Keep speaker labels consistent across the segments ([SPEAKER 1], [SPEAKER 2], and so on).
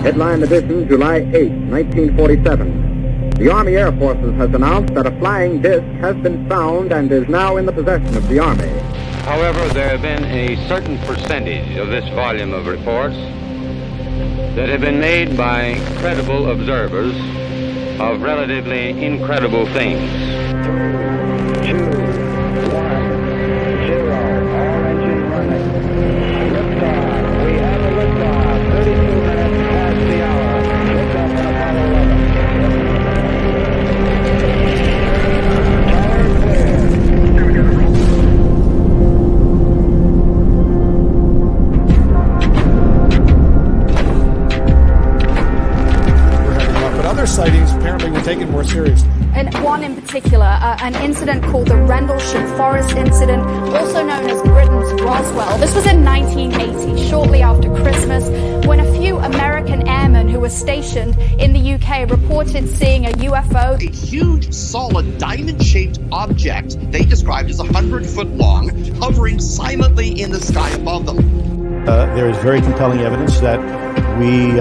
[SPEAKER 1] Headline edition, July 8, 1947. The Army Air Forces has announced that a flying disc has been found and is now in the possession of the Army.
[SPEAKER 2] However, there have been a certain percentage of this volume of reports that have been made by credible observers of relatively incredible things.
[SPEAKER 3] 3, 2, 1, 0. All engine running. Liftoff. We have a liftoff. 32 minutes past the hour. Liftoff on Apollo 11. Tower clear.
[SPEAKER 4] But other sightings apparently were taken more seriously.
[SPEAKER 5] And one in particular, an incident called the Rendlesham Forest Incident, also known as Britain's Roswell. This was in 1980, shortly after Christmas, when a few American airmen who were stationed in the UK reported seeing a UFO.
[SPEAKER 6] A huge, solid, diamond-shaped object they described as 100 foot long, hovering silently in the sky above them.
[SPEAKER 7] There is very compelling evidence that we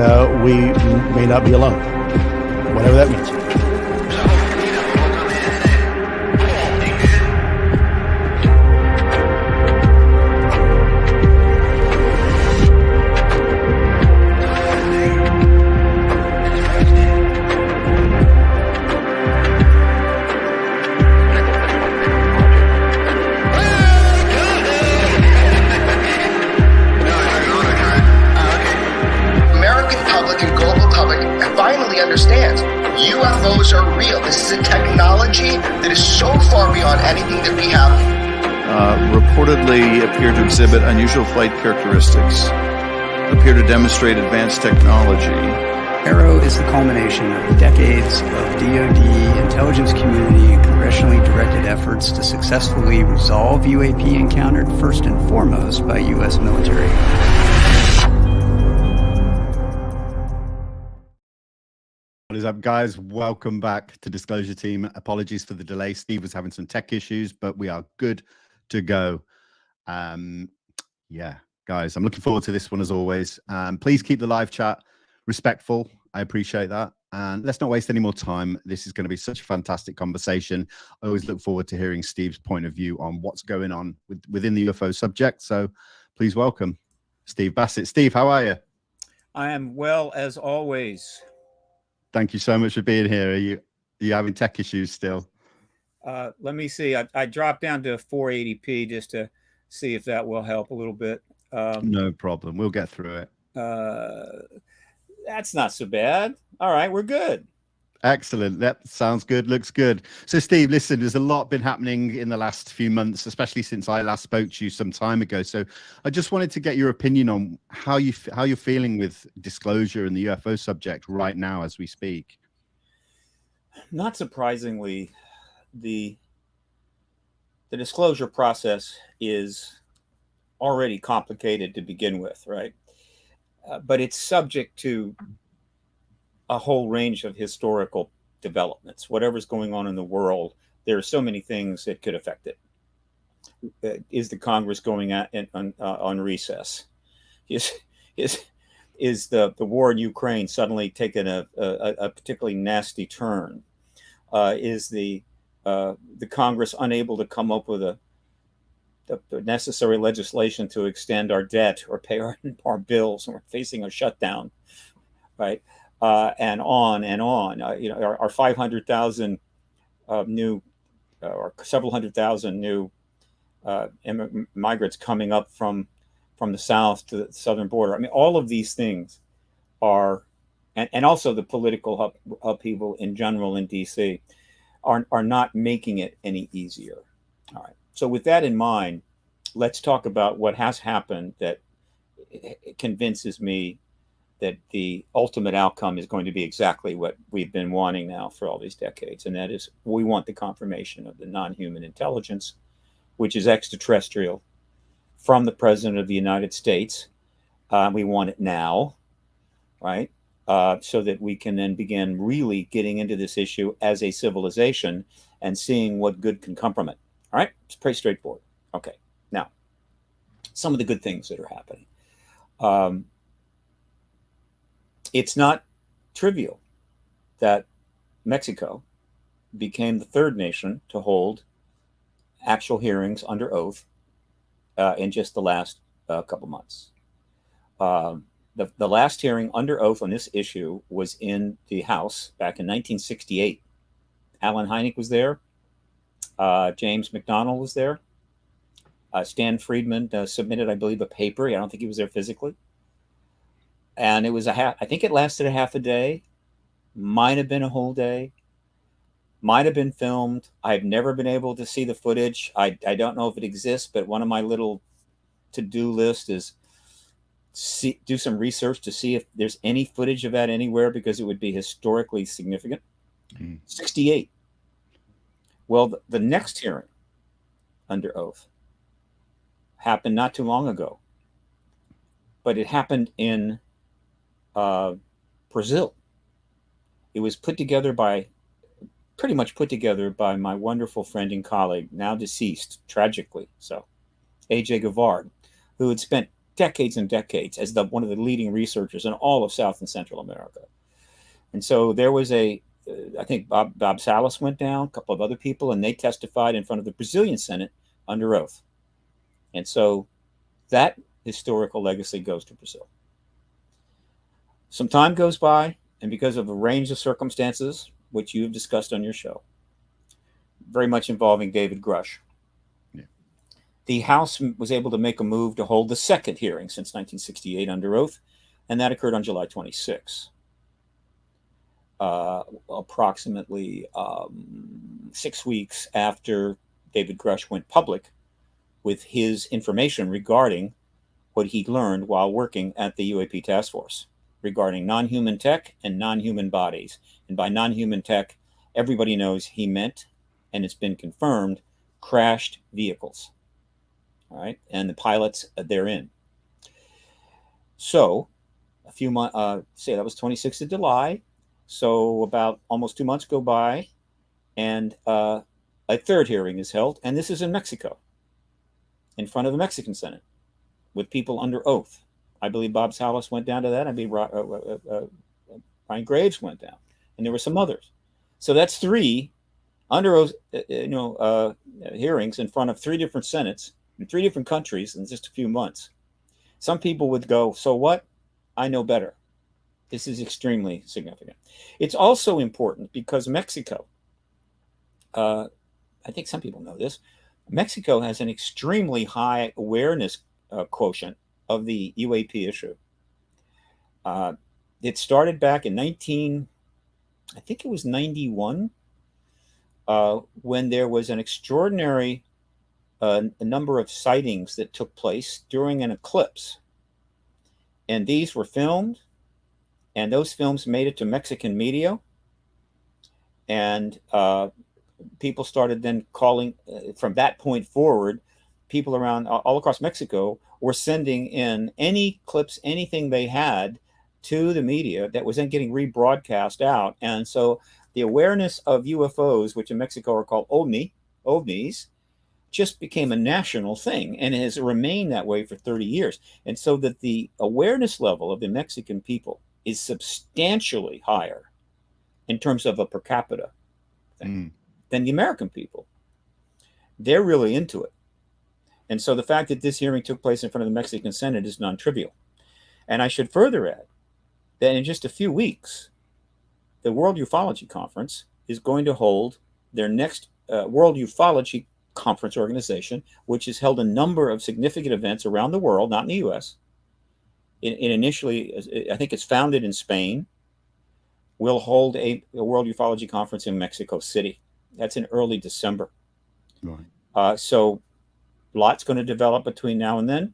[SPEAKER 7] may not be alone, whatever that means.
[SPEAKER 6] Understands UFOs are real. This is a technology that is so far beyond anything that we have.
[SPEAKER 8] Reportedly appear to exhibit unusual flight characteristics, appear to demonstrate advanced technology.
[SPEAKER 9] Arrow is the culmination of decades of DoD, intelligence community, and congressionally directed efforts to successfully resolve UAP encountered first and foremost by U.S. military.
[SPEAKER 10] What is up, guys? Welcome back to Disclosure Team. Apologies for the delay. Steve was having some tech issues, but we are good to go. Yeah, guys, I'm looking forward to this one as always. Please keep the live chat respectful. I appreciate that. And let's not waste any more time. This is going to be such a fantastic conversation. I always look forward to hearing Steve's point of view on what's going on within the UFO subject. So please welcome Steve Bassett. Steve, how are you?
[SPEAKER 11] I am well, as always.
[SPEAKER 10] Thank you so much for being here. Are you having tech issues still?
[SPEAKER 11] Let me see. I dropped down to 480p just to see if that will help a little bit.
[SPEAKER 10] No problem. We'll get through it.
[SPEAKER 11] That's not so bad. All right, we're good.
[SPEAKER 10] Excellent. That sounds good. Looks good. So, Steve, listen, there's a lot been happening in the last few months, especially since I last spoke to you some time ago. So I just wanted to get your opinion on how you're feeling with disclosure and the UFO subject right now as we speak.
[SPEAKER 11] Not surprisingly, the disclosure process is already complicated to begin with, right? But it's subject to a whole range of historical developments. Whatever's going on in the world, there are so many things that could affect it. Is the Congress going on recess? Is the war in Ukraine suddenly taking a particularly nasty turn? Is the Congress unable to come up with the necessary legislation to extend our debt or pay our bills, and we're facing a shutdown, right? And on and on. Our 500,000 new, or several hundred thousand new migrants coming up from the south to the southern border. I mean, all of these things are, and also the political upheaval in general in DC, are not making it any easier. All right. So with that in mind, let's talk about what has happened that convinces me that the ultimate outcome is going to be exactly what we've been wanting now for all these decades. And that is, we want the confirmation of the non-human intelligence, which is extraterrestrial, from the President of the United States. We want it now, right? So that we can then begin really getting into this issue as a civilization and seeing what good can come from it. All right, it's pretty straightforward. Okay, now, some of the good things that are happening. It's not trivial that Mexico became the third nation to hold actual hearings under oath in just the last couple months. The last hearing under oath on this issue was in the House back in 1968. Alan Hynek was there. James McDonald was there. Stan Friedman submitted, I believe, a paper. I don't think he was there physically. And it was I think it lasted a half a day. Might have been a whole day. Might have been filmed. I've never been able to see the footage. I don't know if it exists, but one of my little to-do list is do some research to see if there's any footage of that anywhere, because it would be historically significant. 68. Well, the next hearing under oath happened not too long ago, but it happened in Brazil. It was pretty much put together by my wonderful friend and colleague, now deceased, tragically so, A.J. Guevara, who had spent decades and decades as one of the leading researchers in all of South and Central America. And so there was I think Bob Salas went down, a couple of other people, and they testified in front of the Brazilian Senate under oath. And so that historical legacy goes to Brazil. Some time goes by, and because of a range of circumstances, which you've discussed on your show, very much involving David Grush, the House was able to make a move to hold the second hearing since 1968 under oath, and that occurred on July 26. Approximately 6 weeks after David Grush went public with his information regarding what he'd learned while working at the UAP task force regarding non-human tech and non-human bodies. And by non-human tech, everybody knows he meant, and it's been confirmed, crashed vehicles. All right, and the pilots therein. So a few months, say that was 26th of July. So about almost 2 months go by, and a third hearing is held, and this is in Mexico, in front of the Mexican Senate, with people under oath. I believe Bob Salas went down to that. I believe Ryan Graves went down, and there were some others. So that's 3 under oath, hearings in front of 3 different senates in 3 different countries in just a few months. Some people would go, "So what? I know better." This is extremely significant. It's also important because Mexico, I think some people know this, Mexico has an extremely high awareness quotient of the UAP issue. It started back in I think it was 91, when there was an extraordinary number of sightings that took place during an eclipse. And these were filmed, and those films made it to Mexican media. And people started then calling, from that point forward, people around all across Mexico were sending in any clips, anything they had to the media that was then getting rebroadcast out. And so the awareness of UFOs, which in Mexico are called ovnis, just became a national thing, and it has remained that way for 30 years. And so that the awareness level of the Mexican people is substantially higher in terms of a per capita thing than the American people. They're really into it. And so the fact that this hearing took place in front of the Mexican Senate is non-trivial. And I should further add that in just a few weeks, the World Ufology Conference is going to hold their next World Ufology Conference organization, which has held a number of significant events around the world, not in the U.S. It initially, I think it's founded in Spain, will hold a World Ufology Conference in Mexico City. That's in early December. Right. So lots going to develop between now and then.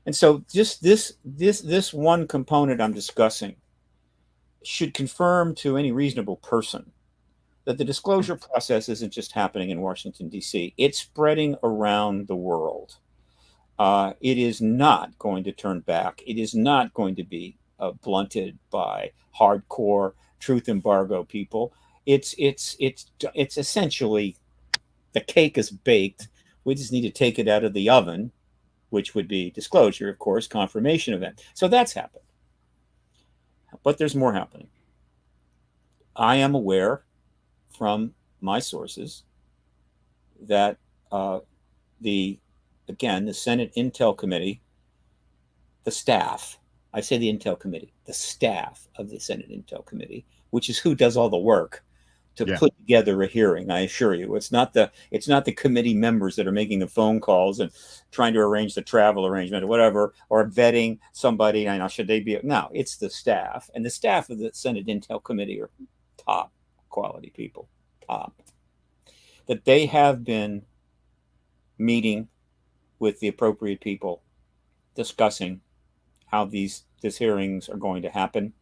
[SPEAKER 11] And so just this one component I'm discussing should confirm to any reasonable person that the disclosure process isn't just happening in Washington, D.C. It's spreading around the world. It is not going to turn back. It is not going to be blunted by hardcore truth embargo people. It's essentially, the cake is baked. We just need to take it out of the oven, which would be disclosure, of course, confirmation event. So that's happened. But there's more happening. I am aware from my sources that the Senate Intel Committee, the staff, I say the Intel Committee, the staff of the Senate Intel Committee, which is who does all the work to put together a hearing. I assure you, it's not the committee members that are making the phone calls and trying to arrange the travel arrangement or whatever, or vetting somebody. I know, should they be? No, it's the staff, and the staff of the Senate Intel Committee are top quality people, top. That they have been meeting with the appropriate people, discussing how these hearings are going to happen,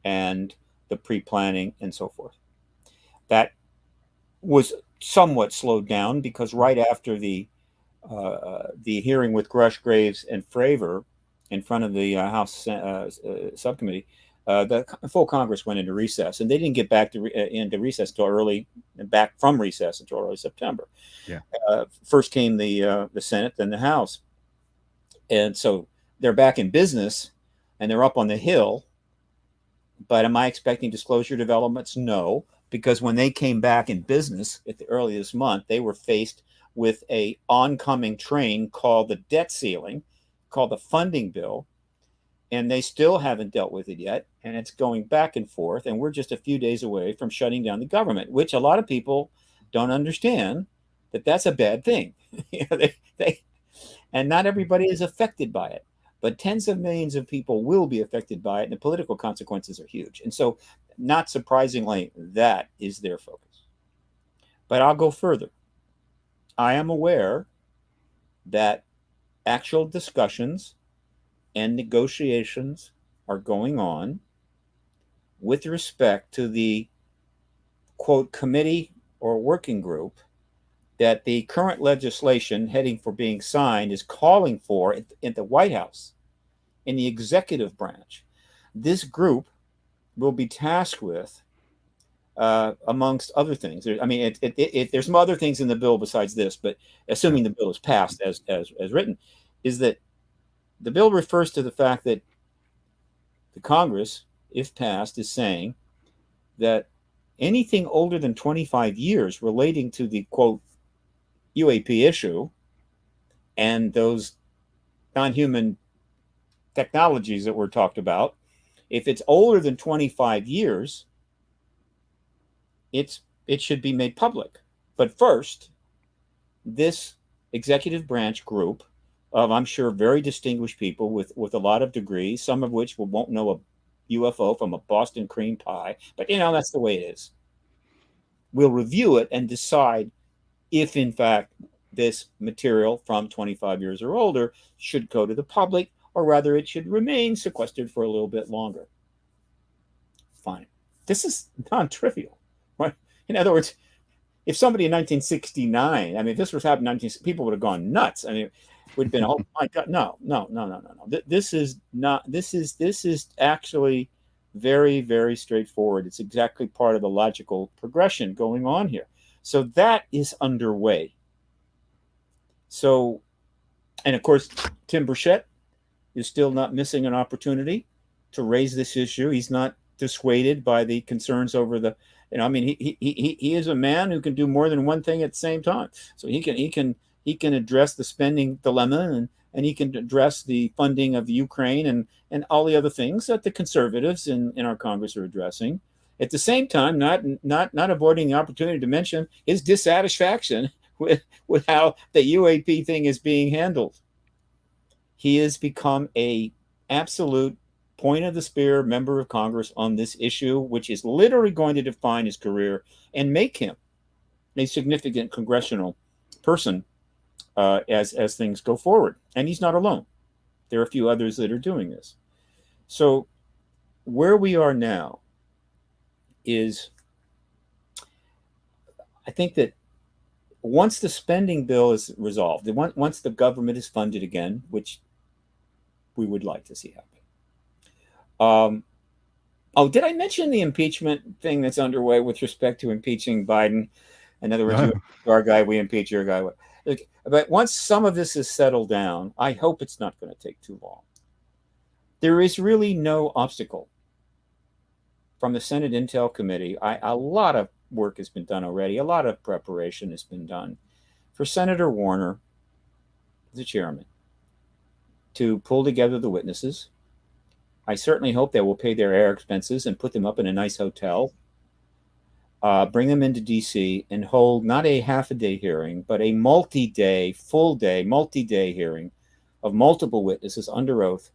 [SPEAKER 11] and the pre-planning and so forth. That was somewhat slowed down because right after the hearing with Grush, Graves, and Fravor in front of the House subcommittee, the full Congress went into recess, and they didn't get back into recess back from recess until early September.
[SPEAKER 10] Yeah.
[SPEAKER 11] First came the Senate, then the House, and so they're back in business, and they're up on the Hill. But am I expecting disclosure developments? No, because when they came back in business at the early this month, they were faced with a oncoming train called the debt ceiling, called the funding bill, and they still haven't dealt with it yet, and it's going back and forth, and we're just a few days away from shutting down the government, which a lot of people don't understand that that's a bad thing. And not everybody is affected by it, but tens of millions of people will be affected by it, and the political consequences are huge. And so, not surprisingly, that is their focus. But I'll go further. I am aware that actual discussions and negotiations are going on with respect to the, quote, committee or working group that the current legislation heading for being signed is calling for in the White House, in the executive branch. This group will be tasked with, amongst other things, there's some other things in the bill besides this, but assuming the bill is passed as written, is that the bill refers to the fact that the Congress, if passed, is saying that anything older than 25 years relating to the, quote, UAP issue and those non-human technologies that were talked about, if it's older than 25 years, it should be made public. But first, this executive branch group of, I'm sure, very distinguished people with a lot of degrees, some of which won't know a UFO from a Boston cream pie, but that's the way it is, will review it and decide if, in fact, this material from 25 years or older should go to the public, or rather it should remain sequestered for a little bit longer. Fine. This is non-trivial, right? In other words, if somebody in 1969, if this was happening in 1960, people would have gone nuts. It would have been, oh my God, no. This is actually very, very straightforward. It's exactly part of the logical progression going on here. So that is underway. So, and of course, Tim Burchett is still not missing an opportunity to raise this issue. He's not dissuaded by the concerns over the, he is a man who can do more than one thing at the same time. So he can address the spending dilemma, and he can address the funding of Ukraine and all the other things that the conservatives in our Congress are addressing. At the same time, not avoiding the opportunity to mention his dissatisfaction with how the UAP thing is being handled. He has become a absolute point of the spear member of Congress on this issue, which is literally going to define his career and make him a significant congressional person as things go forward. And he's not alone. There are a few others that are doing this. So where we are now is, I think that once the spending bill is resolved, once the government is funded again, which we would like to see happen. Did I mention the impeachment thing that's underway with respect to impeaching Biden? In other words, our guy, we impeach your guy. But once some of this is settled down, I hope it's not going to take too long. There is really no obstacle from the Senate Intel Committee. A lot of work has been done already. A lot of preparation has been done for Senator Warner, the chairman, to pull together the witnesses. I certainly hope they will pay their air expenses and put them up in a nice hotel, bring them into D.C. and hold not a half-a-day hearing, but a multi-day, full-day, multi-day hearing of multiple witnesses under oath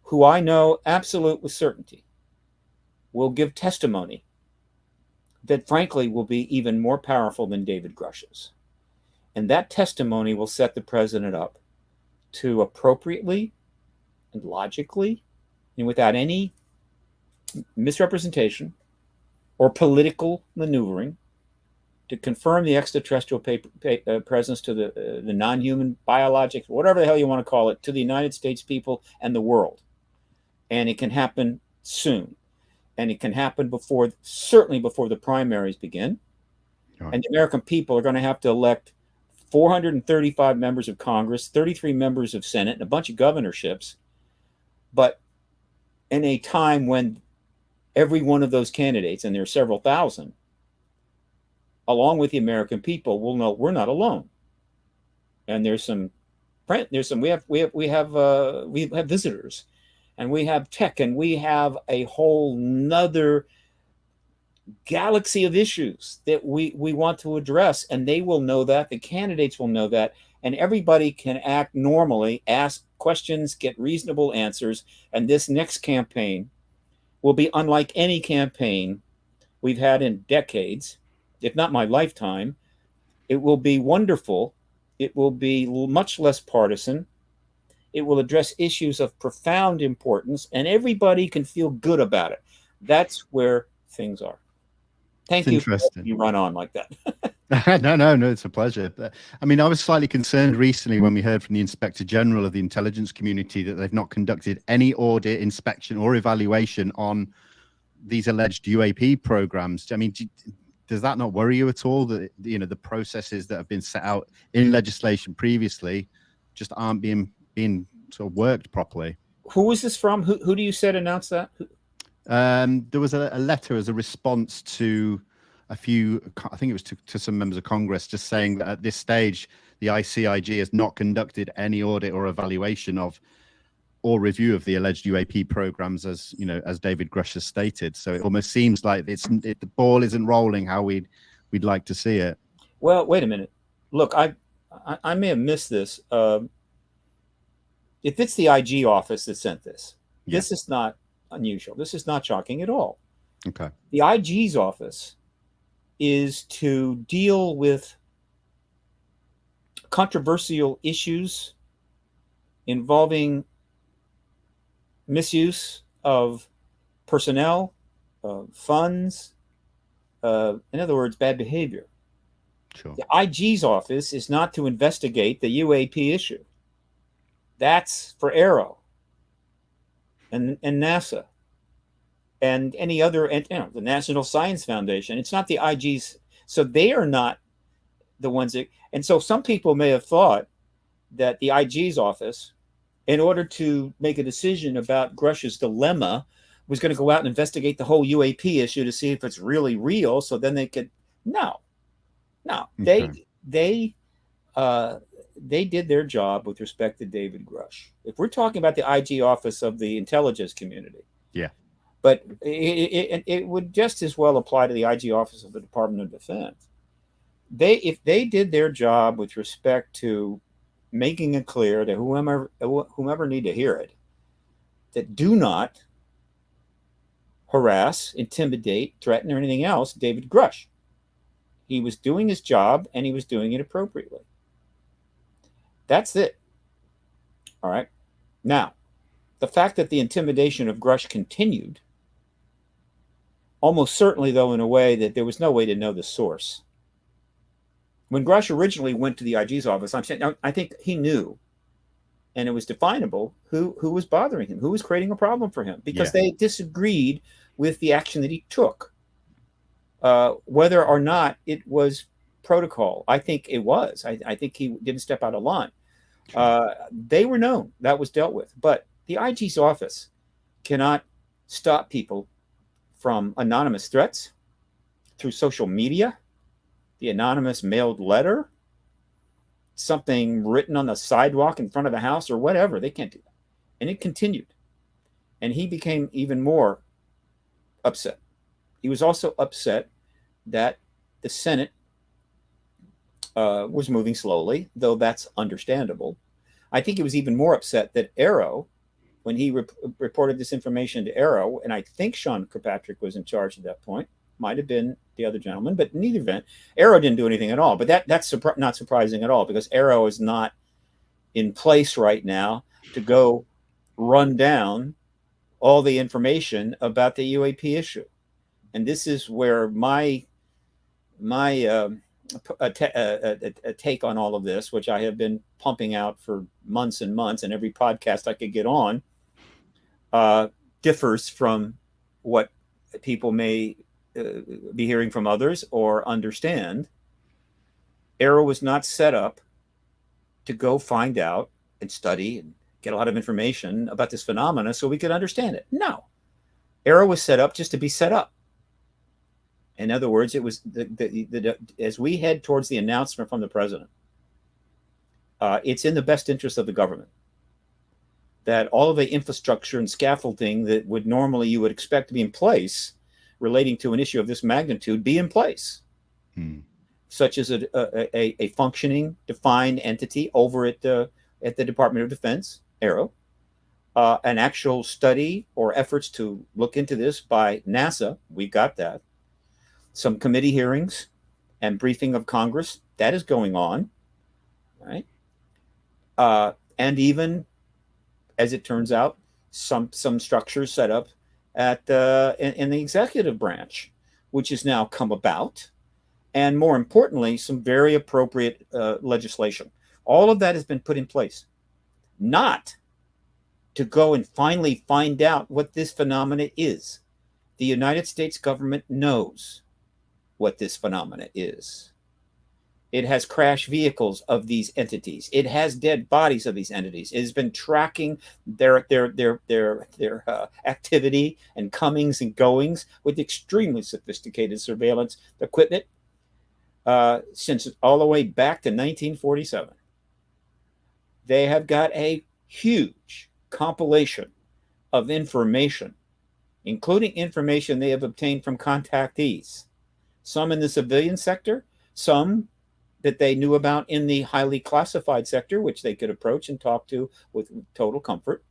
[SPEAKER 11] who I know absolute with certainty will give testimony that frankly will be even more powerful than David Grush's. And that testimony will set the president up to appropriately and logically and without any misrepresentation or political maneuvering to confirm the extraterrestrial presence to the non-human biologics, whatever the hell you want to call it, to the United States people and the world. And it can happen soon. And it can happen certainly before the primaries begin. Right. And the American people are going to have to elect 435 members of Congress, 33 members of Senate, and a bunch of governorships. But in a time when every one of those candidates, and there are several thousand, along with the American people, will know we're not alone. And we have visitors, and we have tech, and we have a whole nother galaxy of issues that we want to address, and they will know that, the candidates will know that, and everybody can act normally, ask questions, get reasonable answers, and this next campaign will be unlike any campaign we've had in decades, if not my lifetime. It will be wonderful. It will be much less partisan. It will address issues of profound importance, and everybody can feel good about it. That's where things are. Thank you for letting you run on like that.
[SPEAKER 10] No, it's a pleasure. I mean, I was slightly concerned recently when we heard from the Inspector General of the intelligence community that they've not conducted any audit, inspection, or evaluation on these alleged UAP programs. I mean, does that not worry you at all that, you know, the processes that have been set out in legislation previously just aren't being sort of worked properly?
[SPEAKER 11] Who was this from? Who do you said announced that?
[SPEAKER 10] There was a letter as a response to a few, I think it was to some members of Congress, just saying that at this stage, the ICIG has not conducted any audit or evaluation of or review of the alleged UAP programs, as you know, as David Grush has stated. So it almost seems like the ball isn't rolling how we'd like to see it.
[SPEAKER 11] Well, wait a minute. Look, I may have missed this. If it's the IG office that sent this, this is not unusual. This is not shocking at all.
[SPEAKER 10] Okay.
[SPEAKER 11] The IG's office is to deal with controversial issues involving misuse of personnel, funds, in other words, bad behavior.
[SPEAKER 10] Sure.
[SPEAKER 11] The IG's office is not to investigate the UAP issue. That's for Aero and NASA and any other, and the National Science Foundation. It's not the IG's. So they are not the ones that, and so some people may have thought that the IG's office, in order to make a decision about Grush's dilemma, was going to go out and investigate the whole UAP issue to see if it's really real. So then they could, no, okay. They did their job with respect to David Grush. If we're talking about the IG office of the intelligence community, but it would just as well apply to the IG office of the Department of Defense. If they did their job with respect to making it clear to whomever need to hear it, that do not harass, intimidate, threaten, or anything else David Grush. He was doing his job, and he was doing it appropriately. That's it. All right. Now, the fact that the intimidation of Grush continued, almost certainly, though, in a way that there was no way to know the source. When Grush originally went to the IG's office, I think he knew, and it was definable, who was bothering him, who was creating a problem for him, because they disagreed with the action that he took. Whether or not it was protocol, I think it was. I think he didn't step out of line. They were known. That was dealt with. But the IG's office cannot stop people from anonymous threats, through social media, the anonymous mailed letter, something written on the sidewalk in front of the house or whatever. They can't do that. And it continued. And he became even more upset. He was also upset that the Senate was moving slowly, though that's understandable. I think he was even more upset that Aero, when he reported this information to Aero, and I think Sean Kirkpatrick was in charge at that point, might have been the other gentleman, but in either event, Aero didn't do anything at all. But that's not surprising at all, because Aero is not in place right now to go run down all the information about the UAP issue. And this is where my take on all of this, which I have been pumping out for months and months, and every podcast I could get on, differs from what people may be hearing from others or understand. Aero was not set up to go find out and study and get a lot of information about this phenomena so we could understand it. No. Aero was set up just to be set up. In other words, it was as we head towards the announcement from the president, it's in the best interest of the government that all of the infrastructure and scaffolding that would normally you would expect to be in place relating to an issue of this magnitude be in place, such as a functioning, defined entity over at the Department of Defense, Aero, an actual study or efforts to look into this by NASA. We got that. Some committee hearings and briefing of Congress, that is going on, right? And even, as it turns out, some structures set up at in the executive branch, which has now come about, and more importantly, some very appropriate legislation. All of that has been put in place, not to go and finally find out what this phenomena is. The United States government knows what this phenomena is. It has crash vehicles of these entities. It has dead bodies of these entities. It has been tracking their activity and comings and goings with extremely sophisticated surveillance equipment since all the way back to 1947. They have got a huge compilation of information, including information they have obtained from contactees, some in the civilian sector, some that they knew about in the highly classified sector, which they could approach and talk to with total comfort,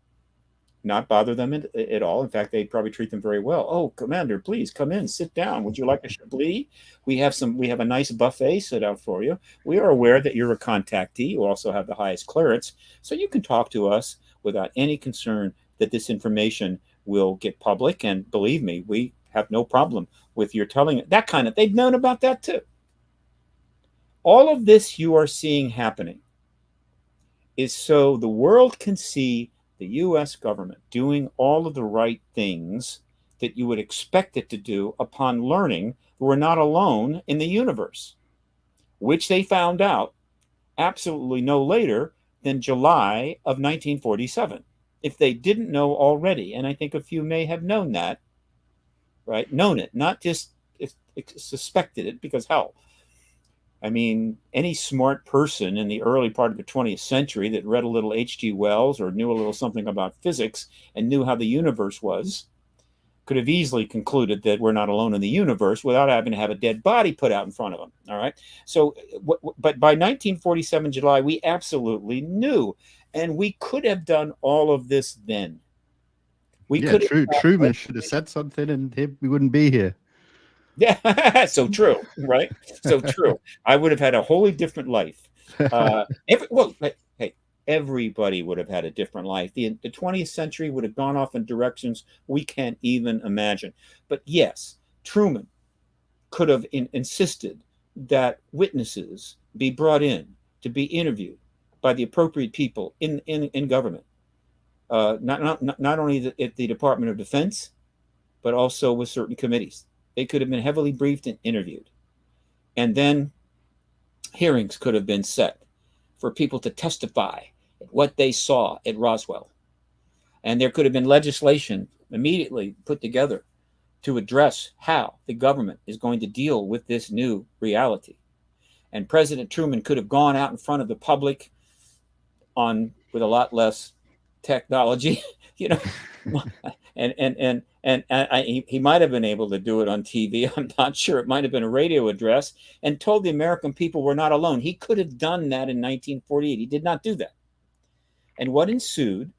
[SPEAKER 11] not bother them at all. In fact, they'd probably treat them very well. Oh, Commander, please come in, sit down. Would you like a Chablis? We have a nice buffet set out for you. We are aware that you're a contactee. You also have the highest clearance, so you can talk to us without any concern that this information will get public. And believe me, we have no problem with your telling it. That kind of, they've known about that too. All of this you are seeing happening is so the world can see the U.S. government doing all of the right things that you would expect it to do upon learning we're not alone in the universe, which they found out absolutely no later than July of 1947, if they didn't know already. And I think a few may have known that, right? Known it, not just suspected it, because hell, I mean, any smart person in the early part of the 20th century that read a little H.G. Wells or knew a little something about physics and knew how the universe was could have easily concluded that we're not alone in the universe without having to have a dead body put out in front of them. All right. So, but by 1947 July, we absolutely knew, and we could have done all of this then.
[SPEAKER 10] Truman should have said something, and we wouldn't be here.
[SPEAKER 11] Yeah, so true, right? So true. I would have had a wholly different life. Everybody would have had a different life. The 20th century would have gone off in directions we can't even imagine. But yes, Truman could have insisted that witnesses be brought in to be interviewed by the appropriate people in government, not only at the Department of Defense, but also with certain committees. They could have been heavily briefed and interviewed. And then hearings could have been set for people to testify what they saw at Roswell. And there could have been legislation immediately put together to address how the government is going to deal with this new reality. And President Truman could have gone out in front of the public with a lot less technology, you know, he might have been able to do it on TV. I'm not sure. It might have been a radio address, and told the American people we're not alone. He could have done that in 1948. He did not do that. And what ensued,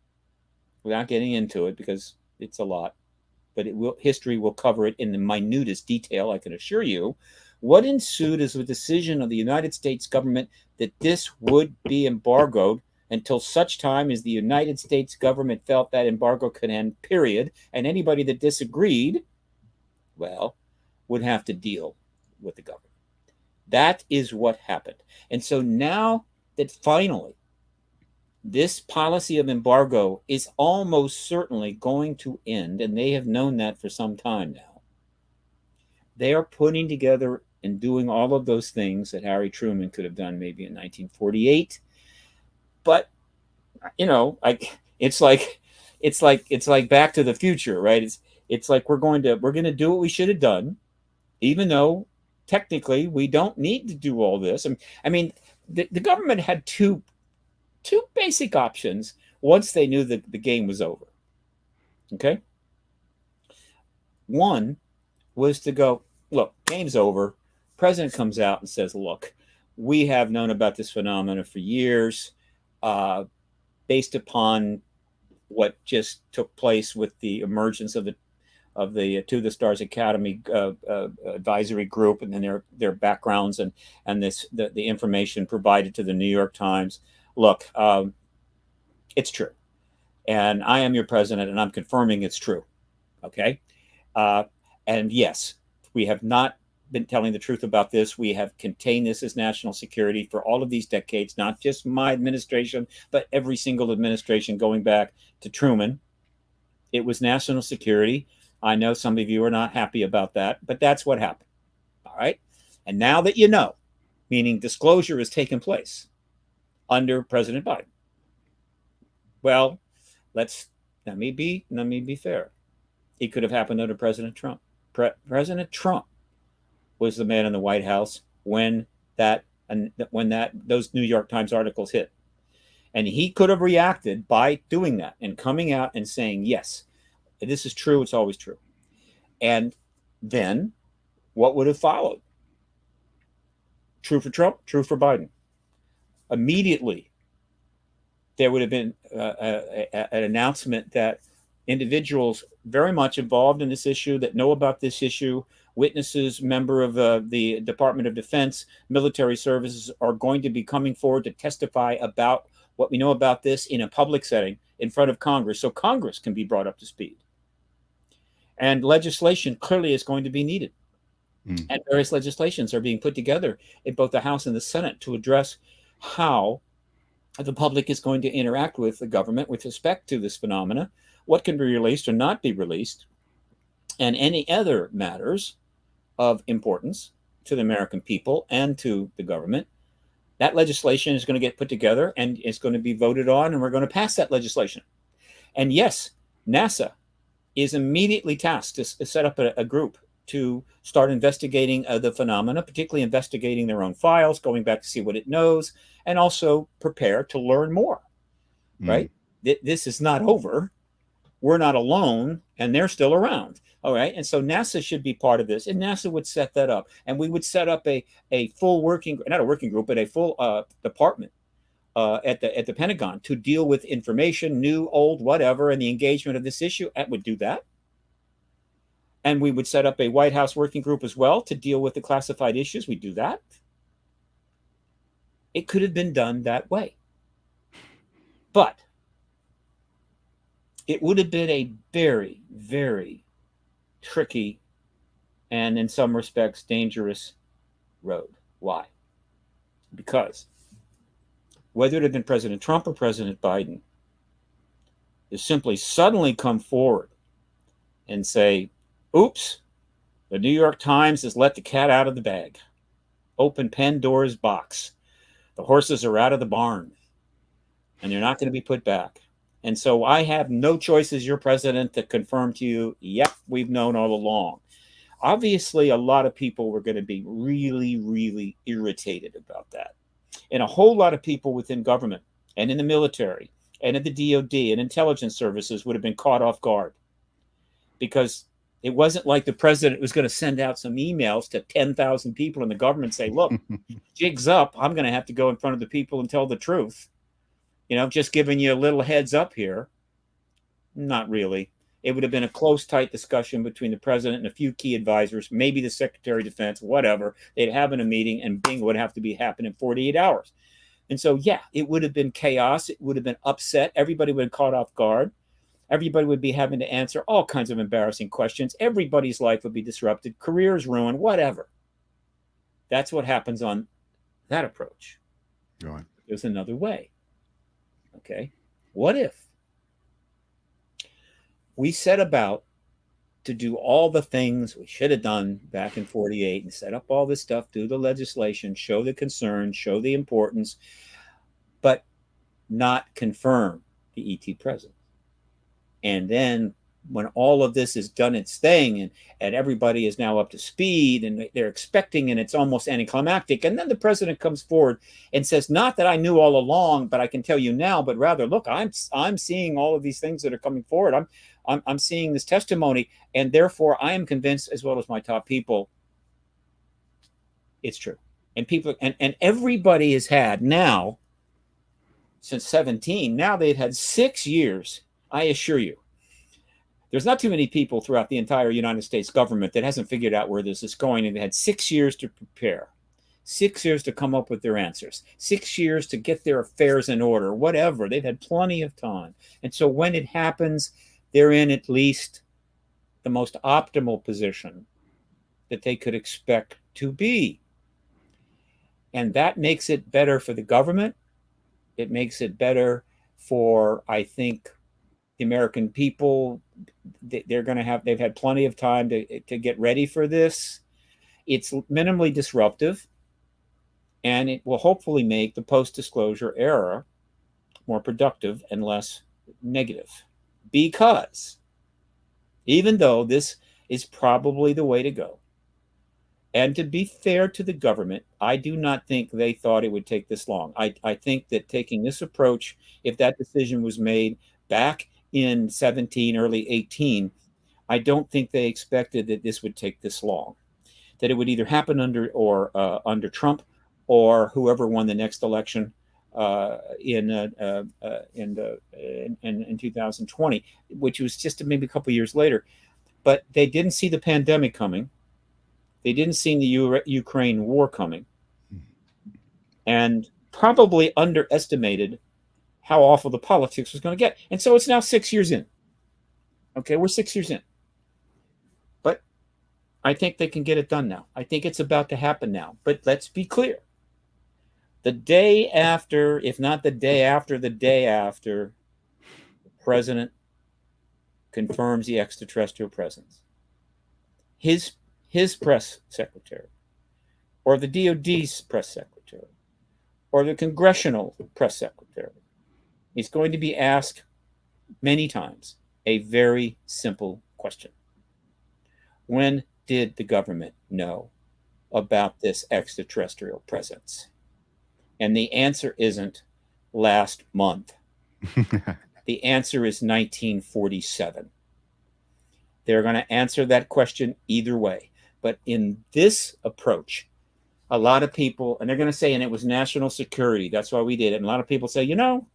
[SPEAKER 11] without getting into it because it's a lot, but history will cover it in the minutest detail, I can assure you. What ensued is a decision of the United States government that this would be embargoed until such time as the United States government felt that embargo could end, period. And anybody that disagreed, well, would have to deal with the government. That is what happened. And so now that finally this policy of embargo is almost certainly going to end, and they have known that for some time now, they are putting together and doing all of those things that Harry Truman could have done maybe in 1948. But, you know, it's like Back to the Future, right? It's like we're going to do what we should have done, even though technically we don't need to do all this. I mean, the government had two basic options once they knew that the game was over. Okay? One was to go, look, game's over. President comes out and says, look, we have known about this phenomenon for years, based upon what just took place with the emergence of the To the Stars Academy advisory group, and then their backgrounds and the information provided to the New York Times. Look, it's true, and I am your president, and I'm confirming it's true. Okay, and yes, we have not been telling the truth about this. We have contained this as national security for all of these decades, not just my administration, but every single administration going back to Truman. It was national security. I know some of you are not happy about that, but that's what happened. All right. And now that you know, meaning disclosure has taken place under President Biden. Well, let me be fair. It could have happened under President Trump. President Trump was the man in the White House when those New York Times articles hit. And he could have reacted by doing that and coming out and saying, yes, this is true. It's always true. And then what would have followed? True for Trump, true for Biden. Immediately, there would have been an announcement that individuals very much involved in this issue, that know about this issue, witnesses, member of the Department of Defense, military services, are going to be coming forward to testify about what we know about this in a public setting in front of Congress, so Congress can be brought up to speed. And legislation clearly is going to be needed. And various legislations are being put together in both the House and the Senate to address how the public is going to interact with the government with respect to this phenomena, what can be released or not be released, and any other matters of importance to the American people and to the government. That legislation is going to get put together and it's going to be voted on, and we're going to pass that legislation. And yes, NASA is immediately tasked to set up a group to start investigating the phenomena, particularly investigating their own files, going back to see what it knows, and also prepare to learn more, right? This is not over. We're not alone, and they're still around. All right. And so NASA should be part of this, and NASA would set that up. And we would set up a full not a working group, but a full department at the Pentagon to deal with information, new, old, whatever, and the engagement of this issue. That would do that. And we would set up a White House working group as well to deal with the classified issues. We do that. It could have been done that way. But it would have been a very, very tricky and in some respects dangerous road. Why? Because whether it had been President Trump or President Biden, to simply suddenly come forward and say, oops, the New York Times has let the cat out of the bag. Open Pandora's box. The horses are out of the barn, and they're not going to be put back. And so I have no choice as your president to confirm to you, yep, we've known all along. Obviously, a lot of people were going to be really, really irritated about that. And a whole lot of people within government and in the military and in the DOD and intelligence services would have been caught off guard, because it wasn't like the president was going to send out some emails to 10,000 people in the government and say, look, jig's up. I'm going to have to go in front of the people and tell the truth. You know, just giving you a little heads up here. Not really. It would have been a close, tight discussion between the president and a few key advisors, maybe the Secretary of Defense, whatever. They'd have in a meeting, and bingo, would have to be happening in 48 hours. And so, yeah, it would have been chaos. It would have been upset. Everybody would have caught off guard. Everybody would be having to answer all kinds of embarrassing questions. Everybody's life would be disrupted, careers ruined, whatever. That's what happens on that approach.
[SPEAKER 10] Right.
[SPEAKER 11] There's another way. Okay. What if we set about to do all the things we should have done back in 48 and set up all this stuff, do the legislation, show the concern, show the importance, but not confirm the ET presence? And then when all of this is done its thing, and everybody is now up to speed and they're expecting, and it's almost anticlimactic, and then the president comes forward and says, not that I knew all along, but I can tell you now, but rather, look, I'm seeing all of these things that are coming forward. I'm seeing this testimony, and therefore I am convinced, as well as my top people, it's true. And people, and everybody has had now, since 17, now they've had 6 years, I assure you. There's not too many people throughout the entire United States government that hasn't figured out where this is going, and they had 6 years to prepare, 6 years to come up with their answers, 6 years to get their affairs in order, whatever. They've had plenty of time. And so when it happens, they're in at least the most optimal position that they could expect to be. And that makes it better for the government. It makes it better for, I think, the American people. They're going to have, they've had plenty of time to get ready for this. It's minimally disruptive, and it will hopefully make the post-disclosure era more productive and less negative. Because even though this is probably the way to go, and to be fair to the government, I do not think they thought it would take this long. I think that taking this approach, if that decision was made back in 17, early 18, I don't think they expected that this would take this long, that it would either happen under Trump or whoever won the next election in 2020, which was just maybe a couple of years later. But they didn't see the pandemic coming. They didn't see the Ukraine war coming, and probably underestimated how awful the politics was going to get. And so it's now 6 years in. Okay, we're 6 years in. But I think they can get it done now. I think it's about to happen now. But let's be clear. The day after, if not the day after, the president confirms the extraterrestrial presence, his press secretary, or the DOD's press secretary, or the congressional press secretary, is going to be asked many times a very simple question. When did the government know about this extraterrestrial presence? And the answer isn't last month. The answer is 1947. They're going to answer that question either way. But in this approach, a lot of people, and they're going to say, and it was national security, that's why we did it. And a lot of people say, you know,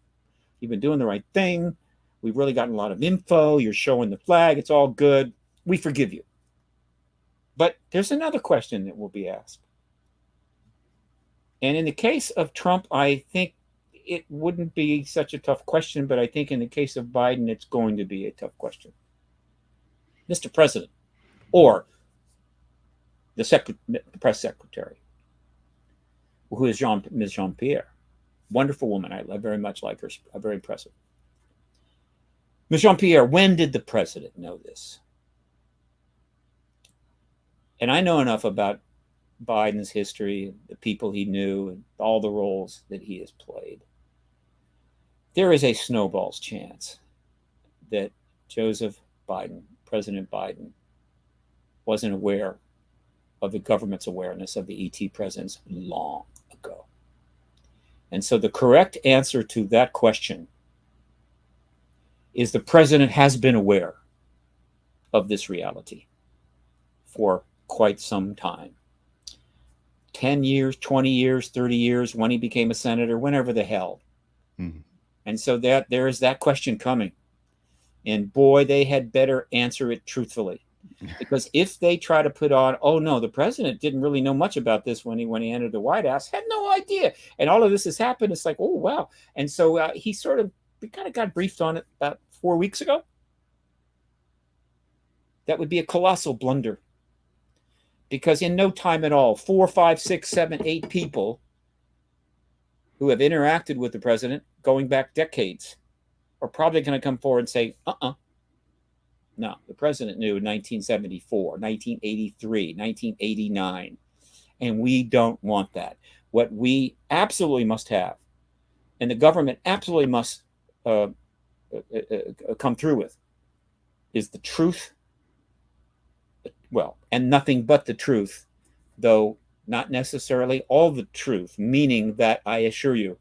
[SPEAKER 11] you've been doing the right thing. We've really gotten a lot of info. You're showing the flag. It's all good. We forgive you. But there's another question that will be asked. And in the case of Trump, I think it wouldn't be such a tough question, but I think in the case of Biden, it's going to be a tough question. Mr. President, or the press secretary, who is Ms. Jean-Pierre, wonderful woman. I very much like her. Very impressive. Ms. Jean-Pierre, when did the president know this? And I know enough about Biden's history, the people he knew, and all the roles that he has played, there is a snowball's chance that Joseph Biden, President Biden, wasn't aware of the government's awareness of the ET presence long ago. And so the correct answer to that question is the president has been aware of this reality for quite some time. 10 years, 20 years, 30 years, when he became a senator, whenever the hell.
[SPEAKER 10] Mm-hmm.
[SPEAKER 11] And so that there is that question coming. And boy, they had better answer it truthfully. Because if they try to put on, oh no, the president didn't really know much about this when he entered the White House, had no idea, and all of this has happened. It's like, oh wow. And so we kind of got briefed on it about 4 weeks ago. That would be a colossal blunder, because in no time at all, 4, 5, 6, 7, 8 people who have interacted with the president going back decades are probably going to come forward and say, no, the president knew in 1974, 1983, 1989, and we don't want that. What we absolutely must have, and the government absolutely must come through with, is the truth. Well, and nothing but the truth, though not necessarily all the truth, meaning that I assure you,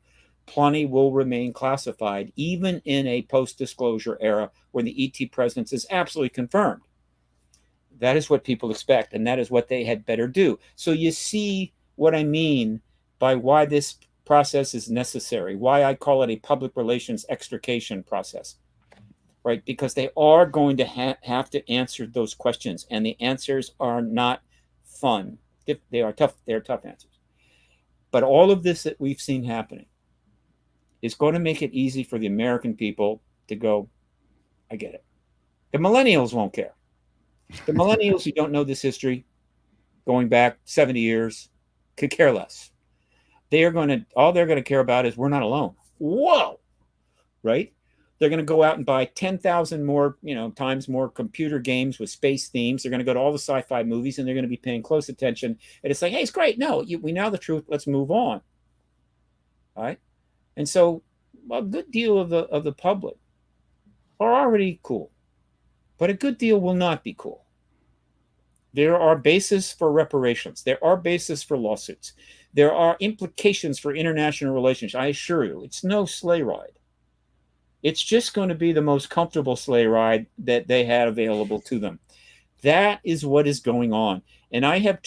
[SPEAKER 11] plenty will remain classified even in a post-disclosure era when the ET presence is absolutely confirmed. That is what people expect, and that is what they had better do. So you see what I mean by why this process is necessary, why I call it a public relations extrication process, right? Because they are going to have to answer those questions, and the answers are not fun. They are tough. They're tough answers. But all of this that we've seen happening is going to make it easy for the American people to go, I get it. The millennials won't care. The millennials who don't know this history, going back 70 years, could care less. All they're going to care about is we're not alone. Whoa, right? They're going to go out and buy 10,000 more, times more computer games with space themes. They're going to go to all the sci-fi movies, and they're going to be paying close attention. And it's like, hey, it's great. No, we know the truth. Let's move on. All right. And so a good deal of the public are already cool, but a good deal will not be cool. There are bases for reparations. There are bases for lawsuits. There are implications for international relations. I assure you, it's no sleigh ride. It's just going to be the most comfortable sleigh ride that they had available to them. That is what is going on. And I have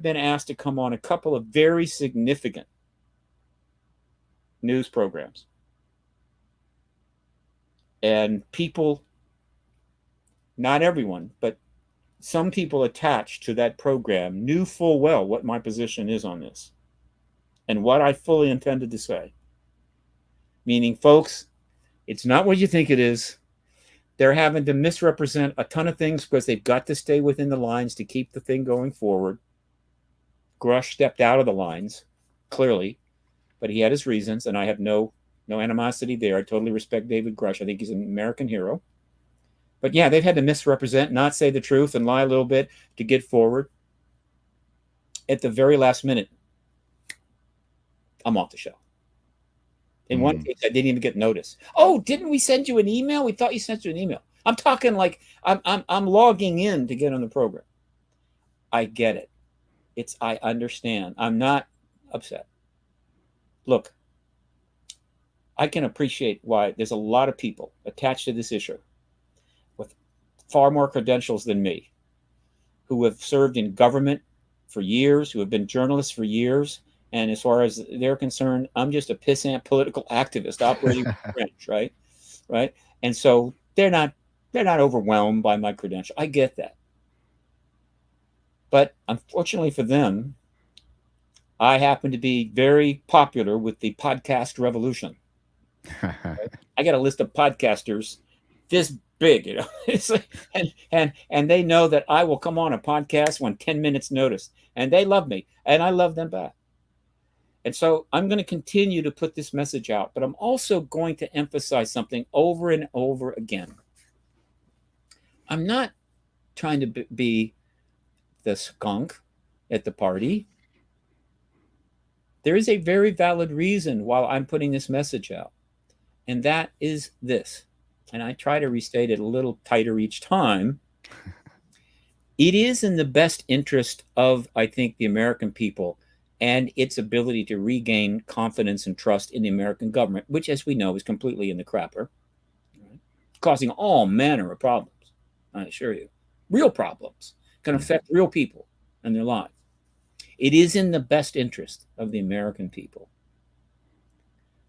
[SPEAKER 11] been asked to come on a couple of very significant news programs. And people, not everyone, but some people attached to that program knew full well what my position is on this and what I fully intended to say. Meaning, folks, it's not what you think it is. They're having to misrepresent a ton of things because they've got to stay within the lines to keep the thing going forward. Grush stepped out of the lines, clearly, but he had his reasons, and I have no animosity there. I totally respect David Grush. I think he's an American hero. But yeah, they've had to misrepresent, not say the truth, and lie a little bit to get forward. At the very last minute, I'm off the show. In one case, I didn't even get notice. Oh, didn't we send you an email? We thought you sent you an email. I'm talking like I'm logging in to get on the program. I get it. I understand. I'm not upset. Look, I can appreciate why there's a lot of people attached to this issue with far more credentials than me, who have served in government for years, who have been journalists for years. And as far as they're concerned, I'm just a pissant political activist operating in the French, right? Right. And so they're not overwhelmed by my credentials. I get that. But unfortunately for them, I happen to be very popular with the podcast revolution. Right? I got a list of podcasters this big, It's like, and they know that I will come on a podcast when 10 minutes notice, and they love me, and I love them back. And so I'm going to continue to put this message out, but I'm also going to emphasize something over and over again. I'm not trying to be the skunk at the party. There is a very valid reason why I'm putting this message out. And that is this. And I try to restate it a little tighter each time. It is in the best interest of, I think, the American people and its ability to regain confidence and trust in the American government, which, as we know, is completely in the crapper, right? Causing all manner of problems, I assure you. Real problems, can affect real people and their lives. It is in the best interest of the American people,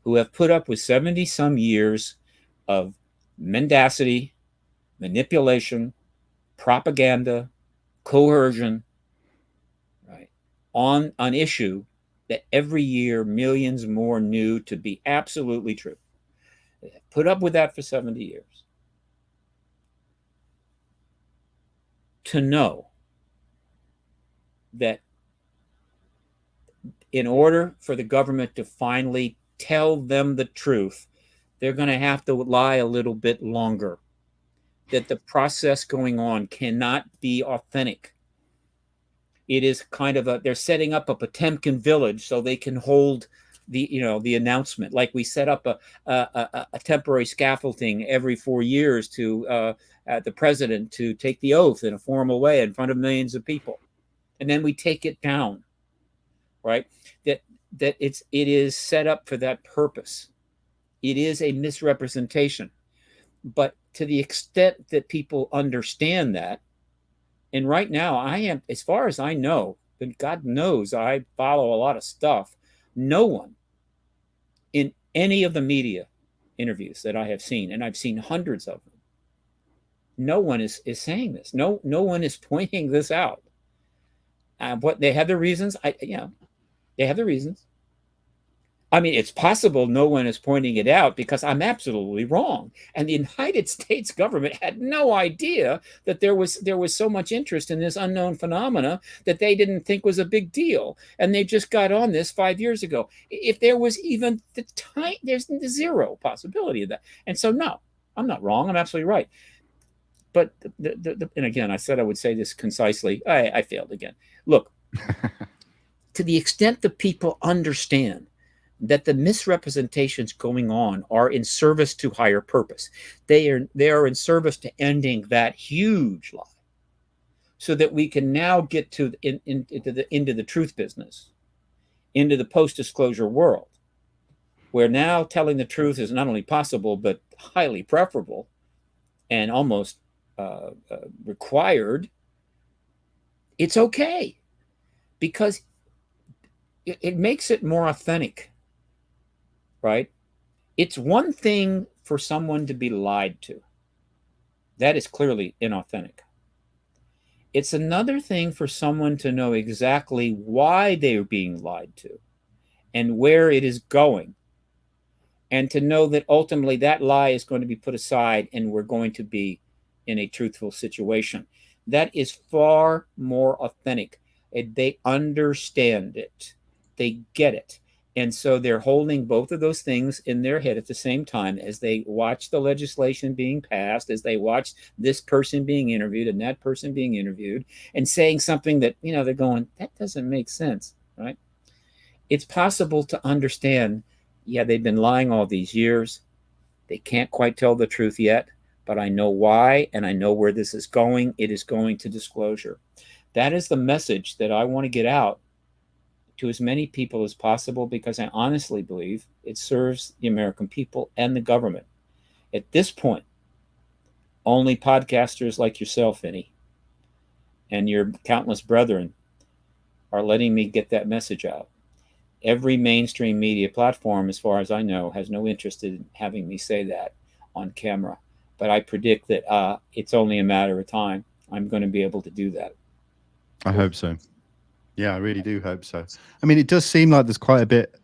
[SPEAKER 11] who have put up with 70-some years of mendacity, manipulation, propaganda, coercion, right, on an issue that every year millions more knew to be absolutely true. They have put up with that for 70 years. To know that in order for the government to finally tell them the truth, they're going to have to lie a little bit longer. That the process going on cannot be authentic. It is kind of they're setting up a Potemkin village so they can hold the announcement. Like we set up a temporary scaffolding every 4 years to the president to take the oath in a formal way in front of millions of people. And then we take it down, right? That it is set up for that purpose. It is a misrepresentation. But to the extent that people understand that, and right now I am, as far as I know, but God knows I follow a lot of stuff, no one in any of the media interviews that I have seen, and I've seen hundreds of them, no one is saying this. No one is pointing this out. What they have their reasons. They have their reasons. I mean, it's possible no one is pointing it out because I'm absolutely wrong. And the United States government had no idea that there was so much interest in this unknown phenomena that they didn't think was a big deal. And they just got on this 5 years ago. If there was even the time, there's zero possibility of that. And so, no, I'm not wrong. I'm absolutely right. But, and again, I said I would say this concisely. I failed again. Look, to the extent that people understand that the misrepresentations going on are in service to higher purpose. They are in service to ending that huge lie, so that we can now get to into the truth business, into the post-disclosure world, where now telling the truth is not only possible but highly preferable and almost required. It's okay because it makes it more authentic. Right? It's one thing for someone to be lied to. That is clearly inauthentic. It's another thing for someone to know exactly why they're being lied to and where it is going, and to know that ultimately that lie is going to be put aside and we're going to be in a truthful situation. That is far more authentic. They understand it. They get it. And so they're holding both of those things in their head at the same time as they watch the legislation being passed, as they watch this person being interviewed and that person being interviewed, and saying something that, they're going, that doesn't make sense, right? It's possible to understand, they've been lying all these years. They can't quite tell the truth yet, but I know why, and I know where this is going. It is going to disclosure. That is the message that I want to get out to as many people as possible, because I honestly believe it serves the American people and the government. At this point, only podcasters like yourself, Vinny, and your countless brethren are letting me get that message out. Every mainstream media platform, as far as I know, has no interest in having me say that on camera. But I predict that it's only a matter of time. I'm going to be able to do that.
[SPEAKER 10] I hope so. Yeah, I really do hope so. I mean, it does seem like there's quite a bit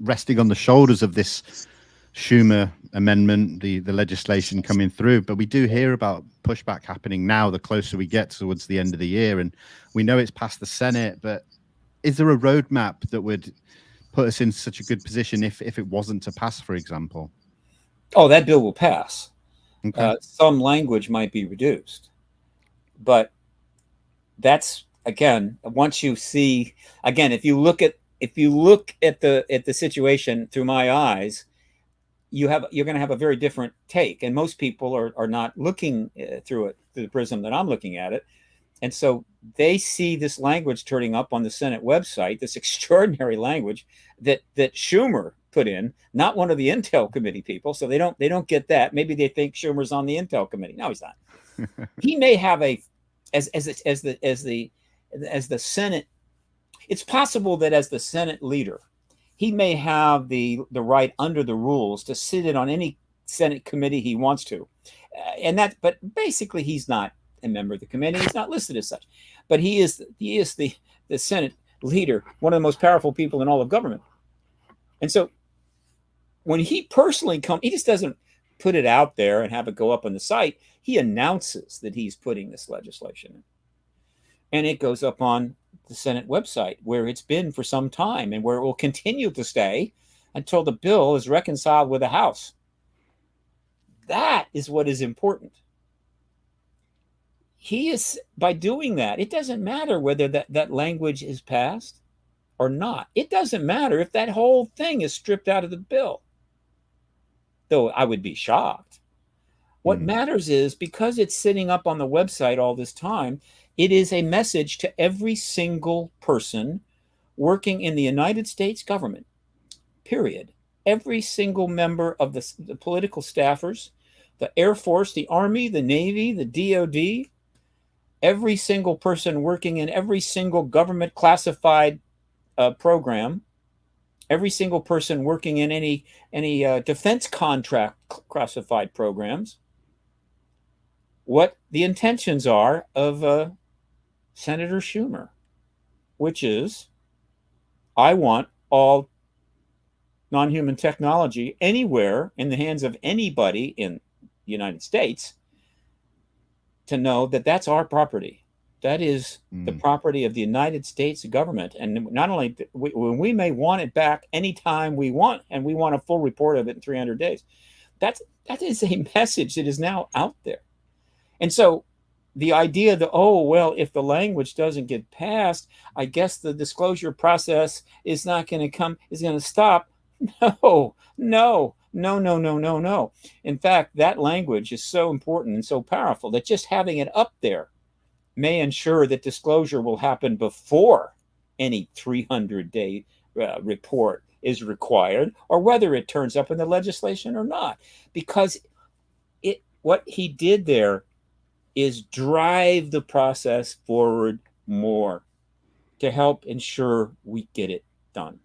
[SPEAKER 10] resting on the shoulders of this Schumer amendment, the legislation coming through. But we do hear about pushback happening now the closer we get towards the end of the year. And we know it's passed the Senate. But is there a roadmap that would put us in such a good position if it wasn't to pass, for example?
[SPEAKER 11] Oh, that bill will pass.
[SPEAKER 10] Okay.
[SPEAKER 11] Some language might be reduced. But that's, again, once you see, again, if you look at the situation through my eyes, you're going to have a very different take. And most people are not looking through the prism that I'm looking at it. And so they see this language turning up on the Senate website, this extraordinary language that Schumer put in, not one of the Intel committee people. So they don't get that. Maybe they think Schumer's on the Intel committee. No, he's not. He may have as the Senate. It's possible that as the Senate leader, he may have the right under the rules to sit in on any Senate committee he wants to, but basically he's not a member of the committee. He's not listed as such, but he is the Senate leader, one of the most powerful people in all of government. And so when he personally he just doesn't put it out there and have it go up on the site. He announces that he's putting this legislation in, and it goes up on the Senate website, where it's been for some time and where it will continue to stay until the bill is reconciled with the House. That is what is important. He is, by doing that, it doesn't matter whether that language is passed or not. It doesn't matter if that whole thing is stripped out of the bill, though I would be shocked. What matters is, because it's sitting up on the website all this time, it is a message to every single person working in the United States government, period. Every single member of the political staffers, the Air Force, the Army, the Navy, the DOD, every single person working in every single government classified program, every single person working in any defense contract classified programs, what the intentions are of Senator Schumer, which is, I want all non-human technology anywhere in the hands of anybody in the United States to know that that's our property. That is the property of the United States government. And not only when we may want it back anytime we want, and we want a full report of it in 300 days, that is a message that is now out there. And so the idea that, oh, well, if the language doesn't get passed, I guess the disclosure process is not going to stop. No. In fact, that language is so important and so powerful that just having it up there may ensure that disclosure will happen before any 300-day report is required, or whether it turns up in the legislation or not. Because what he did there is drive the process forward more to help ensure we get it done.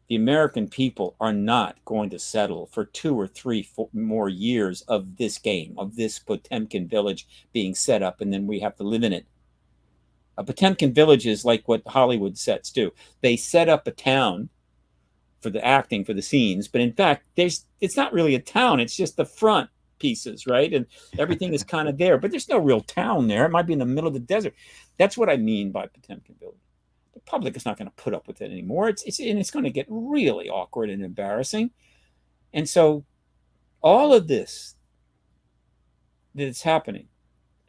[SPEAKER 11] The American people are not going to settle for 2 or 3 more years of this game, of this Potemkin village being set up, and then we have to live in it. A Potemkin village is like what Hollywood sets do. They set up a town for the acting, for the scenes, but in fact, it's not really a town. It's just the front pieces, right? And everything is kind of there, but there's no real town there. It might be in the middle of the desert. That's what I mean by Potemkin village. The public is not going to put up with it anymore. It's going to get really awkward and embarrassing. And so all of this that is happening,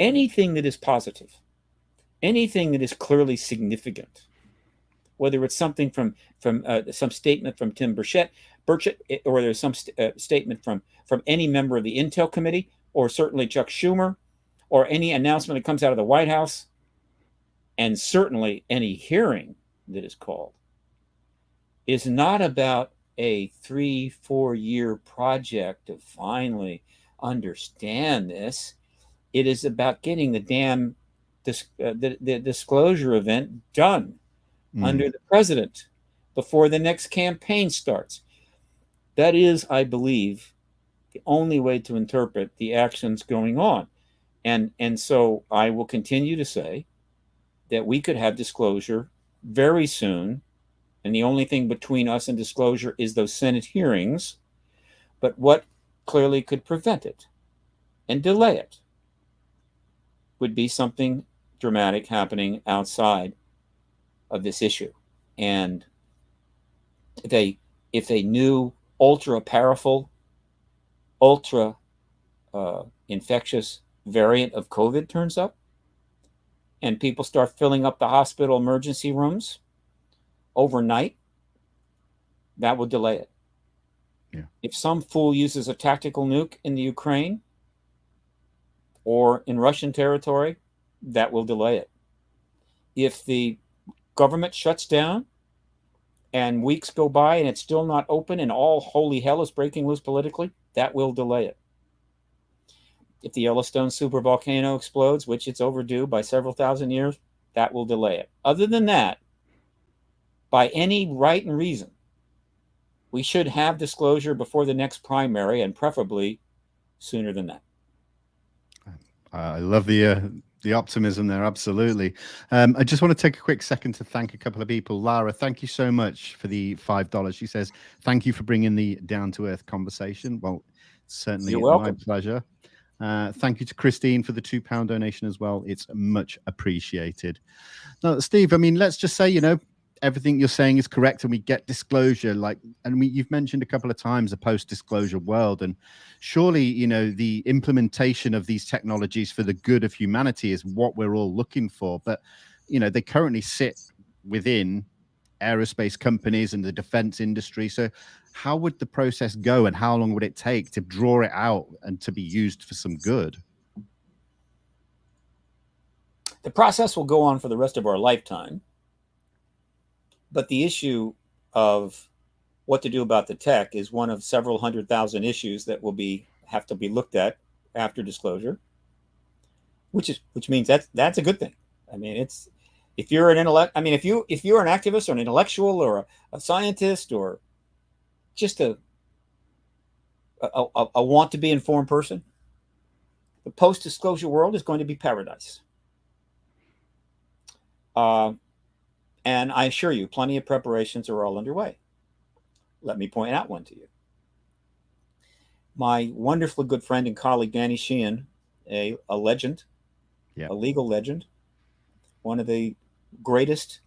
[SPEAKER 11] anything that is positive, anything that is clearly significant, whether it's something from some statement from Tim Burchett, or there's some statement from any member of the Intel committee, or certainly Chuck Schumer, or any announcement that comes out of the White House, and certainly any hearing that is called, is not about a 3-4 year project to finally understand this. It is about getting the damn the disclosure event done under the president before the next campaign starts. That is, I believe, the only way to interpret the actions going on. And so I will continue to say that we could have disclosure very soon, and the only thing between us and disclosure is those Senate hearings. But what clearly could prevent it and delay it would be something dramatic happening outside of this issue. And if a new ultra powerful, ultra infectious variant of COVID turns up, and people start filling up the hospital emergency rooms overnight, that will delay it. If some fool uses a tactical nuke in the Ukraine or in Russian territory, that will delay it. If the government shuts down and weeks go by and it's still not open and all holy hell is breaking loose politically, that will delay it. If the Yellowstone supervolcano explodes, which it's overdue by several thousand years, that will delay it. Other than that, by any right and reason, we should have disclosure before the next primary, and preferably sooner than that.
[SPEAKER 10] I love the optimism there. Absolutely. I just want to take a quick second to thank a couple of people. Lara, thank you so much for the $5. She says, thank you for bringing the down-to-earth conversation. Well, certainly my pleasure. Thank you to Christine for the £2 donation as well. It's much appreciated. Now, Steve, I mean, let's just say, you know, everything you're saying is correct and we get disclosure, like, and you've mentioned a couple of times a post-disclosure world, and surely, you know, the implementation of these technologies for the good of humanity is what we're all looking for. But, you know, they currently sit within aerospace companies and the defense industry. So how would the process go and how long would it take to draw it out and to be used for some good?
[SPEAKER 11] The process will go on for the rest of our lifetime. But the issue of what to do about the tech is one of several 100,000 issues that will have to be looked at after disclosure, which means that's a good thing. I mean, it's if you're an if you're an activist or an intellectual or a scientist or just a want to be informed person, the post-disclosure world is going to be paradise. And I assure you, plenty of preparations are all underway. Let me point out one to you. My wonderfully good friend and colleague, Danny Sheehan, a legend, a legal legend, one of the greatest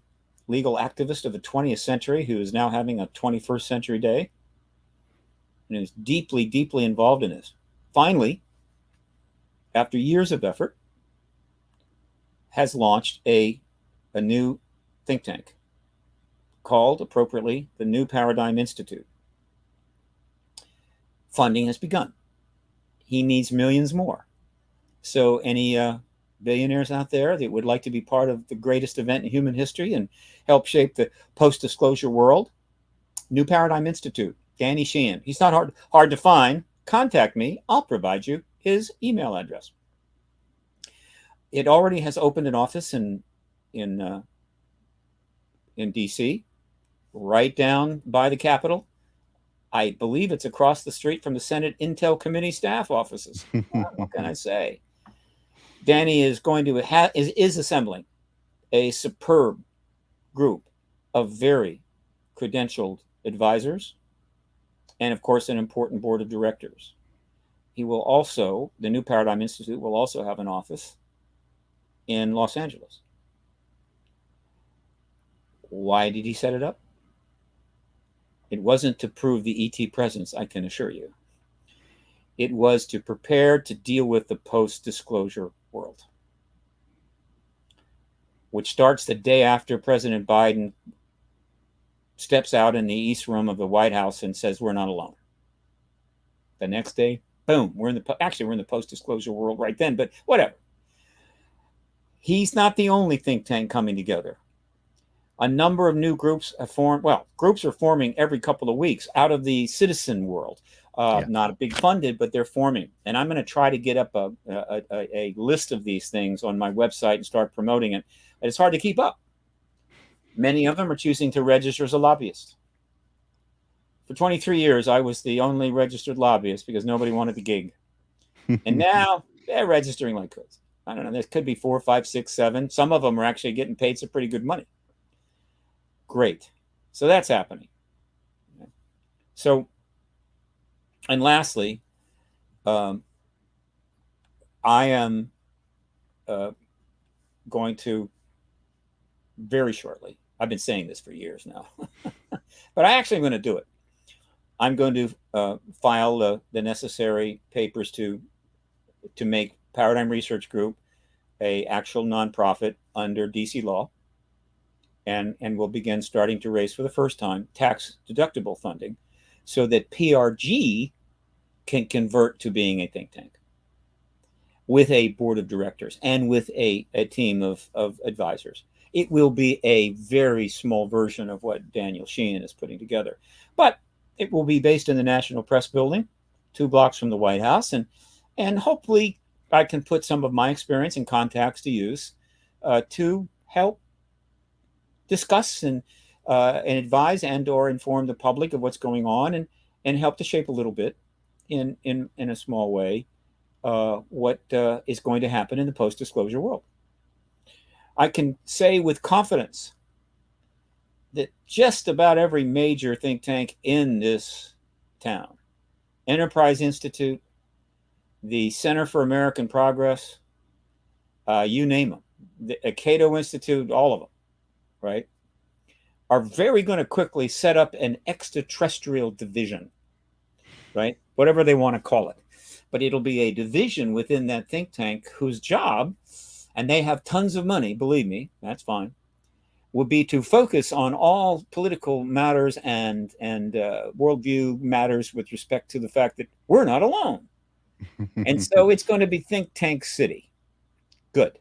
[SPEAKER 11] legal activists of the 20th century, who is now having a 21st century day, and is deeply, deeply involved in this. Finally, after years of effort, has launched a new think tank called, appropriately, the New Paradigm Institute. Funding has begun. He needs millions more. So any billionaires out there that would like to be part of the greatest event in human history and help shape the post-disclosure world, New Paradigm Institute, Danny Sheehan. He's not hard to find. Contact me. I'll provide you his email address. It already has opened an office in DC, right down by the Capitol. I believe it's across the street from the Senate Intel Committee staff offices. What can I say? Danny is going to is assembling a superb group of very credentialed advisors, and of course, an important board of directors. He will also, the New Paradigm Institute will also have an office in Los Angeles. Why did he set it up? It wasn't to prove the ET presence, I can assure you. It was to prepare to deal with the post-disclosure world, which starts the day after President Biden steps out in the East Room of the White House and says, we're not alone. The next day, boom, we're in the post-disclosure world right then, but whatever. He's not the only think tank coming together. A number of new groups have formed. Well, groups are forming every couple of weeks out of the citizen world. Not a big funded, but they're forming. And I'm going to try to get up a list of these things on my website and start promoting it. But it's hard to keep up. Many of them are choosing to register as a lobbyist. For 23 years, I was the only registered lobbyist because nobody wanted the gig. And now they're registering like crazy. I don't know. There could be 4, 5, 6, 7. Some of them are actually getting paid some pretty good money. Great. So that's happening. So, and lastly, I am going to very shortly, I've been saying this for years now, but I actually am going to do it. I'm going to file the necessary papers to make Paradigm Research Group a actual nonprofit under DC law. And we'll begin starting to raise for the first time tax deductible funding so that PRG can convert to being a think tank with a board of directors and with a team of advisors. It will be a very small version of what Daniel Sheehan is putting together, but it will be based in the National Press Building, 2 blocks from the White House, and hopefully I can put some of my experience and contacts to use to help discuss and advise and or inform the public of what's going on, and help to shape a little bit in a small way what is going to happen in the post-disclosure world. I can say with confidence that just about every major think tank in this town, Enterprise Institute, the Center for American Progress, you name them, the Cato Institute, all of them, right, are very going to quickly set up an extraterrestrial division, right, whatever they want to call it. But it'll be a division within that think tank whose job, and they have tons of money, believe me, that's fine, would be to focus on all political matters and worldview matters with respect to the fact that we're not alone. And so it's going to be think tank city. Good.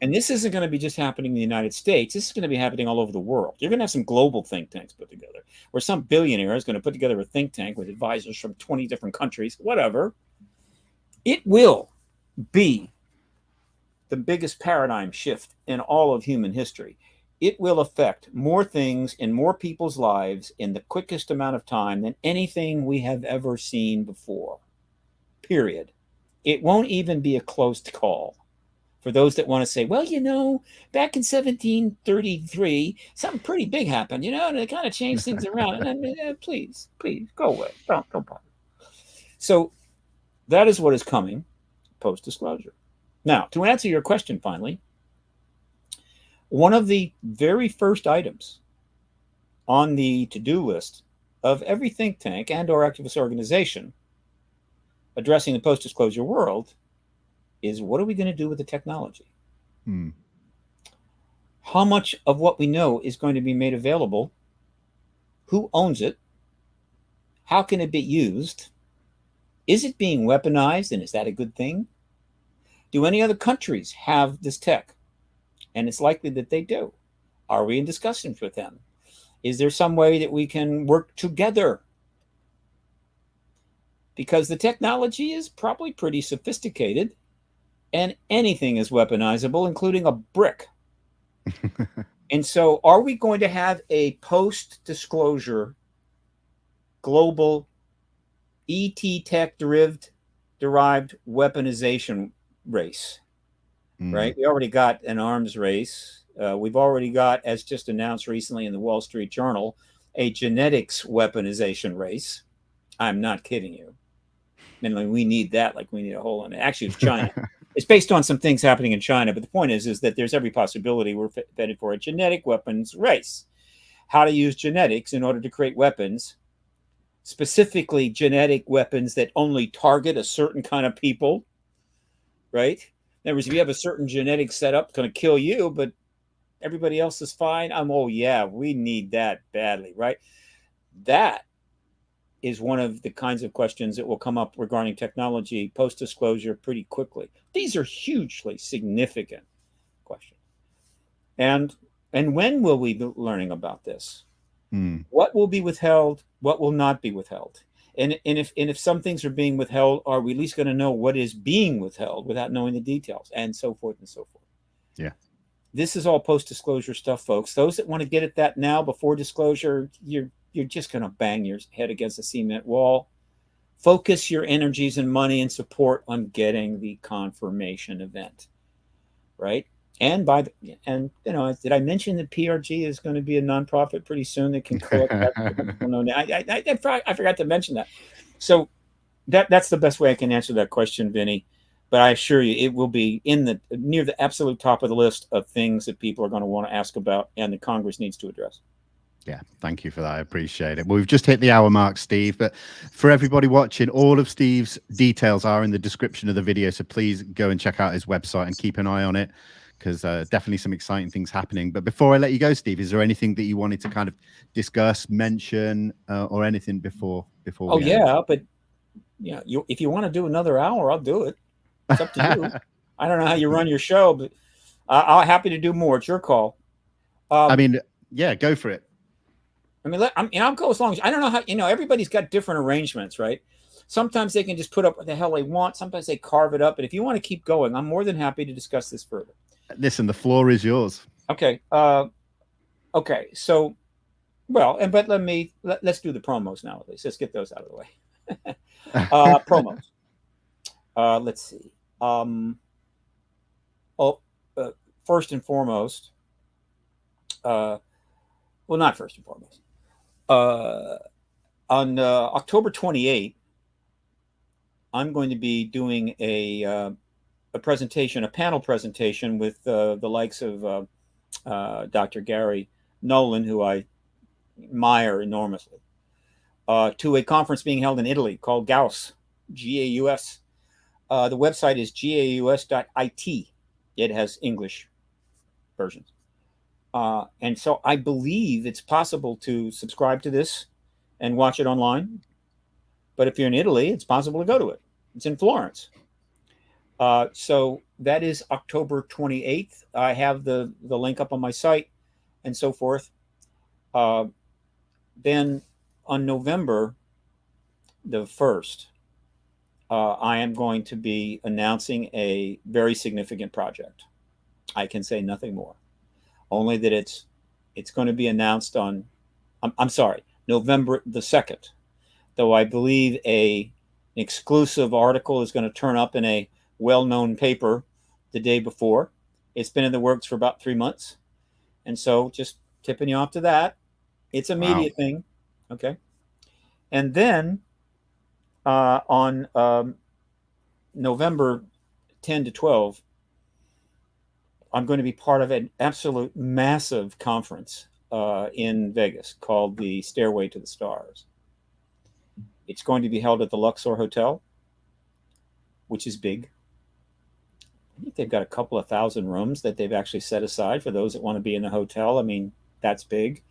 [SPEAKER 11] And this isn't going to be just happening in the United States. This is going to be happening all over the world. You're going to have some global think tanks put together, where some billionaire is going to put together a think tank with advisors from 20 different countries, whatever. It will be the biggest paradigm shift in all of human history. It will affect more things in more people's lives in the quickest amount of time than anything we have ever seen before. Period. It won't even be a close call. For those that want to say, well, you know, back in 1733, something pretty big happened, you know, and it kind of changed things around. And please, go away. Don't bother. So that is what is coming post-disclosure. Now, to answer your question finally, one of the very first items on the to-do list of every think tank and or activist organization addressing the post-disclosure world is, what are we going to do with the technology? How much of what we know is going to be made available? Who owns it? How can it be used? Is it being weaponized, and is that a good thing? Do any other countries have this tech? And it's likely that they do. Are we in discussions with them? Is there some way that we can work together? Because the technology is probably pretty sophisticated, and anything is weaponizable, including a brick. And so are we going to have a post-disclosure global ET tech derived weaponization race? Right? We already got an arms race. We've already got, as just announced recently in the Wall Street Journal, a genetics weaponization race. I'm not kidding you. And we need that like we need a hole in it. Actually, it's China. It's based on some things happening in China, but the point is that there's every possibility we're headed for a genetic weapons race. How to use genetics in order to create weapons, specifically genetic weapons that only target a certain kind of people, right? In other words, if you have a certain genetic setup, it's going to kill you, but everybody else is fine. Oh yeah, we need that badly, right? That is one of the kinds of questions that will come up regarding technology post-disclosure pretty quickly. These are hugely significant questions. And when will we be learning about this? What will be withheld? What will not be withheld? And if some things are being withheld, are we at least going to know what is being withheld without knowing the details, and so forth and so forth?
[SPEAKER 10] Yeah.
[SPEAKER 11] This is all post-disclosure stuff, folks. Those that want to get at that now before disclosure, you're just going to bang your head against a cement wall. Focus your energies and money and support on getting the confirmation event, right? And did I mention that PRG is going to be a nonprofit pretty soon that can collect that? I forgot to mention that. So that's the best way I can answer that question, Vinny. But I assure you, it will be near the absolute top of the list of things that people are going to want to ask about and the Congress needs to address.
[SPEAKER 10] Yeah, thank you for that. I appreciate it. Well, we've just hit the hour mark, Steve, but for everybody watching, all of Steve's details are in the description of the video. So please go and check out his website and keep an eye on it. because definitely some exciting things happening. But before I let you go, Steve, is there anything that you wanted to kind of discuss, mention, or anything before
[SPEAKER 11] Oh
[SPEAKER 10] we end?
[SPEAKER 11] yeah, but if you want to do another hour, I'll do it. It's up to you. I don't know how you run your show, but I'm happy to do more. It's your call.
[SPEAKER 10] I mean, yeah, go for it.
[SPEAKER 11] I mean, I'll go as long as I don't know how. Everybody's got different arrangements, right? Sometimes they can just put up what the hell they want. Sometimes they carve it up. And if you want to keep going, I'm more than happy to discuss this further.
[SPEAKER 10] Listen, the floor is yours.
[SPEAKER 11] Okay. Okay. So, but let's do the promos now. At least let's get those out of the way. Promos. Let's see. First and foremost. Well, not first and foremost. On October 28th, I'm going to be doing a presentation, a panel presentation with the likes of Dr. Gary Nolan, who I admire enormously, to a conference being held in Italy called GAUS, G-A-U-S. The website is gaus.it. It has English versions. And so I believe it's possible to subscribe to this and watch it online. But if you're in Italy, it's possible to go to it. It's in Florence. So that is October 28th. I have the link up on my site and so forth. Then on November the 1st, I am going to be announcing a very significant project. I can say nothing more. Only that it's going to be announced on, I'm sorry, November the 2nd, though I believe an exclusive article is going to turn up in a well-known paper the day before. It's been in the works for about 3 months. And so just tipping you off to that. It's a media thing. Okay. And then on November 10 to 12, I'm going to be part of an absolute massive conference in Vegas called the Stairway to the Stars. It's going to be held at the Luxor Hotel, which is big. I think they've got a couple of thousand rooms that they've actually set aside for those that want to be in the hotel. I mean, that's big.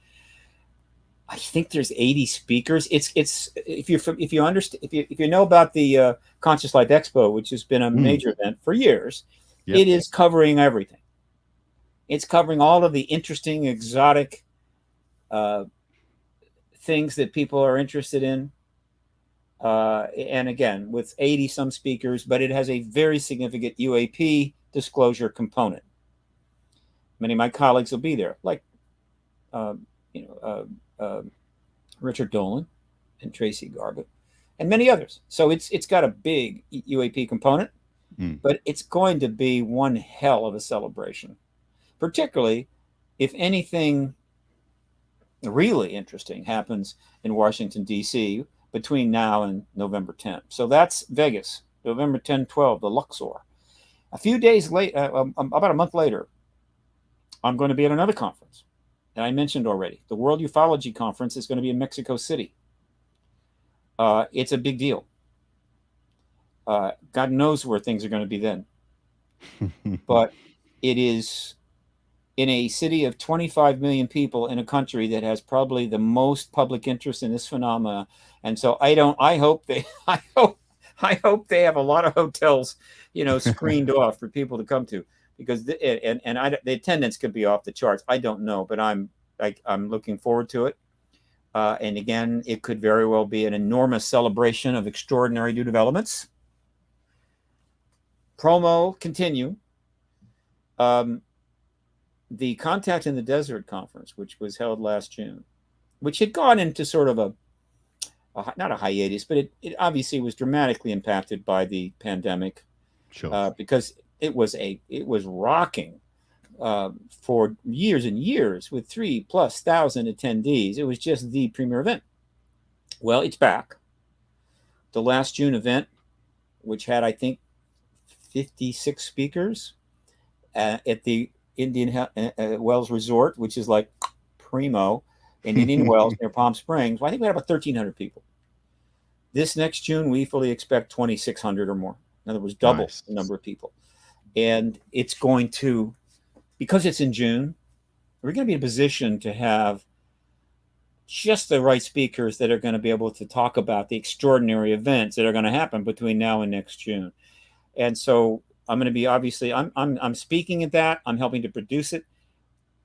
[SPEAKER 11] I think there's 80 speakers. It's if you know about the Conscious Life Expo, which has been a major event for years, it is covering everything. It's covering all of the interesting, exotic things that people are interested in. And again, with 80 some speakers, but it has a very significant UAP disclosure component. Many of my colleagues will be there, like Richard Dolan and Tracy Garbutt and many others. So it's got a big UAP component, but it's going to be one hell of a celebration, particularly if anything really interesting happens in Washington, D.C. between now and November 10th. So that's Vegas, November 10, 12, the Luxor. A few days late, about a month later, I'm going to be at another conference. And I mentioned already, the World Ufology Conference is going to be in Mexico City. It's a big deal. God knows where things are going to be then. But it is in a city of 25 million people in a country that has probably the most public interest in this phenomena. And so I hope they have a lot of hotels, screened off for people to come to, because the attendance could be off the charts. I don't know, but I'm looking forward to it. And again, it could very well be an enormous celebration of extraordinary new developments. Promo continue. The Contact in the Desert conference, which was held last June, which had gone into sort of not a hiatus, but it obviously was dramatically impacted by the pandemic.
[SPEAKER 10] Sure.
[SPEAKER 11] Because it was rocking for years and years with 3,000+ attendees. It was just the premier event. Well, it's back. The last June event, which had, I think, 56 speakers at the Indian Wells Resort, which is like primo in Indian Wells near Palm Springs. Well, I think we had about 1,300 people. This next June, we fully expect 2,600 or more. In other words, double the number of people. And it's going to because it's in June, we're going to be in a position to have just the right speakers that are going to be able to talk about the extraordinary events that are going to happen between now and next June. And so I'm going to be, obviously, I'm speaking at that. I'm helping to produce it.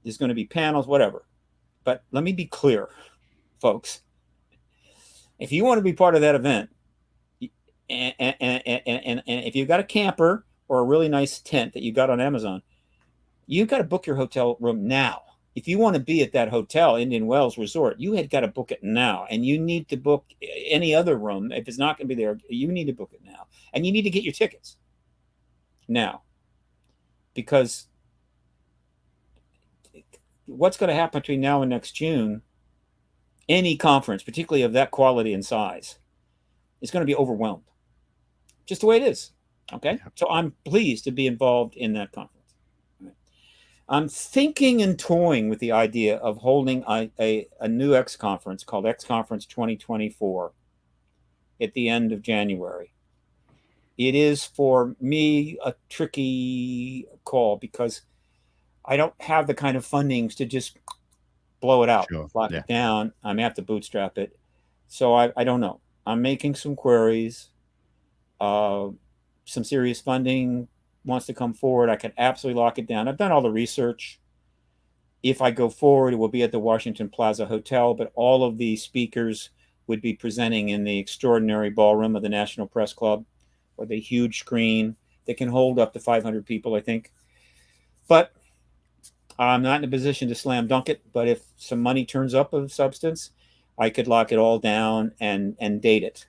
[SPEAKER 11] There's going to be panels, whatever. But let me be clear, folks. If you want to be part of that event, and if you've got a camper or a really nice tent that you got on Amazon, you've got to book your hotel room now. If you want to be at that hotel, Indian Wells Resort, you had got to book it now. And you need to book any other room. If it's not going to be there, you need to book it now. And you need to get your tickets now. Because what's going to happen between now and next June, any conference, particularly of that quality and size, is going to be overwhelmed. Just the way it is. Okay? So I'm pleased to be involved in that conference. I'm thinking and toying with the idea of holding a new X conference called X Conference 2024 at the end of January. It is, for me, a tricky call because I don't have the kind of fundings to just blow it out, lock it down. I may have to bootstrap it. So I don't know. I'm making some queries. Some serious funding wants to come forward. I could absolutely lock it down. I've done all the research. If I go forward, it will be at the Washington Plaza Hotel, but all of the speakers would be presenting in the extraordinary ballroom of the National Press Club, with a huge screen that can hold up to 500 people, I think. But I'm not in a position to slam dunk it, but if some money turns up of substance, I could lock it all down and date it.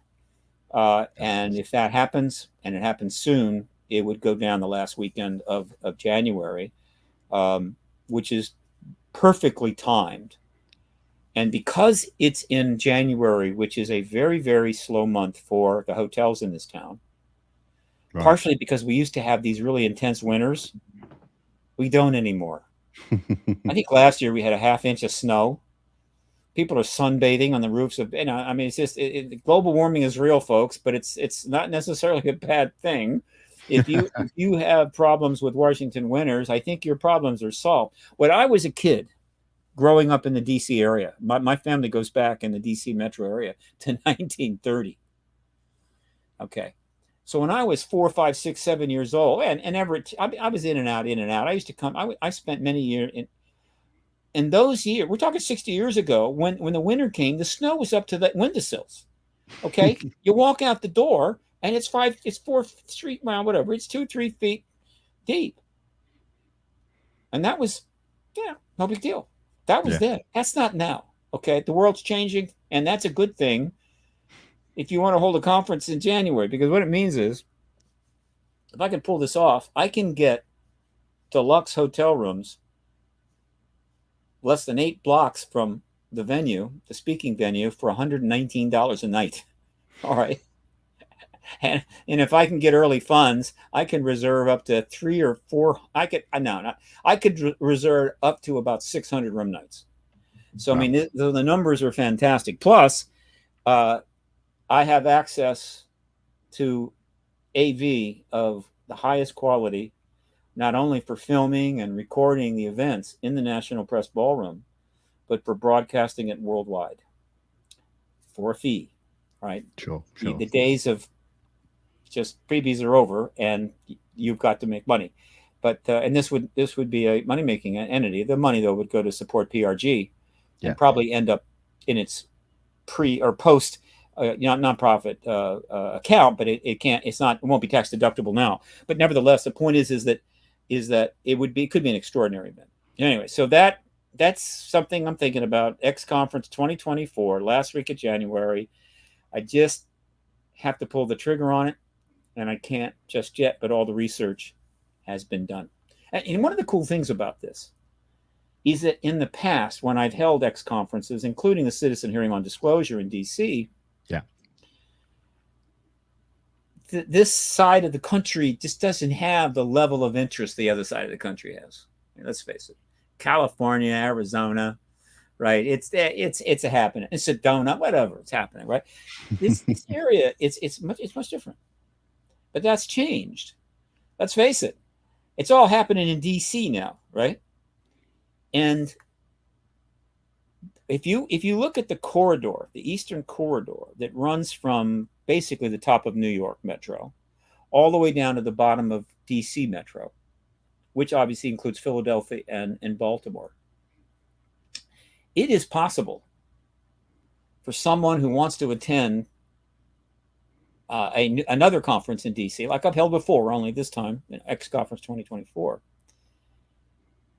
[SPEAKER 11] And if that happens, and it happens soon, it would go down the last weekend of January, which is perfectly timed. And because it's in January, which is a very, very slow month for the hotels in this town, partially because we used to have these really intense winters, we don't anymore. I think last year we had a ½ inch of snow. People are sunbathing on the roofs of, I mean, it's just, global warming is real, folks, but it's not necessarily a bad thing. If you have problems with Washington winters, I think your problems are solved. When I was a kid growing up in the DC area, my family goes back in the DC metro area to 1930. Okay. So when I was 4, 5, 6, 7 years old, and Everett, I was in and out. I used to come, I spent many years in those years. We're talking 60 years ago, when the winter came, the snow was up to the windowsills. Okay. You walk out the door, and it's 4 street mile, whatever. It's 2, 3 feet deep. And that was, no big deal. That was then. That's not now. Okay. The world's changing, and that's a good thing if you want to hold a conference in January, because what it means is, if I can pull this off, I can get deluxe hotel rooms less than 8 blocks from the venue, the speaking venue, for $119 a night. All right. And if I can get early funds, I can reserve up to 3 or 4. I could reserve up to about 600 room nights. So, I mean, the numbers are fantastic. Plus, I have access to AV of the highest quality, not only for filming and recording the events in the National Press Ballroom, but for broadcasting it worldwide for a fee, right?
[SPEAKER 10] Sure.
[SPEAKER 11] The days of just freebies are over, and you've got to make money. But and this would be a money-making entity. The money, though, would go to support PRG and probably end up in its pre or post nonprofit account, but it won't be tax deductible now. But nevertheless, the point is that it could be an extraordinary event. Anyway, so that's something I'm thinking about. X Conference 2024, last week of January. I just have to pull the trigger on it, and I can't just yet, but all the research has been done. And one of the cool things about this is that in the past, when I've held X conferences, including the Citizen Hearing on Disclosure in DC, this side of the country just doesn't have the level of interest the other side of the country has. Let's face it. California, Arizona, right? It's a happening. It's Sedona, whatever. It's happening, right? This area, it's much different. But that's changed. Let's face it. It's all happening in DC now, right? And if you look at the corridor, the eastern corridor that runs from basically the top of New York Metro all the way down to the bottom of DC Metro, which obviously includes Philadelphia and Baltimore, it is possible for someone who wants to attend another conference in DC, like I've held before, only this time, X Conference 2024,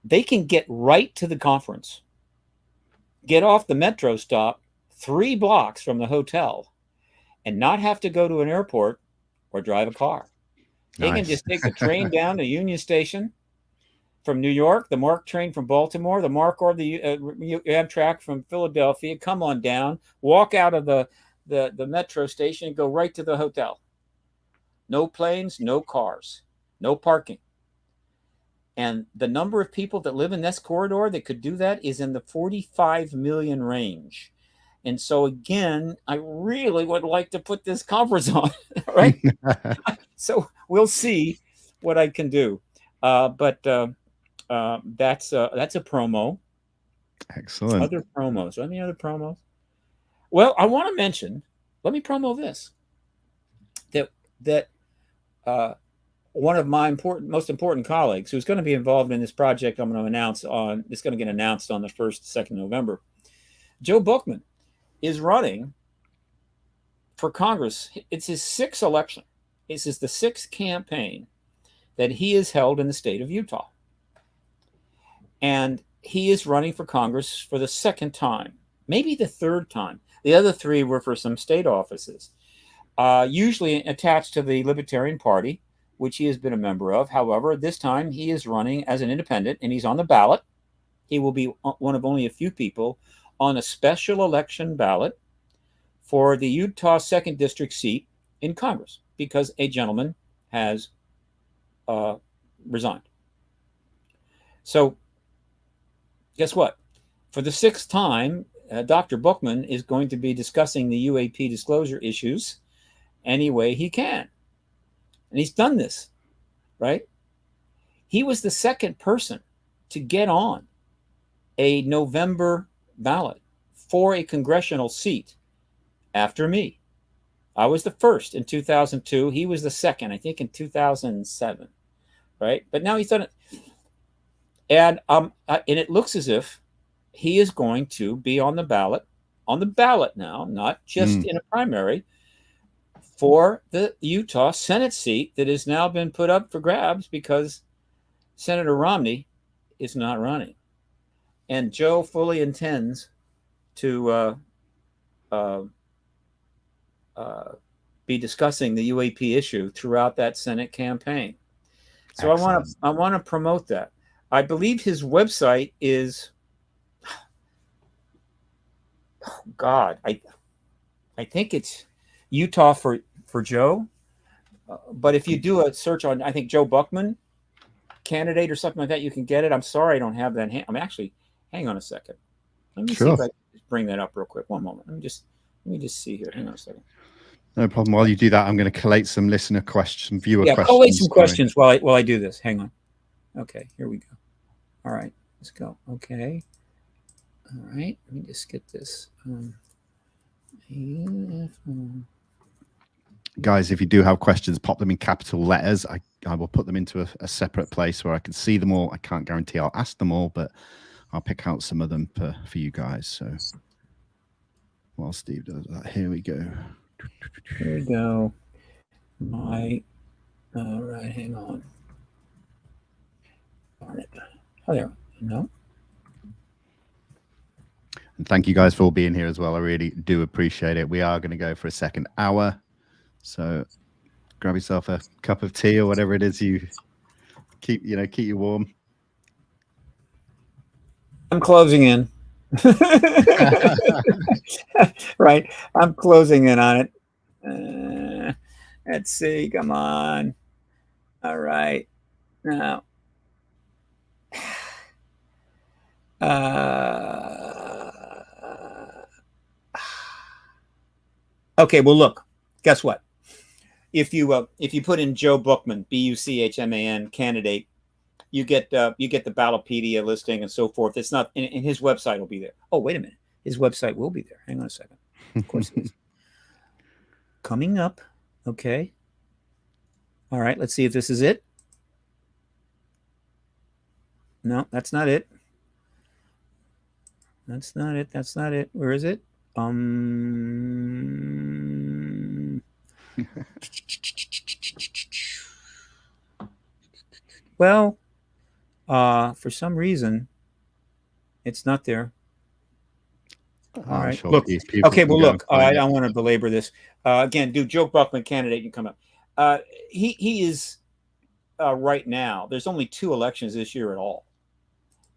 [SPEAKER 11] they can get right to the conference, get off the metro stop 3 blocks from the hotel, and not have to go to an airport or drive a car. They can just take the train down to Union Station from New York, the MARC train from Baltimore, the MARC or the Amtrak from Philadelphia, come on down, walk out of the metro station and go right to the hotel. No planes, no cars, no parking. And the number of people that live in this corridor that could do that is in the 45 million range. And so again, I really would like to put this conference on, right? So we'll see what I can do. But that's a promo.
[SPEAKER 10] Excellent.
[SPEAKER 11] Other promos. Any other promos? Well, I want to mention, let me promo this, that one of my most important colleagues who's going to be involved in this project I'm going to announce on, it's going to get announced on the 1st, 2nd November. Joe Bookman is running for Congress. It's his 6th election. This is the 6th campaign that he has held in the state of Utah. And he is running for Congress for the 2nd time, maybe the 3rd time. The other 3 were for some state offices, usually attached to the Libertarian Party, which he has been a member of. However, this time he is running as an independent, and he's on the ballot. He will be one of only a few people on a special election ballot for the Utah 2nd District seat in Congress, because a gentleman has resigned. So guess what? For the 6th time, Dr. Bookman is going to be discussing the UAP disclosure issues any way he can. And he's done this, right? He was the 2nd person to get on a November ballot for a congressional seat after me. I was the 1st in 2002. He was the 2nd, I think, in 2007, right? But now he's done it. And it looks as if he is going to be on the ballot now, not just in a primary, for the Utah Senate seat that has now been put up for grabs because Senator Romney is not running. And Joe fully intends to be discussing the UAP issue throughout that Senate campaign. So excellent. I want to promote that. I believe his website is, oh God, I think it's Utah for Joe. But if you do a search on, I think, Joe Bookman candidate or something like that, you can get it. I'm sorry I don't have that. I'm actually, hang on a second. Let me see if I can bring that up real quick. One moment. Let me just see here. Hang on a second.
[SPEAKER 10] No problem. While you do that, I'm going to collate some listener questions, viewer questions.
[SPEAKER 11] Collate some questions while I do this. Hang on. Okay, here we go. All right, let's go. Okay. All right, let me just get this.
[SPEAKER 10] Guys, if you do have questions, pop them in capital letters. I will put them into a separate place where I can see them all. I can't guarantee I'll ask them all, but I'll pick out some of them for you guys. So while Steve does that, here we go.
[SPEAKER 11] Here we go. All right, hang on. Darn it. Oh, there. No.
[SPEAKER 10] And thank you guys for all being here as well. I really do appreciate it. We are going to go for a 2nd hour. So grab yourself a cup of tea or whatever it is you keep you warm.
[SPEAKER 11] I'm closing in. Right. I'm closing in on it. Let's see. Come on. All right. Now. Okay. Well, look. Guess what? If you put in Joe Bookman, Buchman candidate you get the Ballotpedia listing and so forth. It's not, and his website will be there. Oh, wait a minute. His website will be there. Hang on a second. Of course it is. Coming up. Okay. All right. Let's see if this is it. No, that's not it. That's not it. That's not it. Where is it? Well, for some reason, it's not there. All right.
[SPEAKER 10] Sure
[SPEAKER 11] Look. Okay. Well, look. I don't want to belabor this. Again, do Joe Buckman candidate? You come up. He is right now. There's only 2 elections this year at all,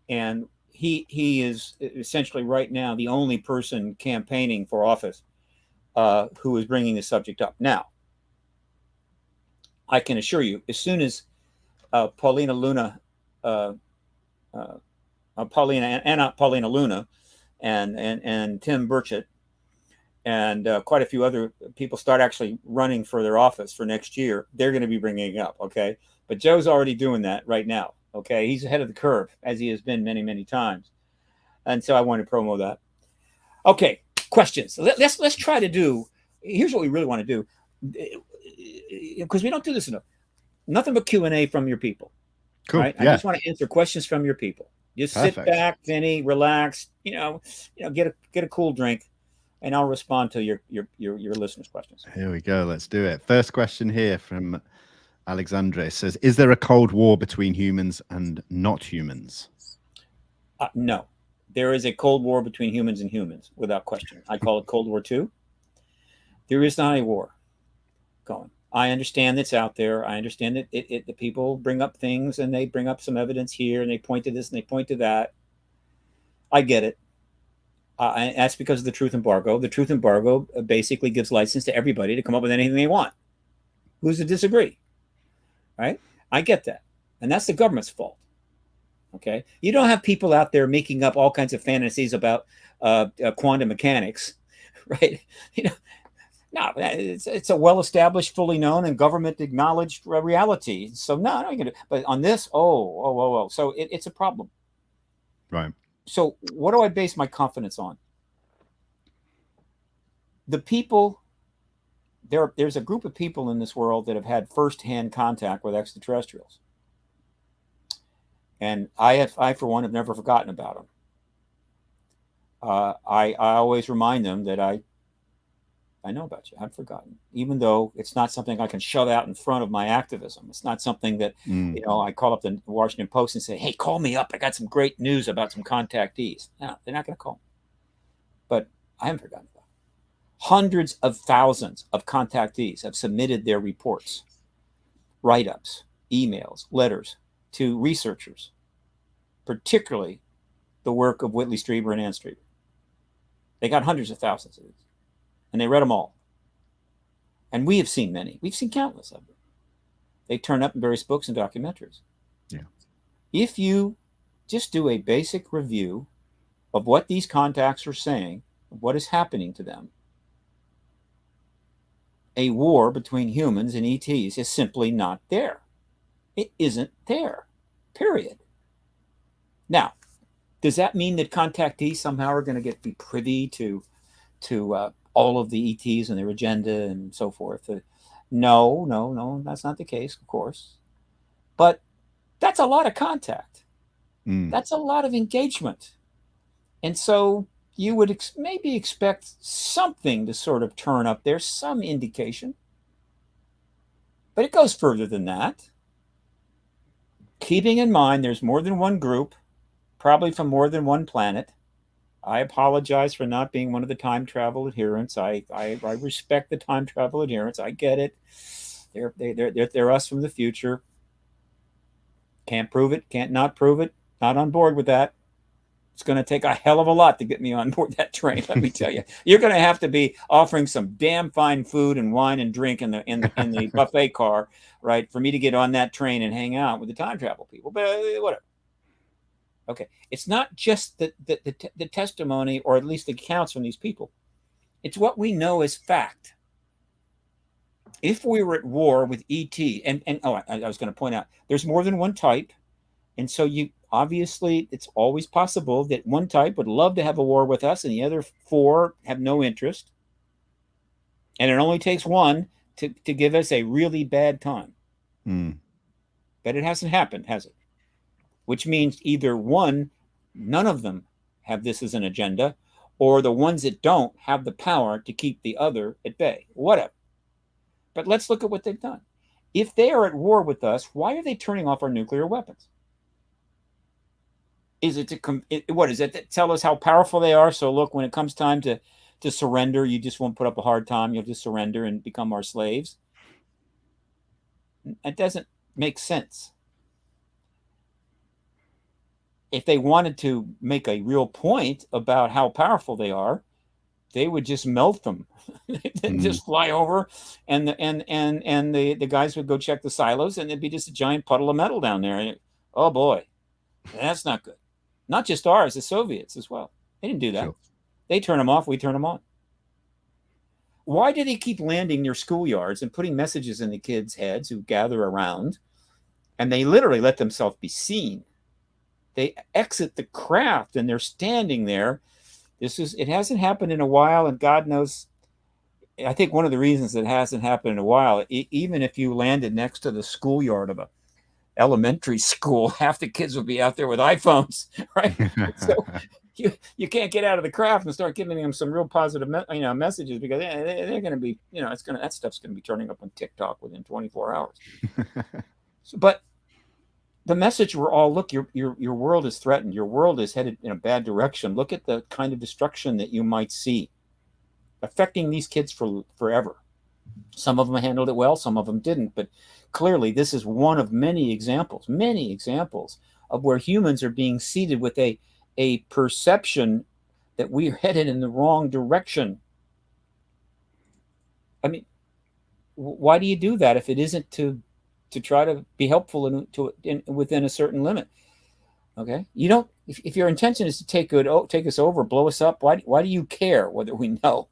[SPEAKER 11] and he is essentially right now the only person campaigning for office who is bringing the subject up. Now, I can assure you, as soon as Paulina Luna and Tim Burchett and quite a few other people start actually running for their office for next year, they're going to be bringing it up. Okay. But Joe's already doing that right now. Okay. He's ahead of the curve, as he has been many, many times. And so I want to promote that. Okay. Questions. Let's try to do, here's what we really want to do, because we don't do this enough. Nothing but Q&A from your people.
[SPEAKER 10] Cool.
[SPEAKER 11] Right?
[SPEAKER 10] Yeah.
[SPEAKER 11] I just want to answer questions from your people. Just sit back, Vinny, relax, get a cool drink, and I'll respond to your listeners' questions.
[SPEAKER 10] Here we go. Let's do it. First question here from Alexandre says, is there a Cold War between humans and not humans?
[SPEAKER 11] No. There is a Cold War between humans and humans, without question. I call it Cold War II. There is not a war going. I understand it's out there. I understand that the people bring up things and they bring up some evidence here and they point to this and they point to that. I get it. And that's because of the truth embargo. The truth embargo basically gives license to everybody to come up with anything they want. Who's to disagree? Right? I get that. And that's the government's fault. Okay. You don't have people out there making up all kinds of fantasies about quantum mechanics, right? No, it's a well-established, fully known, and government-acknowledged reality. So no, you're gonna. But on this, so it's a problem.
[SPEAKER 10] Right.
[SPEAKER 11] So what do I base my confidence on? The people. There's a group of people in this world that have had first-hand contact with extraterrestrials, and I for one have never forgotten about them. I always remind them that I know about you. I've forgotten, even though it's not something I can shove out in front of my activism. It's not something that, I call up the Washington Post and say, hey, call me up. I got some great news about some contactees. No, they're not going to call me. But I haven't forgotten about it. Hundreds of thousands of contactees have submitted their reports, write-ups, emails, letters to researchers, particularly the work of Whitley Strieber and Ann Strieber. They got hundreds of thousands of these. And they read them all. And we have seen many. We've seen countless of them. They turn up in various books and documentaries.
[SPEAKER 10] Yeah.
[SPEAKER 11] If you just do a basic review of what these contacts are saying, what is happening to them, a war between humans and ETs is simply not there. It isn't there. Period. Now, does that mean that contactees somehow are going to be privy to all of the ETs and their agenda and so forth? No, that's not the case, of course. But that's a lot of contact. That's a lot of engagement. And so you would maybe expect something to sort of turn up there, some indication. But it goes further than that. Keeping in mind there's more than one group, probably from more than one planet. I apologize for not being one of the time travel adherents. I respect the time travel adherents. I get it. They're us from the future. Can't prove it. Can't not prove it. Not on board with that. It's going to take a hell of a lot to get me on board that train. Let me tell you. You're going to have to be offering some damn fine food and wine and drink in the buffet car, right, for me to get on that train and hang out with the time travel people. But whatever. Okay, it's not just the testimony, or at least the accounts from these people. It's what we know as fact. If we were at war with ET, I was going to point out, there's more than one type, And so obviously it's always possible that one type would love to have a war with us and the other 4 have no interest. And it only takes one to give us a really bad time. But it hasn't happened, has it? Which means either one, none of them have this as an agenda, or the ones that don't have the power to keep the other at bay. Whatever. But let's look at what they've done. If they are at war with us, why are they turning off our nuclear weapons? Is it what is it that tell us how powerful they are? So look, when it comes time to surrender, you just won't put up a hard time. You'll just surrender and become our slaves. It doesn't make sense. If they wanted to make a real point about how powerful they are, they would just melt them, just fly over, and the guys would go check the silos, and there'd be just a giant puddle of metal down there. And oh boy, that's not good. Not just ours, the Soviets as well. They didn't do that. Sure. They turn them off, we turn them on. Why do they keep landing near schoolyards and putting messages in the kids' heads who gather around, and they literally let themselves be seen? They exit the craft and they're standing there. It hasn't happened in a while, and God knows, I think one of the reasons it hasn't happened in a while, even if you landed next to the schoolyard of a elementary school, half the kids would be out there with iPhones, right? So you can't get out of the craft and start giving them some real positive messages, because they're going to be, that stuff's going to be turning up on TikTok within 24 hours. But the message we're all, look, your world is threatened. Your world is headed in a bad direction. Look at the kind of destruction that you might see affecting these kids forever. Some of them handled it well, some of them didn't. But clearly, this is one of many examples of where humans are being seeded with a perception that we're headed in the wrong direction. I mean, why do you do that if it isn't to try to be helpful within a certain limit? Okay, you don't. If your intention is to take us over, blow us up, why do you care whether we know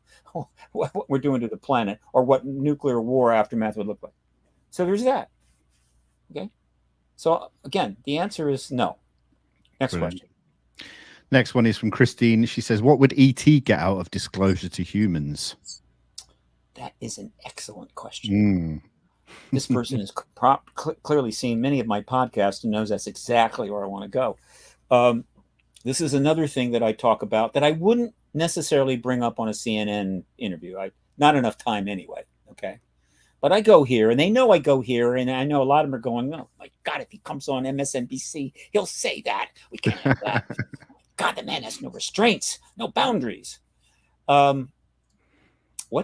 [SPEAKER 11] what we're doing to the planet or what nuclear war aftermath would look like? So there's that. Okay, so again, the answer is no. Next
[SPEAKER 10] Brilliant.
[SPEAKER 11] Question.
[SPEAKER 10] Next one is from Christine. She says, "What would ET get out of disclosure to humans?"
[SPEAKER 11] That is an excellent question. This person has clearly seen many of my podcasts and knows that's exactly where I want to go. This is another thing that I talk about that I wouldn't necessarily bring up on a CNN interview. Not enough time anyway. Okay. But I go here, and they know I go here, and I know a lot of them are going, oh my God, if he comes on MSNBC, he'll say that. We can't have that. God, the man has no restraints, no boundaries. What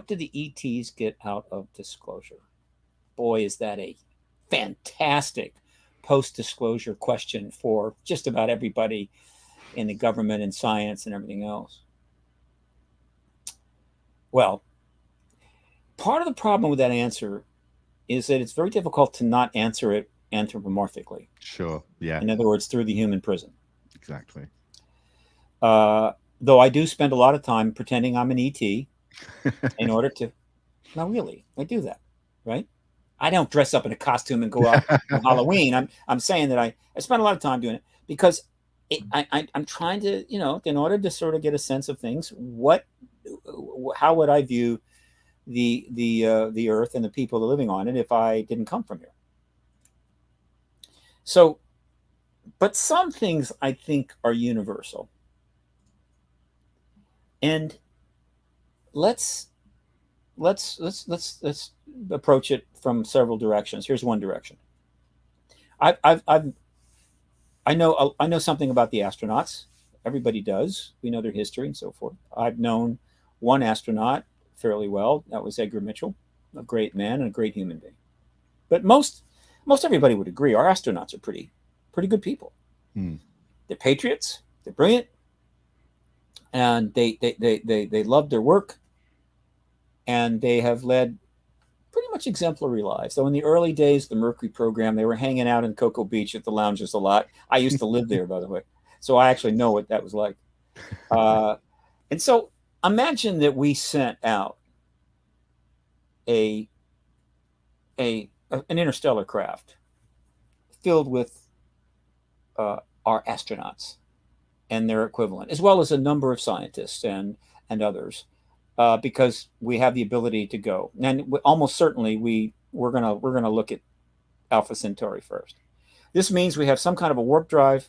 [SPEAKER 11] do the ETs get out of disclosure? Boy, is that a fantastic post-disclosure question for just about everybody in the government and science and everything else. Well, part of the problem with that answer is that it's very difficult to not answer it anthropomorphically.
[SPEAKER 10] Sure, yeah.
[SPEAKER 11] In other words, through the human prism.
[SPEAKER 10] Exactly.
[SPEAKER 11] Though I do spend a lot of time pretending I'm an ET in order to... No, really, I do that, right? I don't dress up in a costume and go out on Halloween. I'm saying that I spend a lot of time doing it because I'm trying to, in order to sort of get a sense of things, how would I view the earth and the people that are living on it if I didn't come from here? So, but some things I think are universal. And let's approach it from several directions. Here's one direction. I know something about the astronauts. Everybody does. We know their history and so forth. I've known one astronaut fairly well. That was Edgar Mitchell, a great man and a great human being. But most everybody would agree our astronauts are pretty good people. They're patriots. They're brilliant, and they love their work. And they have led pretty much exemplary lives. So in the early days of the Mercury program, they were hanging out in Cocoa Beach at the lounges a lot. I used to live there, by the way. So I actually know what that was like. And so imagine that we sent out an interstellar craft filled with are astronauts and their equivalent, as well as a number of scientists and others, because we have the ability to go. And almost certainly we're gonna look at Alpha Centauri first. This means we have some kind of a warp drive,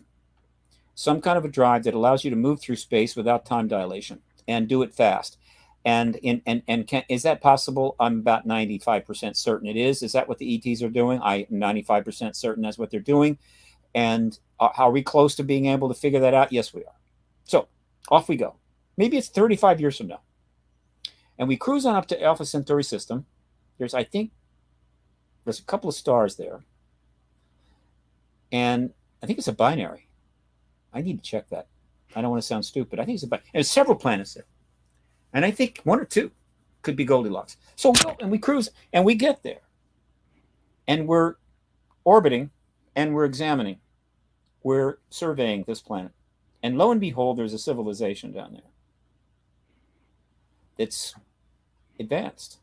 [SPEAKER 11] some kind of a drive that allows you to move through space without time dilation and do it fast. And is that possible? I'm about 95% certain it is. Is that what the ETs are doing? I'm 95% certain that's what they're doing. And are we close to being able to figure that out? Yes, we are. So off we go. Maybe it's 35 years from now. And we cruise on up to Alpha Centauri system. I think there's a couple of stars there. And I think it's a binary. I need to check that. I don't want to sound stupid. I think it's a binary. There's several planets there. And I think one or two could be Goldilocks. So we go and we cruise and we get there. And we're orbiting and we're examining. We're surveying this planet. And lo and behold, there's a civilization down there. It's advanced.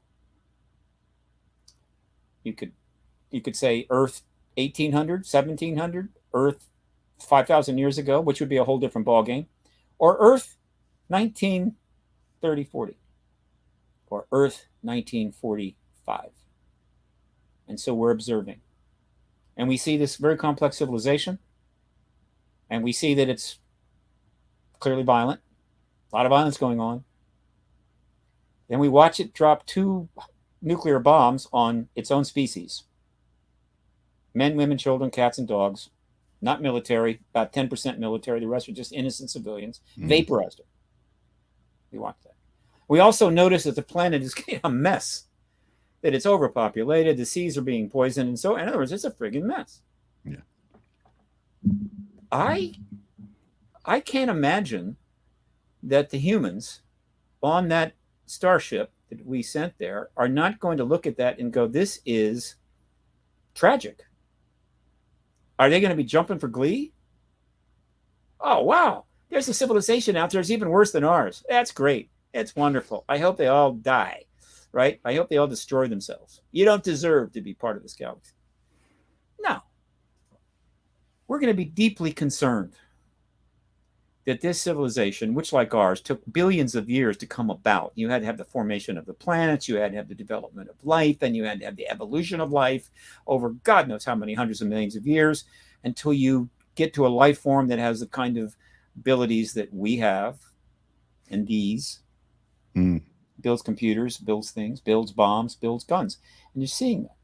[SPEAKER 11] You could say Earth 1800, 1700, Earth 5,000 years ago, which would be a whole different ballgame, or Earth 1930, 40, or Earth 1945. And so we're observing. And we see this very complex civilization, and we see that it's clearly violent, a lot of violence going on. Then we watch it drop 2 nuclear bombs on its own species. Men, women, children, cats, and dogs. Not military, about 10% military. The rest are just innocent civilians. Vaporized it. We watch that. We also notice that the planet is a mess, that it's overpopulated, the seas are being poisoned, and so, in other words, it's a friggin' mess.
[SPEAKER 10] Yeah.
[SPEAKER 11] I can't imagine that the humans on that starship that we sent there are not going to look at that and go, this is tragic. Are they going to be jumping for glee? Oh, wow. There's a civilization out there that's even worse than ours. That's great. It's wonderful. I hope they all die, right? I hope they all destroy themselves. You don't deserve to be part of this galaxy. No. We're going to be deeply concerned that this civilization, which like ours, took billions of years to come about. You had to have the formation of the planets, you had to have the development of life, and you had to have the evolution of life over God knows how many hundreds of millions of years until you get to a life form that has the kind of abilities that we have, and these builds computers, builds things, builds bombs, builds guns. And you're seeing that.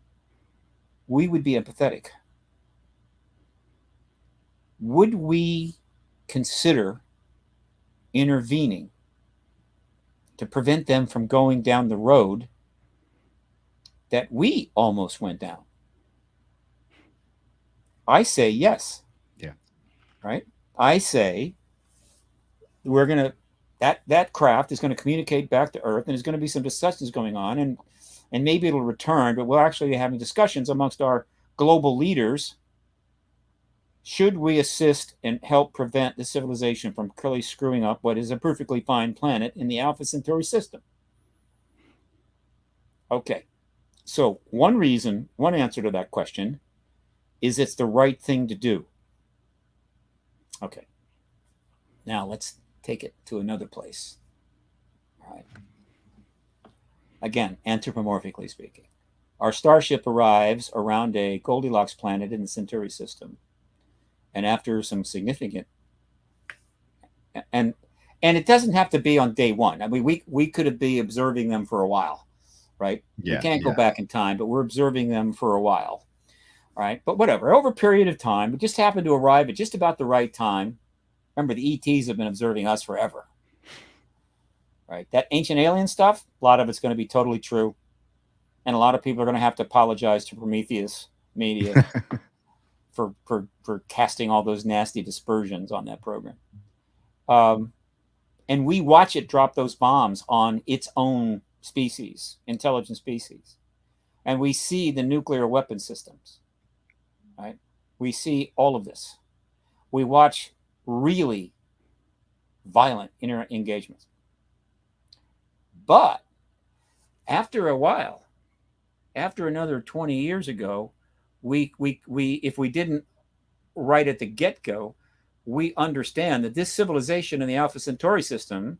[SPEAKER 11] We would be empathetic. Would we consider intervening to prevent them from going down the road that we almost went down? I say yes.
[SPEAKER 10] Yeah.
[SPEAKER 11] Right? I say we're going to, that craft is going to communicate back to Earth, and there's going to be some discussions going on, and maybe it'll return, but we'll actually be having discussions amongst our global leaders. Should we assist and help prevent the civilization from clearly screwing up what is a perfectly fine planet in the Alpha Centauri system? Okay. So one answer to that question is it's the right thing to do. Okay. Now let's take it to another place. All right. Again, anthropomorphically speaking. Our starship arrives around a Goldilocks planet in the Centauri system. And after some significant, and it doesn't have to be on day one. I mean, we could be observing them for a while, right?
[SPEAKER 10] Yeah,
[SPEAKER 11] we can't go back in time, but we're observing them for a while, right? But whatever, over a period of time, we just happened to arrive at just about the right time. Remember, the ETs have been observing us forever, right? That ancient alien stuff, a lot of it's going to be totally true, and a lot of people are going to have to apologize to Prometheus Media. For casting all those nasty dispersions on that program. And we watch it drop those bombs on its own species, intelligent species. And we see the nuclear weapon systems, right? We see all of this. We watch really violent engagements. But after a while, after another 20 years ago, we if we didn't right at the get-go, we understand that this civilization in the Alpha Centauri system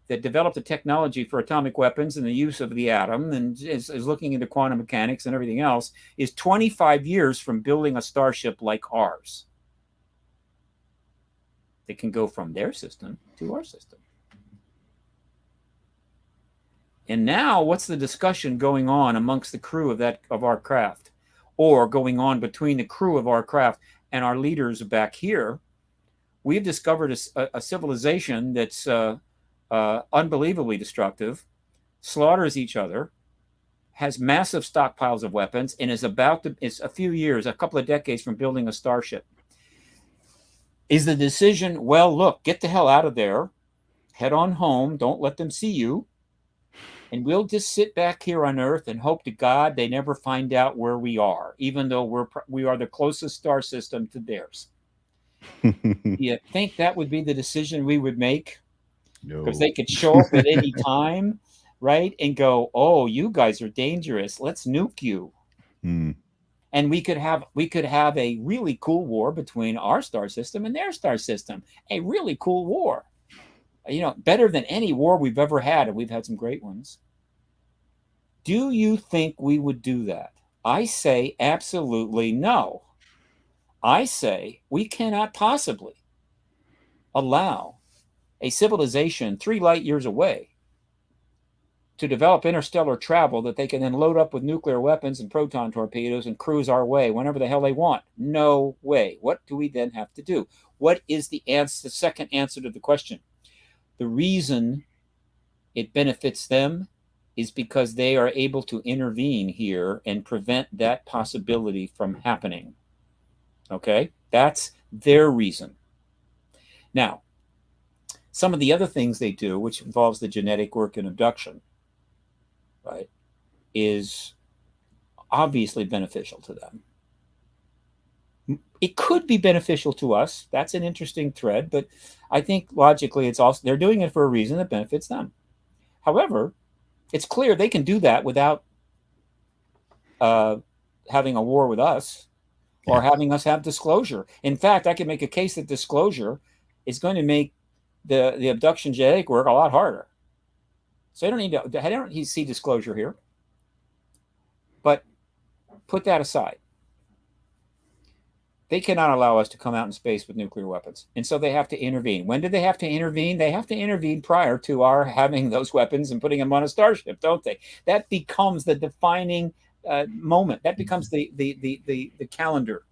[SPEAKER 11] that developed the technology for atomic weapons and the use of the atom and is looking into quantum mechanics and everything else is 25 years from building a starship like ours. They can go from their system to our system. And now what's the discussion going on amongst the crew of our craft, or going on between the crew of our craft and our leaders back here? We've discovered a civilization that's unbelievably destructive, slaughters each other, has massive stockpiles of weapons, and is a few years, a couple of decades from building a starship. Is the decision, well, look, get the hell out of there, head on home, don't let them see you, and we'll just sit back here on Earth and hope to God they never find out where we are, even though we are the closest star system to theirs? Do you think that would be the decision we would make?
[SPEAKER 10] No.
[SPEAKER 11] Because they could show up at any time, right? And go, oh, you guys are dangerous. Let's nuke you. And we could have a really cool war between our star system and their star system. A really cool war. You know, better than any war we've ever had, and we've had some great ones. Do you think we would do that? I say absolutely no. I say we cannot possibly allow a civilization 3 light years away to develop interstellar travel that they can then load up with nuclear weapons and proton torpedoes and cruise our way whenever the hell they want. No way. What do we then have to do? What is the second answer to the question? The reason it benefits them is because they are able to intervene here and prevent that possibility from happening. Okay? That's their reason. Now, some of the other things they do, which involves the genetic work and abduction, right, is obviously beneficial to them. It could be beneficial to us. That's an interesting thread, but I think logically it's also, they're doing it for a reason that benefits them. However, it's clear they can do that without having a war with us or having us have disclosure. In fact, I can make a case that disclosure is going to make the abduction genetic work a lot harder. So I don't need to see disclosure here. But put that aside. They cannot allow us to come out in space with nuclear weapons. And so they have to intervene. When do they have to intervene? They have to intervene prior to our having those weapons and putting them on a starship, don't they? That becomes the defining moment. That becomes the calendar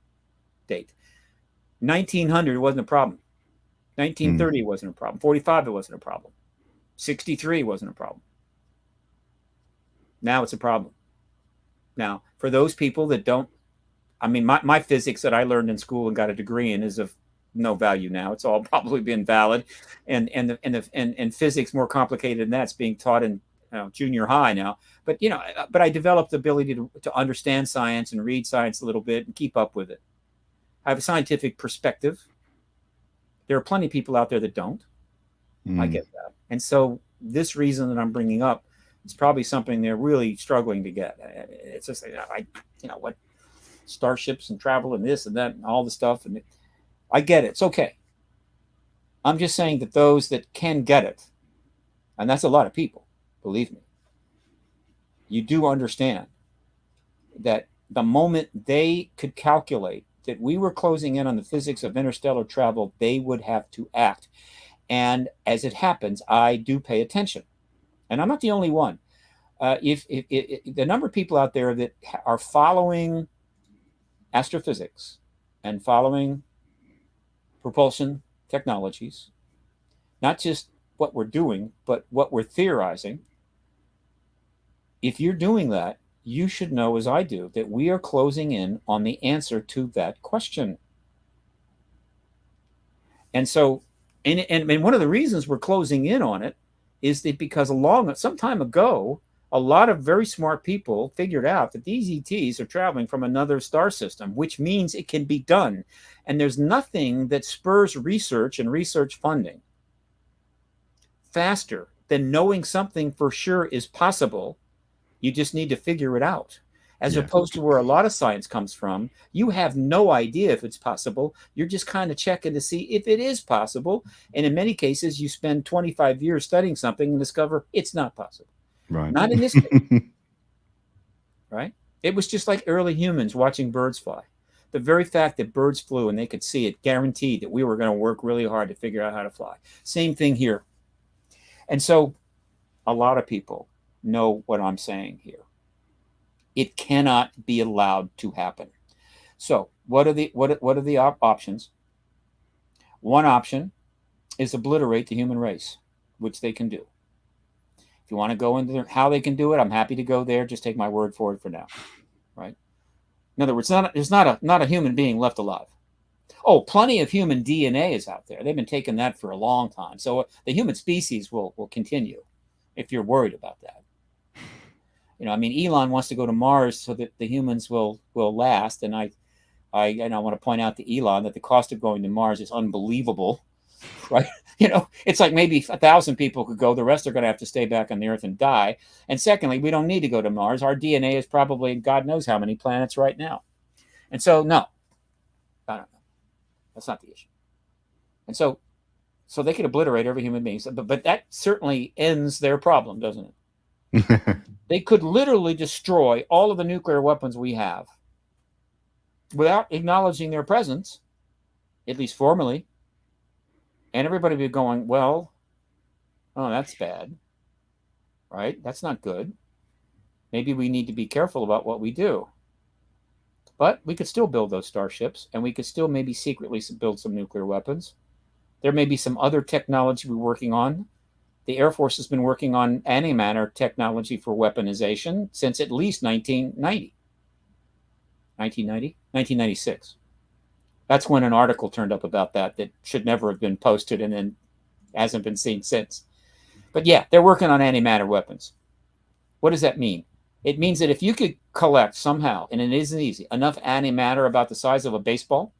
[SPEAKER 11] date. 1900 wasn't a problem. 1930 wasn't a problem. 45 it wasn't a problem. 63 wasn't a problem. Now it's a problem. Now, for those people that don't, I mean, my physics that I learned in school and got a degree in is of no value now. It's all probably been valid, and physics more complicated than that's being taught in junior high now. But but I developed the ability to understand science and read science a little bit and keep up with it. I have a scientific perspective. There are plenty of people out there that don't. I get that, and so this reason that I'm bringing up is probably something they're really struggling to get. It's just what. Starships and travel and this and that and all the stuff, and I get it. It's okay. I'm just saying that those that can get it, and that's a lot of people, believe me, you do understand that the moment they could calculate that we were closing in on the physics of interstellar travel, they would have to act. And as it happens, I do pay attention, and I'm not the only one. If the number of people out there that are following astrophysics and following propulsion technologies, not just what we're doing, but what we're theorizing. If you're doing that, you should know, as I do, that we are closing in on the answer to that question. And so, and one of the reasons we're closing in on it is that because some time ago, a lot of very smart people figured out that these ETs are traveling from another star system, which means it can be done. And there's nothing that spurs research and research funding faster than knowing something for sure is possible. You just need to figure it out. as
[SPEAKER 10] Yeah.
[SPEAKER 11] opposed to where a lot of science comes from. You have no idea if it's possible. You're just kind of checking to see if it is possible. And in many cases, you spend 25 years studying something and discover it's not possible.
[SPEAKER 10] Right.
[SPEAKER 11] Not in this case. Right? It was just like early humans watching birds fly. The very fact that birds flew and they could see it guaranteed that we were going to work really hard to figure out how to fly. Same thing here. And so a lot of people know what I'm saying here. It cannot be allowed to happen. So what are the options? One option is obliterate the human race, which they can do. If you want to go into how they can do it, I'm happy to go there. Just take my word for it for now, right? In other words, there's not a human being left alive. Oh, plenty of human DNA is out there. They've been taking that for a long time. So the human species will continue if you're worried about that. You know, I mean, Elon wants to go to Mars so that the humans will last. And I want to point out to Elon that the cost of going to Mars is unbelievable, right? You know, it's like maybe 1,000 people could go. The rest are going to have to stay back on the Earth and die. And secondly, we don't need to go to Mars. Our DNA is probably God knows how many planets right now. And so, no, I don't know. That's not the issue. And so they could obliterate every human being. But that certainly ends their problem, doesn't it? They could literally destroy all of the nuclear weapons we have without acknowledging their presence, at least formally. And everybody would be going, well, oh, that's bad, right? That's not good. Maybe we need to be careful about what we do. But we could still build those starships, and we could still maybe secretly build some nuclear weapons. There may be some other technology we're working on. The Air Force has been working on antimatter technology for weaponization since at least 1990. 1996. That's when an article turned up about that should never have been posted and then hasn't been seen since. But yeah, they're working on antimatter weapons. What does that mean? It means that if you could collect somehow, and it isn't easy, enough antimatter about the size of a baseball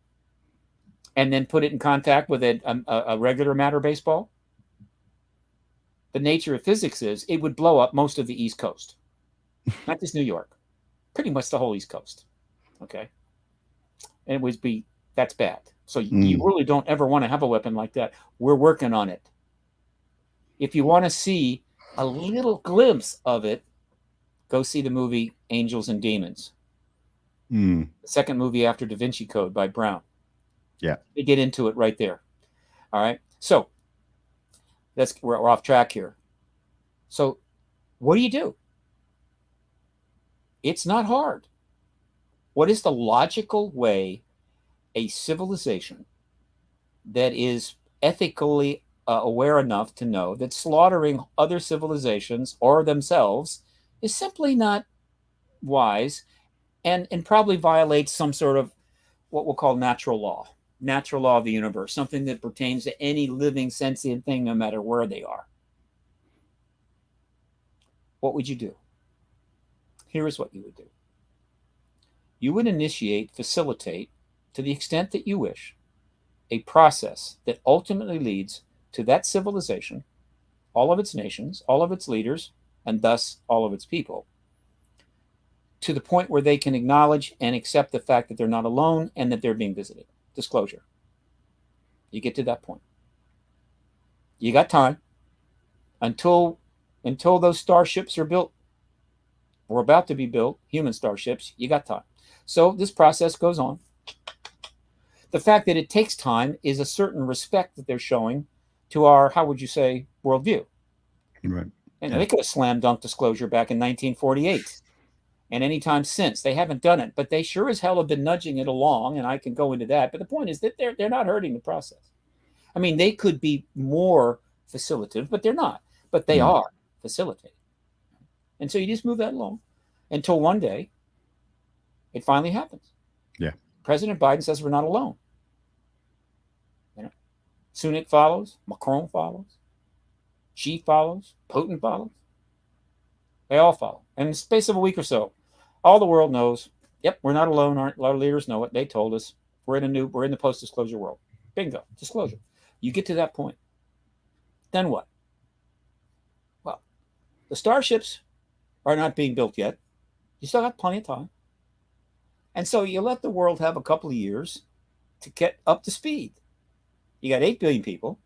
[SPEAKER 11] and then put it in contact with a regular matter baseball, the nature of physics is it would blow up most of the East Coast. Not just New York. Pretty much the whole East Coast. Okay? And it would be, that's bad. So you really don't ever want to have a weapon like that. We're working on it. If you want to see a little glimpse of it, go see the movie Angels and Demons. The second movie after Da Vinci Code by Brown.
[SPEAKER 10] Yeah.
[SPEAKER 11] They get into it right there. All right? So we're off track here. So what do? It's not hard. What is the logical way a civilization that is ethically aware enough to know that slaughtering other civilizations or themselves is simply not wise and probably violates some sort of what we'll call natural law of the universe, something that pertains to any living sentient thing, no matter where they are? What would you do? Here is what you would do. You would facilitate, to the extent that you wish, a process that ultimately leads to that civilization, all of its nations, all of its leaders, and thus all of its people, to the point where they can acknowledge and accept the fact that they're not alone and that they're being visited. Disclosure. You get to that point. You got time until those starships are built. We're about to be built, human starships. You got time. So this process goes on. The fact that it takes time is a certain respect that they're showing to our, how would you say, worldview.
[SPEAKER 10] Right.
[SPEAKER 11] And they could have slam dunked disclosure back in 1948 and any time since. They haven't done it, but they sure as hell have been nudging it along, and I can go into that. But the point is that they're not hurting the process. I mean, they could be more facilitative, but they're not. But they are facilitating. And so you just move that along until one day it finally happens.
[SPEAKER 10] Yeah.
[SPEAKER 11] President Biden says we're not alone. You know, Sunak follows, Macron follows, Xi follows, Putin follows. They all follow. And in the space of a week or so, all the world knows, yep, we're not alone. Our leaders know it. They told us we're in the post-disclosure world. Bingo, disclosure. You get to that point. Then what? Well, the starships are not being built yet. You still got plenty of time. And so you let the world have a couple of years to get up to speed. You got 8 billion people.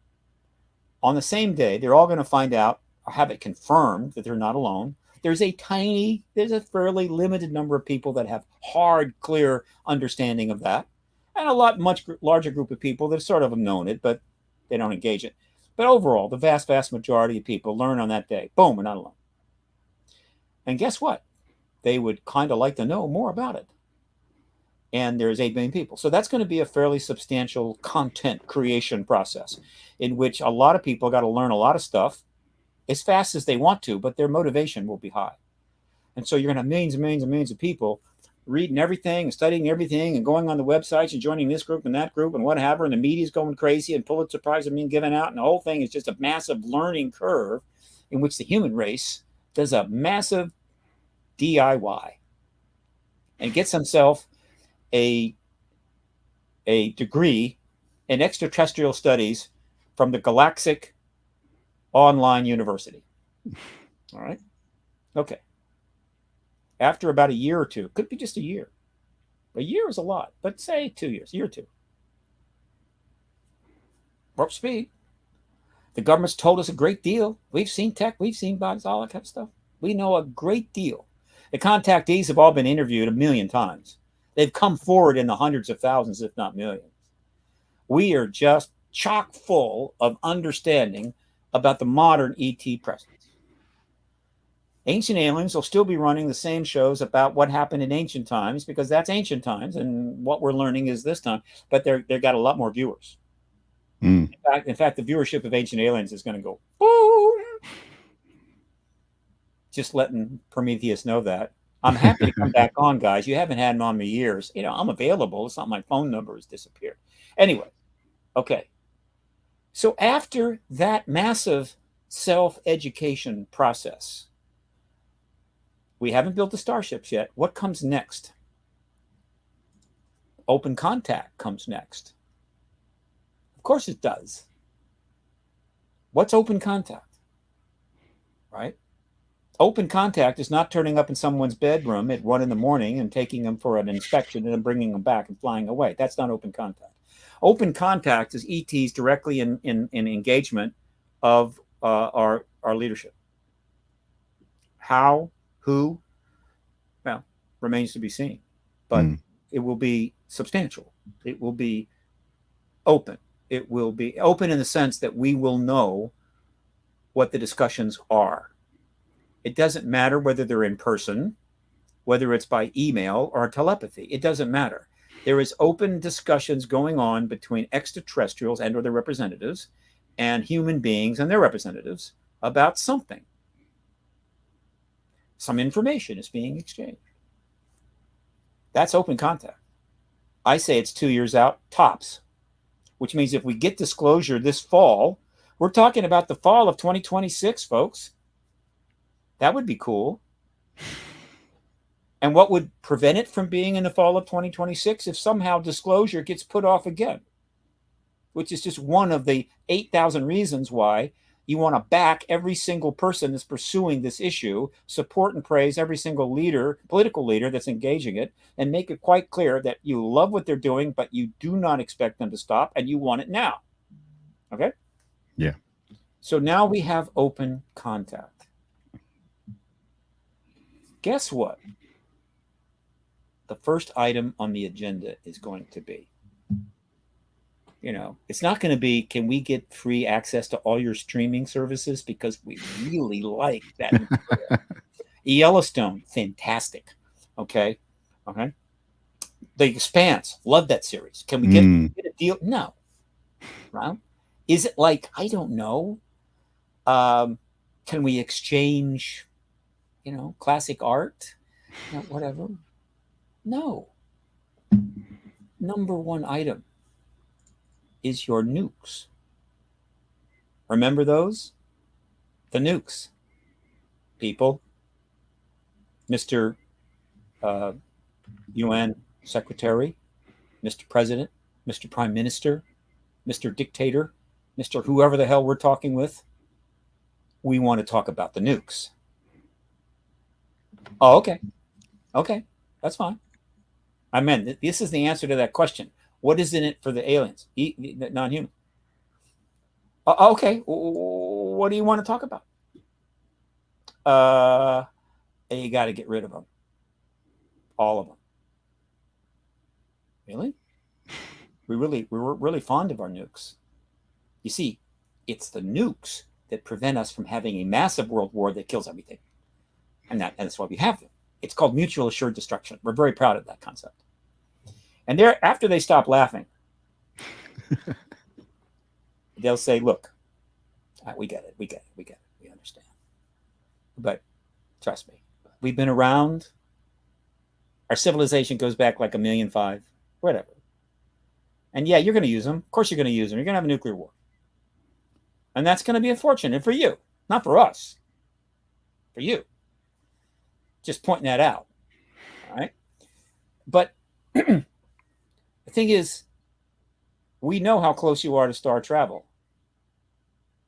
[SPEAKER 11] On the same day, they're all going to find out or have it confirmed that they're not alone. There's a fairly limited number of people that have hard, clear understanding of that. And a much larger group of people that sort of have known it, but they don't engage it. But overall, the vast, vast majority of people learn on that day. Boom, we're not alone. And guess what? They would kind of like to know more about it. And there's 8 million people. So that's going to be a fairly substantial content creation process in which a lot of people got to learn a lot of stuff as fast as they want to, but their motivation will be high. And so you're going to have millions and millions and millions of people reading everything and studying everything and going on the websites and joining this group and that group and whatever. And the media's going crazy and Pulitzer Prize are being given out. And the whole thing is just a massive learning curve in which the human race does a massive DIY and gets himself a degree in extraterrestrial studies from the Galactic Online University. All right. Okay. After about a year or two, could be just a year. A year is a lot, but say 2 years, a year or two. Warp speed. The government's told us a great deal. We've seen tech, we've seen bugs, all that kind of stuff. We know a great deal. The contactees have all been interviewed 1 million times. They've come forward in the hundreds of thousands, if not millions. We are just chock full of understanding about the modern ET presence. Ancient aliens will still be running the same shows about what happened in ancient times because that's ancient times, and what we're learning is this time. But they've got a lot more viewers. In fact, the viewership of Ancient Aliens is going to go boom. Just letting Prometheus know that. I'm happy to come back on, guys. You haven't had me on me years. You know, I'm available. It's not my phone number has disappeared. Anyway, okay. So after that massive self-education process, we haven't built the starships yet. What comes next? Open contact comes next. Of course it does. What's open contact? Right? Open contact is not turning up in someone's bedroom at 1 a.m. and taking them for an inspection and then bringing them back and flying away. That's not open contact. Open contact is ETs directly in engagement of our leadership. How, who, well, remains to be seen. But it will be substantial. It will be open. It will be open in the sense that we will know what the discussions are. It doesn't matter whether they're in person, whether it's by email or telepathy. It doesn't matter. There is open discussions going on between extraterrestrials and or their representatives and human beings and their representatives about something. Some information is being exchanged. That's open contact. I say it's 2 years out, tops, which means if we get disclosure this fall, we're talking about the fall of 2026, folks. That would be cool. And what would prevent it from being in the fall of 2026 if somehow disclosure gets put off again, which is just one of the 8,000 reasons why you want to back every single person that's pursuing this issue, support and praise every single leader, political leader that's engaging it, and make it quite clear that you love what they're doing, but you do not expect them to stop and you want it now. Okay?
[SPEAKER 10] Yeah.
[SPEAKER 11] So now we have open contact. Guess what? The first item on the agenda is going to be, you know, it's not going to be, can we get free access to all your streaming services? Because we really like that. Yellowstone, fantastic. Okay. Okay. The Expanse, love that series. Can we get a deal? No. Right? Is it like, I don't know. Can we exchange, you know, classic art, you know, whatever? No. Number one item is your nukes. Remember those? The nukes. People, Mr. UN Secretary, Mr. President, Mr. Prime Minister, Mr. Dictator, Mr. whoever the hell we're talking with, we want to talk about the nukes. Oh, okay. Okay, that's fine. I meant this is the answer to that question. What is in it for the aliens, non-human? Okay, what do you want to talk about? You got to get rid of them, all of them. Really? We're really fond of our nukes. You see, it's the nukes that prevent us from having a massive world war that kills everything, and that's why we have them. It's called mutual assured destruction. We're very proud of that concept. And after they stop laughing, they'll say, "Look, we get it. We understand. But trust me, we've been around. Our civilization goes back like 1.5 million, whatever. And yeah, you're going to use them. Of course, you're going to use them. You're going to have a nuclear war, and that's going to be unfortunate for you, not for us. For you. Just pointing that out. All right. But the thing is, we know how close you are to star travel.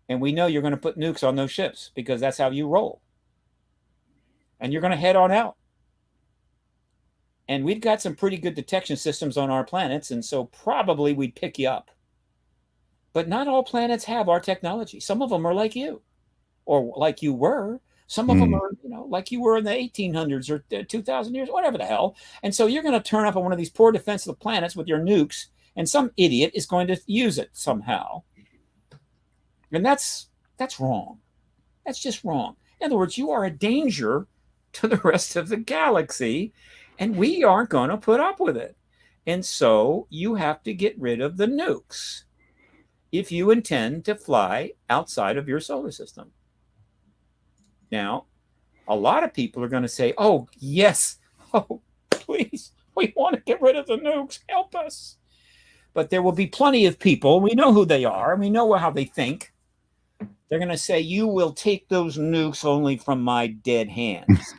[SPEAKER 11] And we know you're going to put nukes on those ships because that's how you roll. And you're going to head on out. And we've got some pretty good detection systems on our planets, and so probably we'd pick you up. But not all planets have our technology. Some of them are like you, or like you were. Some of them are, like you were in the 1800s or 2000 years, whatever the hell. And so you're going to turn up on one of these poor defensive planets with your nukes, and some idiot is going to use it somehow. And that's wrong. That's just wrong. In other words, you are a danger to the rest of the galaxy, and we aren't going to put up with it. And so you have to get rid of the nukes if you intend to fly outside of your solar system. Now, a lot of people are going to say, oh, yes, oh, please, we want to get rid of the nukes. Help us. But there will be plenty of people, we know who they are, and we know how they think. They're going to say, you will take those nukes only from my dead hands.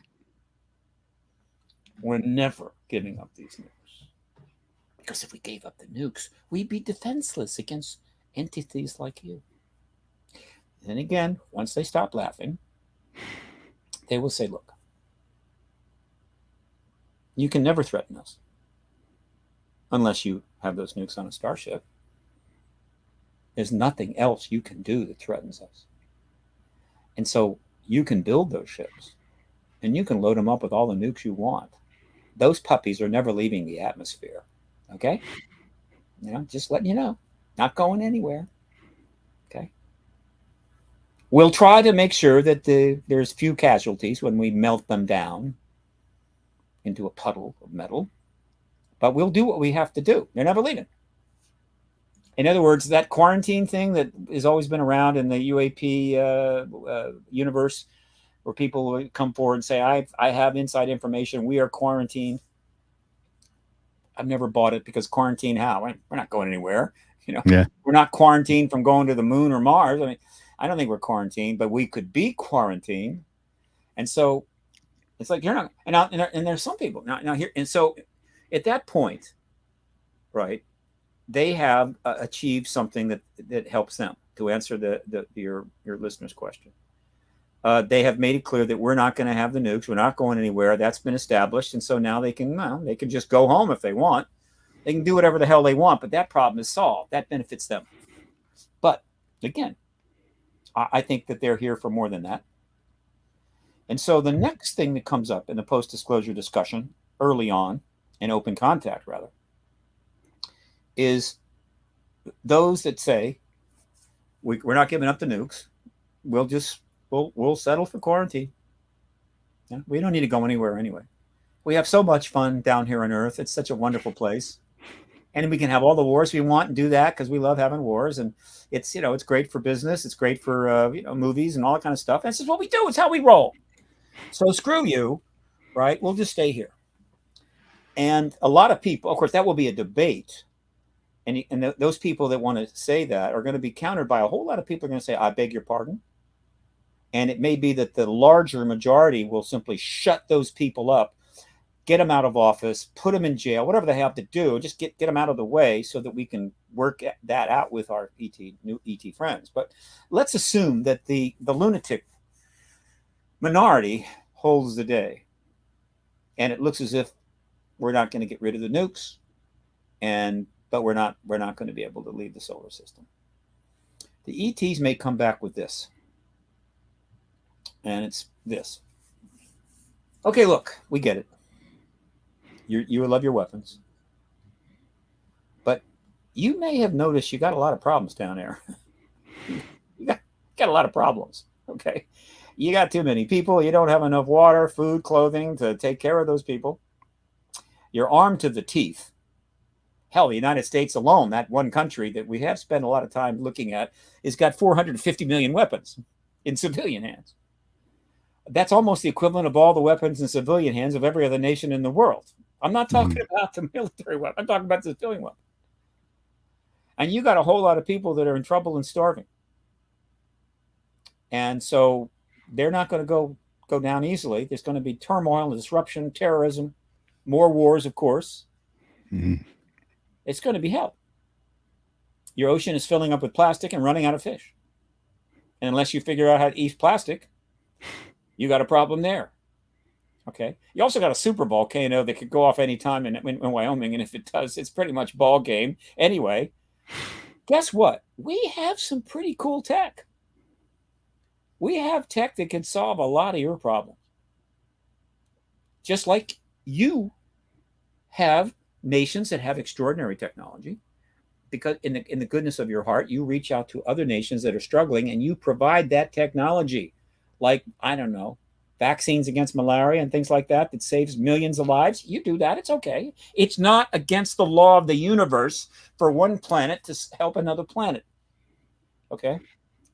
[SPEAKER 11] We're never giving up these nukes. Because if we gave up the nukes, we'd be defenseless against entities like you. And again, once they stop laughing, they will say, look, you can never threaten us unless you have those nukes on a starship. There's nothing else you can do that threatens us. And so you can build those ships and you can load them up with all the nukes you want. Those puppies are never leaving the atmosphere. Okay? Just letting you know. Not going anywhere. Okay? We'll try to make sure that there's few casualties when we melt them down into a puddle of metal. But we'll do what we have to do. They're never leaving. In other words, that quarantine thing that has always been around in the UAP universe, where people come forward and say, I have inside information, we are quarantined. I've never bought it, because quarantine how? We're not going anywhere. We're not quarantined from going to the moon or Mars. I mean, I don't think we're quarantined, but we could be quarantined. And so it's like, you're not, and there's some people now here. And so at that point, right, they have achieved something that helps them, to answer your listener's question. They have made it clear that we're not going to have the nukes. We're not going anywhere. That's been established. And so now they can just go home if they want. They can do whatever the hell they want, but that problem is solved. That benefits them. But again, I think that they're here for more than that. And so the next thing that comes up in the post-disclosure discussion early on, in open contact rather, is those that say, we're not giving up the nukes. We'll settle for quarantine. We don't need to go anywhere anyway. We have so much fun down here on Earth. It's such a wonderful place. And we can have all the wars we want and do that because we love having wars. And it's, it's great for business. It's great for, movies and all that kind of stuff. And this is what we do. It's how we roll. So screw you, right? We'll just stay here. And a lot of people, of course, that will be a debate. And those people that want to say that are going to be countered by a whole lot of people are going to say, I beg your pardon. And it may be that the larger majority will simply shut those people up, get them out of office, put them in jail, whatever they have to do, just get them out of the way so that we can work that out with our new ET friends. But let's assume that the lunatic minority holds the day. And it looks as if we're not going to get rid of the nukes, but we're not going to be able to leave the solar system. The ETs may come back with this. And it's this. Okay, look, we get it. You love your weapons. But you may have noticed you got a lot of problems down there. you got a lot of problems, okay? You got too many people. You don't have enough water, food, clothing to take care of those people. You're armed to the teeth. Hell, the United States alone, that one country that we have spent a lot of time looking at, has got 450 million weapons in civilian hands. That's almost the equivalent of all the weapons in civilian hands of every other nation in the world. I'm not talking about the military weapon. I'm talking about the civilian weapon. And you got a whole lot of people that are in trouble and starving. And so they're not going to go down easily. There's going to be turmoil and disruption, terrorism, more wars, of course.
[SPEAKER 10] Mm-hmm.
[SPEAKER 11] It's going to be hell. Your ocean is filling up with plastic and running out of fish. And unless you figure out how to eat plastic, you got a problem there. Okay. You also got a super volcano that could go off anytime in Wyoming. And if it does, it's pretty much ball game. Anyway, guess what? We have some pretty cool tech. We have tech that can solve a lot of your problems. Just like you have nations that have extraordinary technology, because in the goodness of your heart, you reach out to other nations that are struggling and you provide that technology, like, I don't know, vaccines against malaria and things like that saves millions of lives. You do that. It's okay. It's not against the law of the universe for one planet to help another planet. Okay.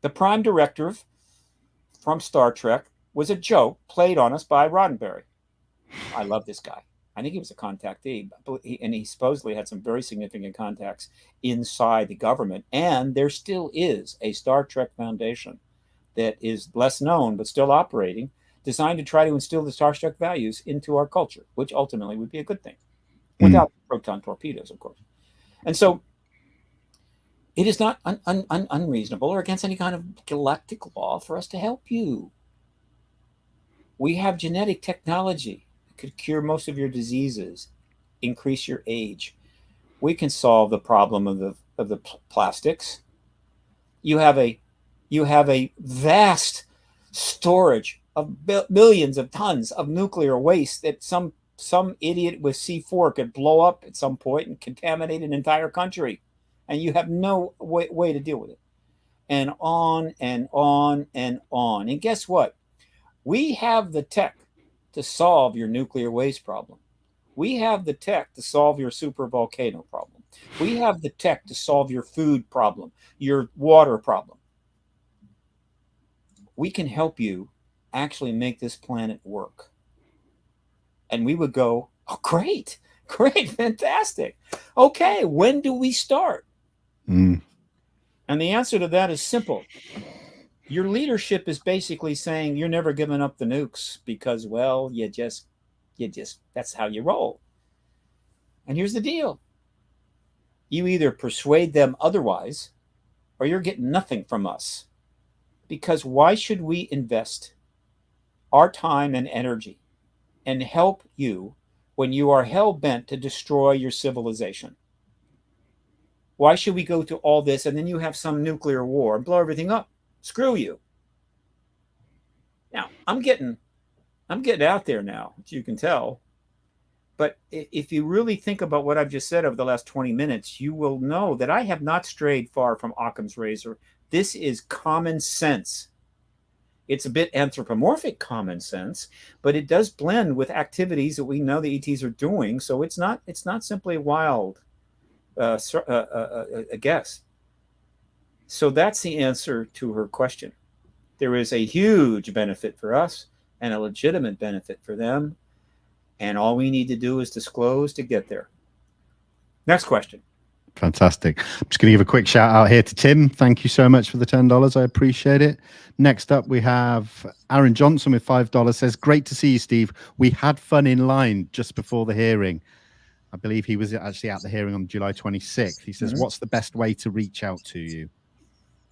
[SPEAKER 11] The prime directive from Star Trek was a joke played on us by Roddenberry. I love this guy. I think he was a contactee, and he supposedly had some very significant contacts inside the government. And there still is a Star Trek Foundation that is less known, but still operating, designed to try to instill the Star Trek values into our culture, which ultimately would be a good thing, without proton torpedoes, of course. And so it is not unreasonable or against any kind of galactic law for us to help you. We have genetic technology that could cure most of your diseases, increase your age. We can solve the problem of the plastics. You have a vast storage of millions of tons of nuclear waste that some idiot with C4 could blow up at some point and contaminate an entire country. And you have no way to deal with it. And on and on and on. And guess what? We have the tech to solve your nuclear waste problem. We have the tech to solve your super volcano problem. We have the tech to solve your food problem, your water problem. We can help you actually make this planet work. And we would go, oh, great, fantastic. Okay, when do we start? And the answer to that is simple. Your leadership is basically saying you're never giving up the nukes because, well, you just that's how you roll. And here's the deal. You either persuade them otherwise or you're getting nothing from us. Because why should we invest our time and energy and help you when you are hell-bent to destroy your civilization? Why should we go to all this and then you have some nuclear war and blow everything up? Screw you. Now, I'm getting out there now, as you can tell. But if you really think about what I've just said over the last 20 minutes, you will know that I have not strayed far from Occam's razor. This is common sense. It's a bit anthropomorphic common sense, but it does blend with activities that we know the ETs are doing. So it's not simply wild a guess. So that's the answer to her question. There is a huge benefit for us and a legitimate benefit for them. And all we need to do is disclose to get there. Next question.
[SPEAKER 10] Fantastic. I'm just going to give a quick shout out here to Tim. Thank you so much for the $10. I appreciate it. Next up, we have Aaron Johnson with $5 says, great to see you, Steve. We had fun in line just before the hearing. I believe he was actually at the hearing on July 26th. He says, what's the best way to reach out to you?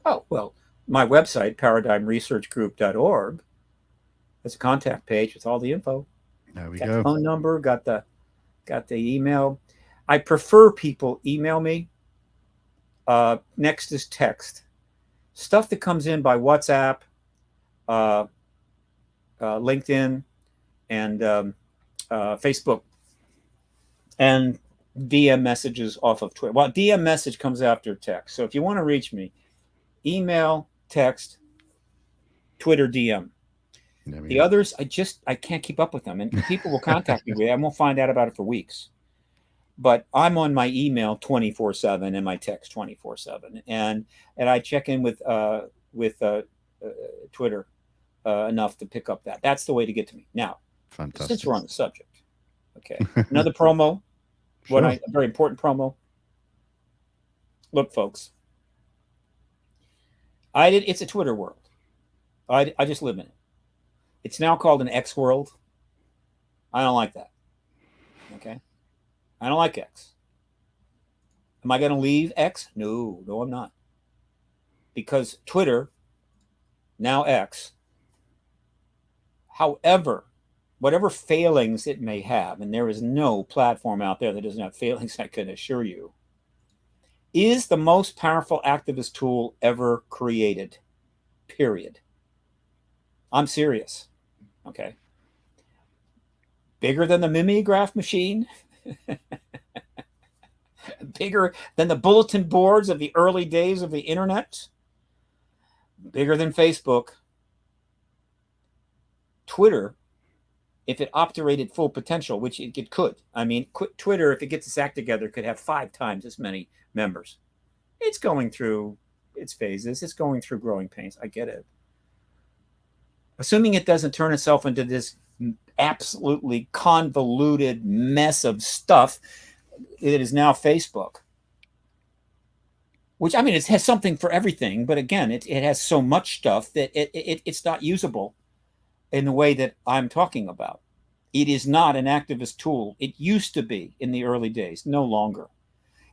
[SPEAKER 11] Oh, well, my website, paradigmresearchgroup.org, has a contact page with all the info.
[SPEAKER 10] There we
[SPEAKER 11] got
[SPEAKER 10] go.
[SPEAKER 11] the phone number, got the email. I prefer people email me. Next is text. Stuff that comes in by WhatsApp, LinkedIn, and Facebook, and DM messages off of Twitter. Well, DM message comes after text. So if you want to reach me, email, text, Twitter, DM. The others, I can't keep up with them. And people will contact me. I won't find out about it for weeks. But I'm on my email 24/7 and my text 24/7. And I check in with Twitter enough to pick up that. That's the way to get to me. Now,
[SPEAKER 10] fantastic.
[SPEAKER 11] Since we're on the subject, okay, another promo.
[SPEAKER 10] Sure.
[SPEAKER 11] A very important promo. Look, folks, it's a Twitter world. I just live in it. It's now called an X world. I don't like that. Okay, I don't like X. Am I going to leave X? No, I'm not. Because Twitter, now X, however, whatever failings it may have, and there is no platform out there that doesn't have failings, I can assure you, is the most powerful activist tool ever created. Period. I'm serious. Okay. Bigger than the mimeograph machine. Bigger than the bulletin boards of the early days of the internet. Bigger than Facebook. Twitter, if it operated full potential, which it could. I mean, Twitter, if it gets its act together, could have 5 times as many members. It's going through its phases. It's going through growing pains. I get it. Assuming it doesn't turn itself into this absolutely convoluted mess of stuff that is now Facebook. Which, I mean, it has something for everything. But again, it has so much stuff that it's not usable in the way that I'm talking about. It is not an activist tool. It used to be in the early days, no longer.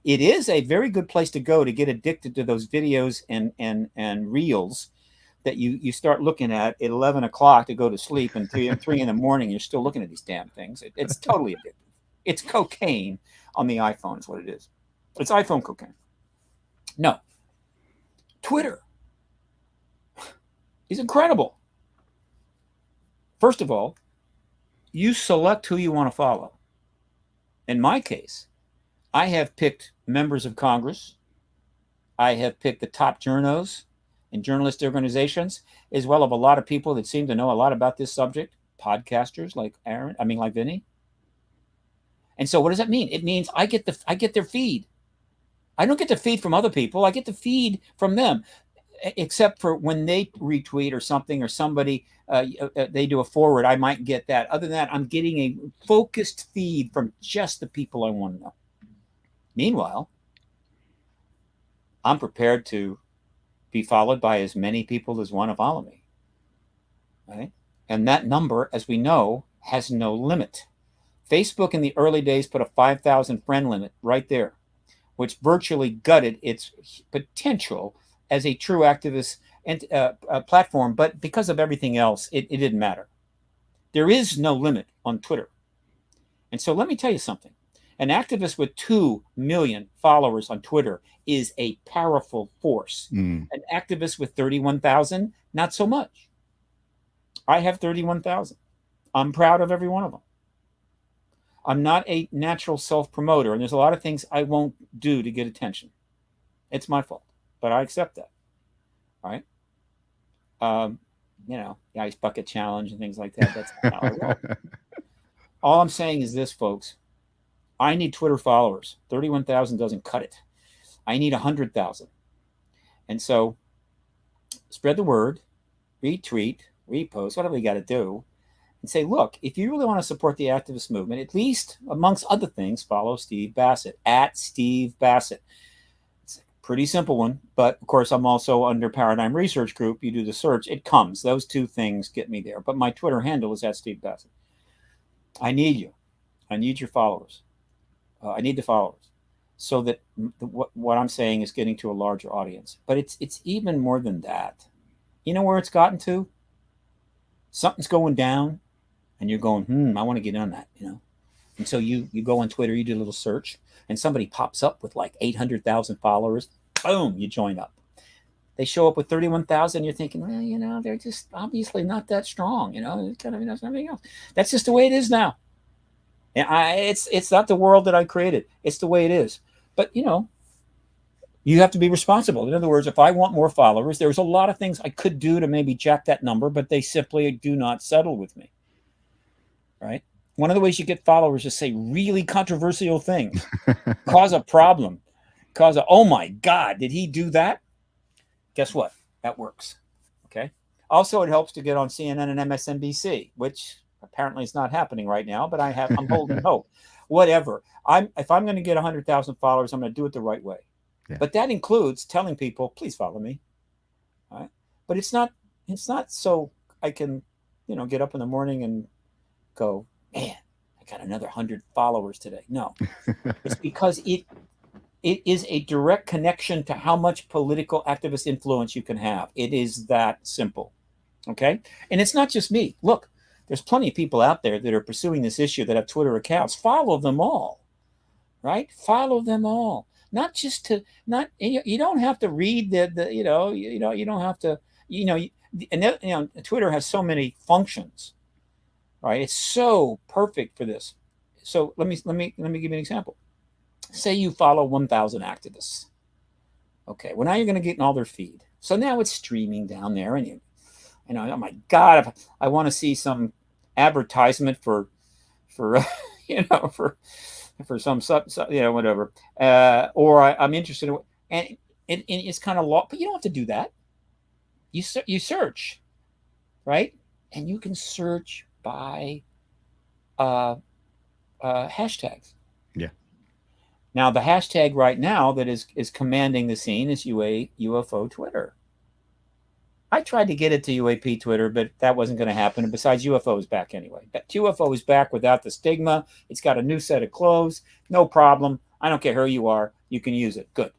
[SPEAKER 11] It is a very good place to go to get addicted to those videos and reels that you start looking at 11 o'clock to go to sleep, and 3 in the morning, you're still looking at these damn things. It's totally addictive. It's cocaine on the iPhone is what it is. It's iPhone cocaine. No. Twitter is incredible. First of all, you select who you want to follow. In my case, I have picked members of Congress. I have picked the top journos and journalist organizations, as well as a lot of people that seem to know a lot about this subject, podcasters like like Vinny. And so what does that mean? It means I get their feed. I don't get the feed from other people. I get the feed from them, except for when they retweet or something, or somebody, they do a forward, I might get that. Other than that, I'm getting a focused feed from just the people I want to know. Meanwhile, I'm prepared to be followed by as many people as want to follow me. Right? And that number, as we know, has no limit. Facebook in the early days put a 5,000 friend limit right there, which virtually gutted its potential as a true activist and platform. But because of everything else, it didn't matter. There is no limit on Twitter. And so let me tell you something. An activist with 2 million followers on Twitter is a powerful force. An activist with 31,000, not so much. I have 31,000. I'm proud of every one of them. I'm not a natural self-promoter, and there's a lot of things I won't do to get attention. It's my fault, but I accept that. All right? The ice bucket challenge and things like that. That's not how I roll. All I'm saying is this, folks. I need Twitter followers. 31,000 doesn't cut it. I need 100,000. And so spread the word, retweet, repost, whatever you got to do, and say, look, if you really want to support the activist movement, at least, amongst other things, follow Steve Bassett, @Steve Bassett. It's a pretty simple one, but of course, I'm also under Paradigm Research Group. You do the search, it comes. Those 2 things get me there. But my Twitter handle is @Steve Bassett. I need you. I need your followers. I need the followers, so that what I'm saying is getting to a larger audience. But it's even more than that. You know where it's gotten to? Something's going down. and you're going, I want to get on that, And so you go on Twitter, you do a little search, and somebody pops up with like 800,000 followers. Boom, you join up. They show up with 31,000. You're thinking, well, they're just obviously not that strong. It's kind of something else. That's just the way it is now. And it's not the world that I created. It's the way it is. But you have to be responsible. In other words, if I want more followers, there's a lot of things I could do to maybe jack that number, but they simply do not settle with me. Right? One of the ways you get followers is say really controversial things, cause a problem, oh my God, did he do that? Guess what? That works. Okay. Also, it helps to get on CNN and MSNBC, which apparently is not happening right now, but I'm holding hope. Whatever. If I'm going to get 100,000 followers, I'm going to do it the right way. Yeah. But that includes telling people, please follow me. All right. But it's not so I can, get up in the morning and go, man, I got another 100 followers today. No, it's because it is a direct connection to how much political activist influence you can have. It is that simple. Okay. And it's not just me. Look, there's plenty of people out there that are pursuing this issue that have Twitter accounts. Follow them all. Right? Follow them all. Not just to you don't have to read you don't have to, and Twitter has so many functions. Right? It's so perfect for this. So let me give you an example. Say you follow 1,000 activists. Okay, well now you're going to get in all their feed. So now it's streaming down there, and oh my God, I want to see some advertisement for some whatever, or I'm interested in, and it's kind of long, but you don't have to do that. You search, right, and you can search by hashtags.
[SPEAKER 10] Yeah.
[SPEAKER 11] Now the hashtag right now that is commanding the scene is UFO Twitter. I tried to get it to UAP Twitter, but that wasn't going to happen. And besides, UFO is back anyway. UFO is back without the stigma. It's got a new set of clothes. No problem. I don't care who you are. You can use it. Good.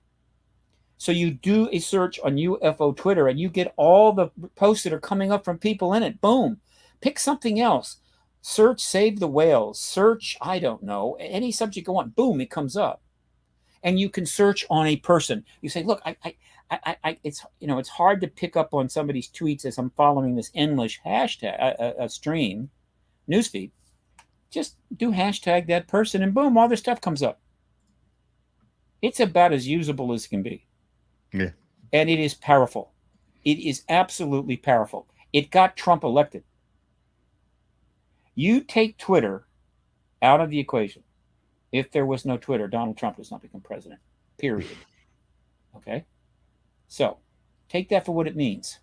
[SPEAKER 11] So you do a search on UFO Twitter, and you get all the posts that are coming up from people in it. Boom. Pick something else. Search Save the Whales. Search, I don't know, any subject you want. Boom, it comes up. And you can search on a person. You say, look, it's hard to pick up on somebody's tweets as I'm following this endless hashtag stream newsfeed. Just do hashtag that person, and boom, all their stuff comes up. It's about as usable as it can be.
[SPEAKER 10] Yeah.
[SPEAKER 11] And it is powerful. It is absolutely powerful. It got Trump elected. You take Twitter out of the equation. If there was no Twitter, Donald Trump does not become president. Period. Okay? So, take that for what it means.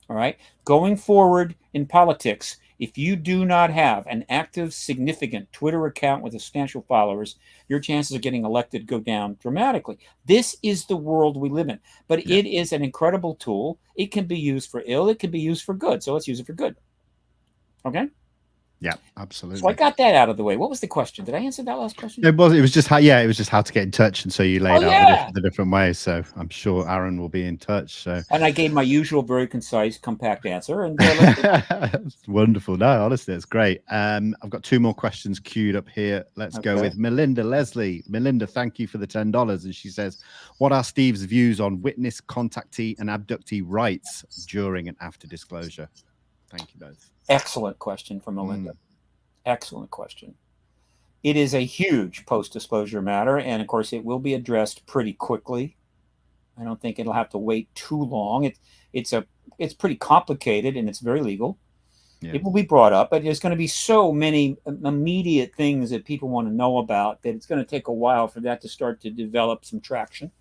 [SPEAKER 11] All right? Going forward in politics, if you do not have an active, significant Twitter account with substantial followers, your chances of getting elected go down dramatically. This is the world we live in. But It is an incredible tool. It can be used for ill. It can be used for good. So let's use it for good. Okay?
[SPEAKER 10] Yeah, absolutely.
[SPEAKER 11] So I got that out of the way. What was the question? Did I answer that last question?
[SPEAKER 10] It was just how to get in touch, and so you laid out the different ways. So I'm sure Aaron will be in touch. So
[SPEAKER 11] and I gave my usual, very concise, compact answer. And
[SPEAKER 10] it's wonderful. No, honestly, it's great. I've got two more questions queued up here. Let's go with Melinda Leslie. Melinda, thank you for the $10, and she says, "What are Steve's views on witness, contactee, and abductee rights during and after disclosure?" Thank you both.
[SPEAKER 11] Excellent question from Melinda. Excellent question. It is a huge post-disclosure matter, and of course, it will be addressed pretty quickly. I don't think it'll have to wait too long. It's pretty complicated, and it's very legal. Yeah. It will be brought up, but there's going to be so many immediate things that people want to know about that it's going to take a while for that to start to develop some traction.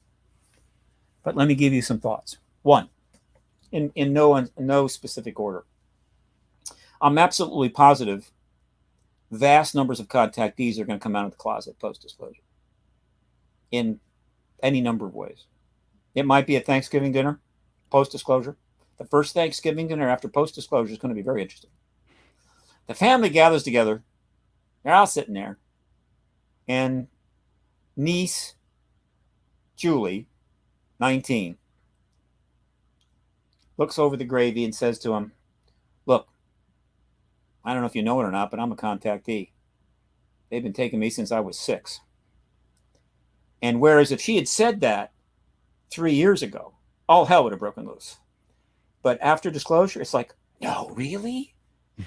[SPEAKER 11] But let me give you some thoughts. One, in no specific order. I'm absolutely positive vast numbers of contactees are going to come out of the closet post-disclosure in any number of ways. It might be a Thanksgiving dinner, post-disclosure. The first Thanksgiving dinner after post-disclosure is going to be very interesting. The family gathers together. They're all sitting there. And niece, Julie, 19, looks over the gravy and says to him, "Look, I don't know if you know it or not, but I'm a contactee. They've been taking me since I was 6. And whereas if she had said that 3 years ago, all hell would have broken loose. But after disclosure, it's like, no, really?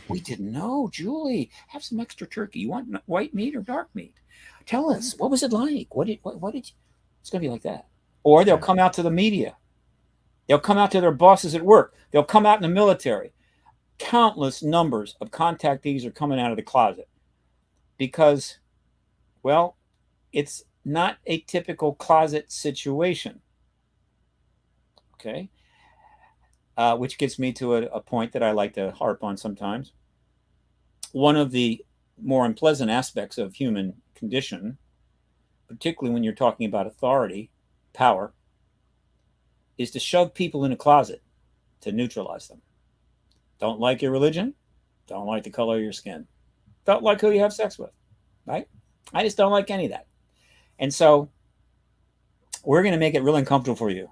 [SPEAKER 11] We didn't know. Julie, have some extra turkey. You want white meat or dark meat? Tell us, what was it like? What did you? It's going to be like that. Or they'll come out to the media. They'll come out to their bosses at work. They'll come out in the military. Countless numbers of contactees are coming out of the closet because, well, it's not a typical closet situation. Okay. Which gets me to a point that I like to harp on sometimes. One of the more unpleasant aspects of human condition, particularly when you're talking about authority, power, is to shove people in a closet to neutralize them. Don't like your religion? Don't like the color of your skin. Don't like who you have sex with, right? I just don't like any of that. And so we're going to make it real uncomfortable for you.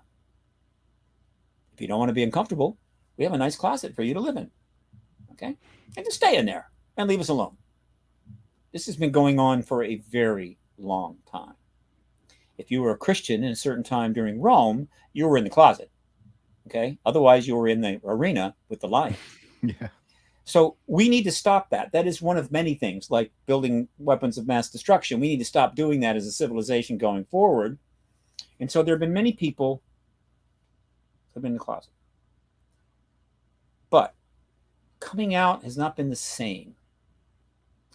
[SPEAKER 11] If you don't want to be uncomfortable, we have a nice closet for you to live in. Okay? And just stay in there and leave us alone. This has been going on for a very long time. If you were a Christian in a certain time during Rome, you were in the closet. Okay? Otherwise, you were in the arena with the lion.
[SPEAKER 10] Yeah.
[SPEAKER 11] So we need to stop that. That is one of many things, like building weapons of mass destruction. We need to stop doing that as a civilization going forward. And so there have been many people who have been in the closet. But coming out has not been the same.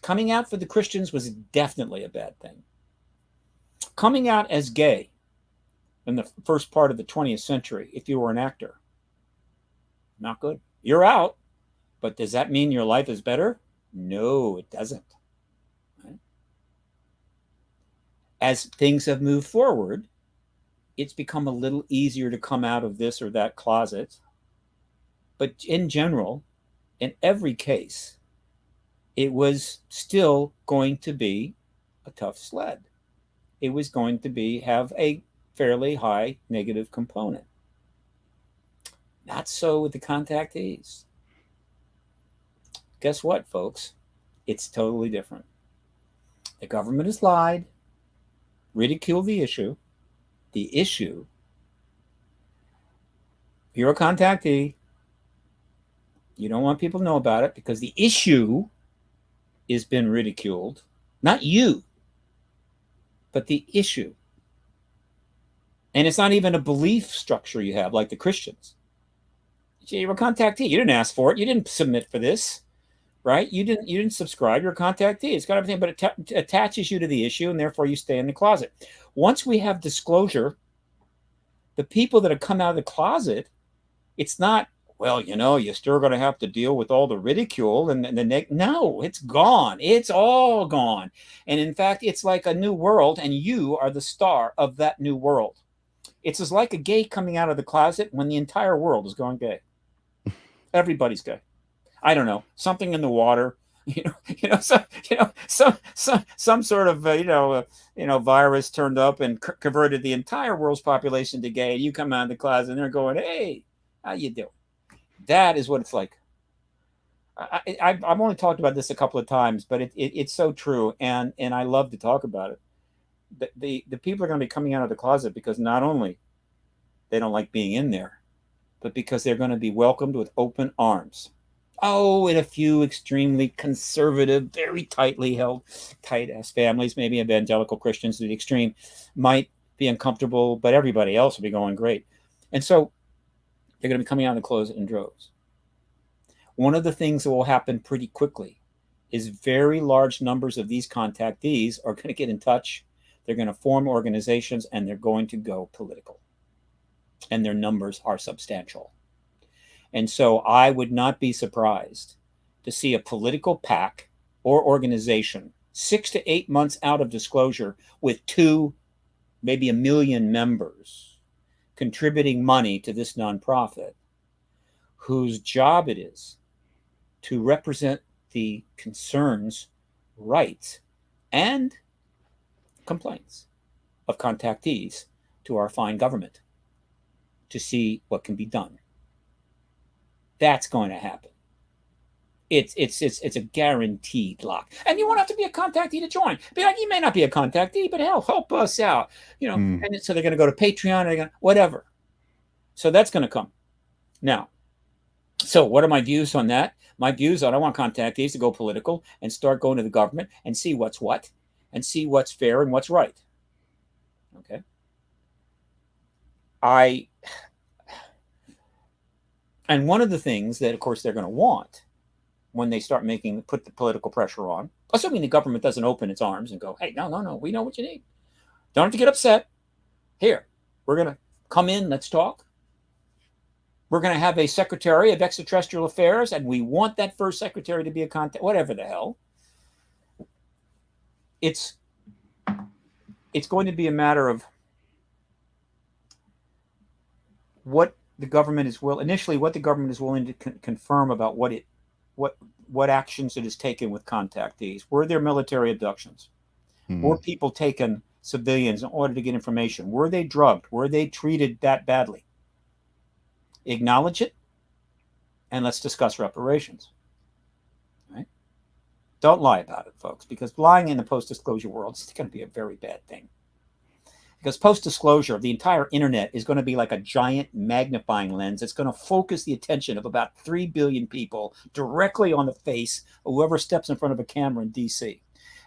[SPEAKER 11] Coming out for the Christians was definitely a bad thing. Coming out as gay in the first part of the 20th century, if you were an actor, not good. You're out. But does that mean your life is better? No, it doesn't. Right? As things have moved forward, it's become a little easier to come out of this or that closet. But in general, in every case, it was still going to be a tough sled. It was going to have a fairly high negative component. Not so with the contactees. Guess what, folks? It's totally different. The government has lied, ridiculed the issue. The issue, if you're a contactee, you don't want people to know about it because the issue has been ridiculed. Not you, but the issue. And it's not even a belief structure you have like the Christians. You're a contactee. You didn't ask for it. You didn't submit for this. Right? You didn't subscribe. You're a contactee. It's got everything, but it attaches you to the issue, and therefore you stay in the closet. Once we have disclosure, the people that have come out of the closet, it's not, well, you're still going to have to deal with all the ridicule and the no, it's gone. It's all gone. And in fact, it's like a new world, and you are the star of that new world. It's as like a gay coming out of the closet when the entire world is going gay. Everybody's gay. I don't know, something in the water, some sort of, virus turned up and converted the entire world's population to gay. And you come out of the closet and they're going, hey, how you doing? That is what it's like. I've only talked about this a couple of times, but it's so true. And I love to talk about it. The people are going to be coming out of the closet because not only they don't like being in there, but because they're going to be welcomed with open arms. Oh, and a few extremely conservative, very tightly held, tight-ass families, maybe evangelical Christians to the extreme, might be uncomfortable, but everybody else will be going great. And so they're going to be coming out of the closet in droves. One of the things that will happen pretty quickly is very large numbers of these contactees are going to get in touch. They're going to form organizations, and they're going to go political. And their numbers are substantial. And so I would not be surprised to see a political PAC or organization 6 to 8 months out of disclosure with 2, maybe 1 million members contributing money to this nonprofit whose job it is to represent the concerns, rights, and complaints of contactees to our fine government to see what can be done. That's going to happen. it's a guaranteed lock. And you won't have to be a contactee to join. Be like, you may not be a contactee, but hell, help us out. You know, and so they're going to go to Patreon, they're going to whatever. So that's going to come. Now, so what are my views on that? My views are I want contactees to go political and start going to the government and see what's what and see what's fair and what's right. Okay. And one of the things that, of course, they're going to want when they start put the political pressure on, assuming the government doesn't open its arms and go, hey, no, we know what you need. Don't have to get upset. Here, we're going to come in, let's talk. We're going to have a secretary of extraterrestrial affairs, and we want that first secretary to be a contact, whatever the hell. It's going to be a matter of what the government is willing to confirm about what actions it has taken with contactees. Were there military abductions? Were people taken, civilians, in order to get information? Were they drugged? Were they treated that badly? Acknowledge it, and let's discuss reparations. Right? Don't lie about it, folks, because lying in the post-disclosure world is going to be a very bad thing. Because post-disclosure, the entire internet is going to be like a giant magnifying lens. It's going to focus the attention of about 3 billion people directly on the face of whoever steps in front of a camera in DC.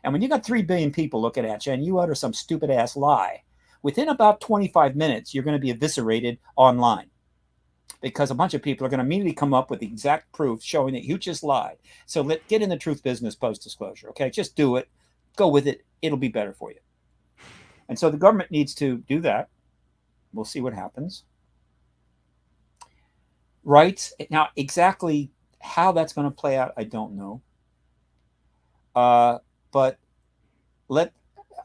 [SPEAKER 11] And when you got 3 billion people looking at you and you utter some stupid ass lie, within about 25 minutes, you're going to be eviscerated online. Because a bunch of people are going to immediately come up with the exact proof showing that you just lied. So get in the truth business post-disclosure, okay? Just do it. Go with it. It'll be better for you. And so the government needs to do that. We'll see what happens. Rights. Now, exactly how that's going to play out, I don't know. But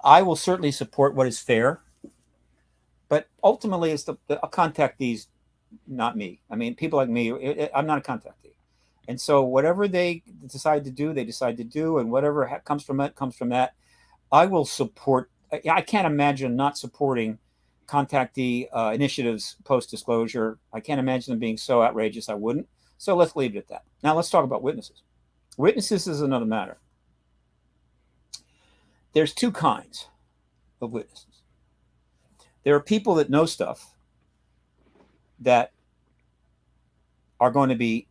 [SPEAKER 11] I will certainly support what is fair. But ultimately, it's the contactees, not me. I mean, people like me, I'm not a contactee. And so whatever they decide to do, they decide to do. And whatever comes from it, comes from that. I will support. I can't imagine not supporting contactee initiatives post-disclosure. I can't imagine them being so outrageous. I wouldn't. So let's leave it at that. Now let's talk about witnesses. Witnesses is another matter. There's two kinds of witnesses. There are people that know stuff that are going to be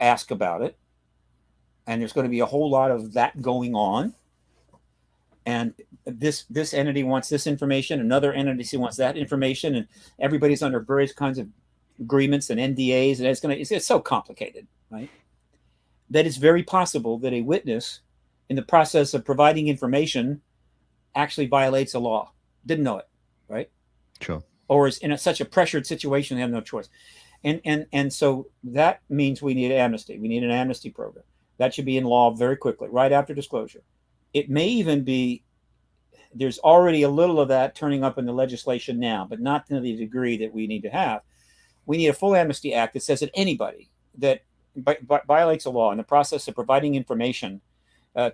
[SPEAKER 11] asked about it. And there's going to be a whole lot of that going on. And this entity wants this information, another entity wants that information, and everybody's under various kinds of agreements and NDAs, and it's so complicated, right? That it's very possible that a witness, in the process of providing information, actually violates a law. Didn't know it, right?
[SPEAKER 10] Sure.
[SPEAKER 11] Or is in such a pressured situation they have no choice. And so that means we need amnesty. We need an amnesty program. That should be in law very quickly, right after disclosure. It may even be, there's already a little of that turning up in the legislation now, but not to the degree that we need to have. We need a full amnesty act that says that anybody that violates a law in the process of providing information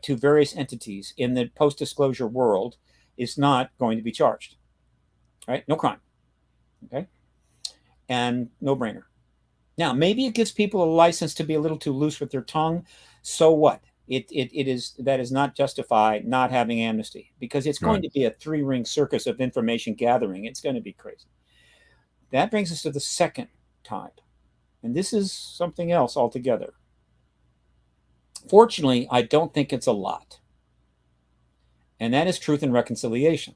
[SPEAKER 11] to various entities in the post-disclosure world is not going to be charged. Right? No crime. Okay? And no brainer. Now, maybe it gives people a license to be a little too loose with their tongue. So what? That is not justified not having amnesty, because it's going to be a 3-ring circus of information gathering. It's going to be crazy. That brings us to the second type. And this is something else altogether. Fortunately, I don't think it's a lot. And that is truth and reconciliation.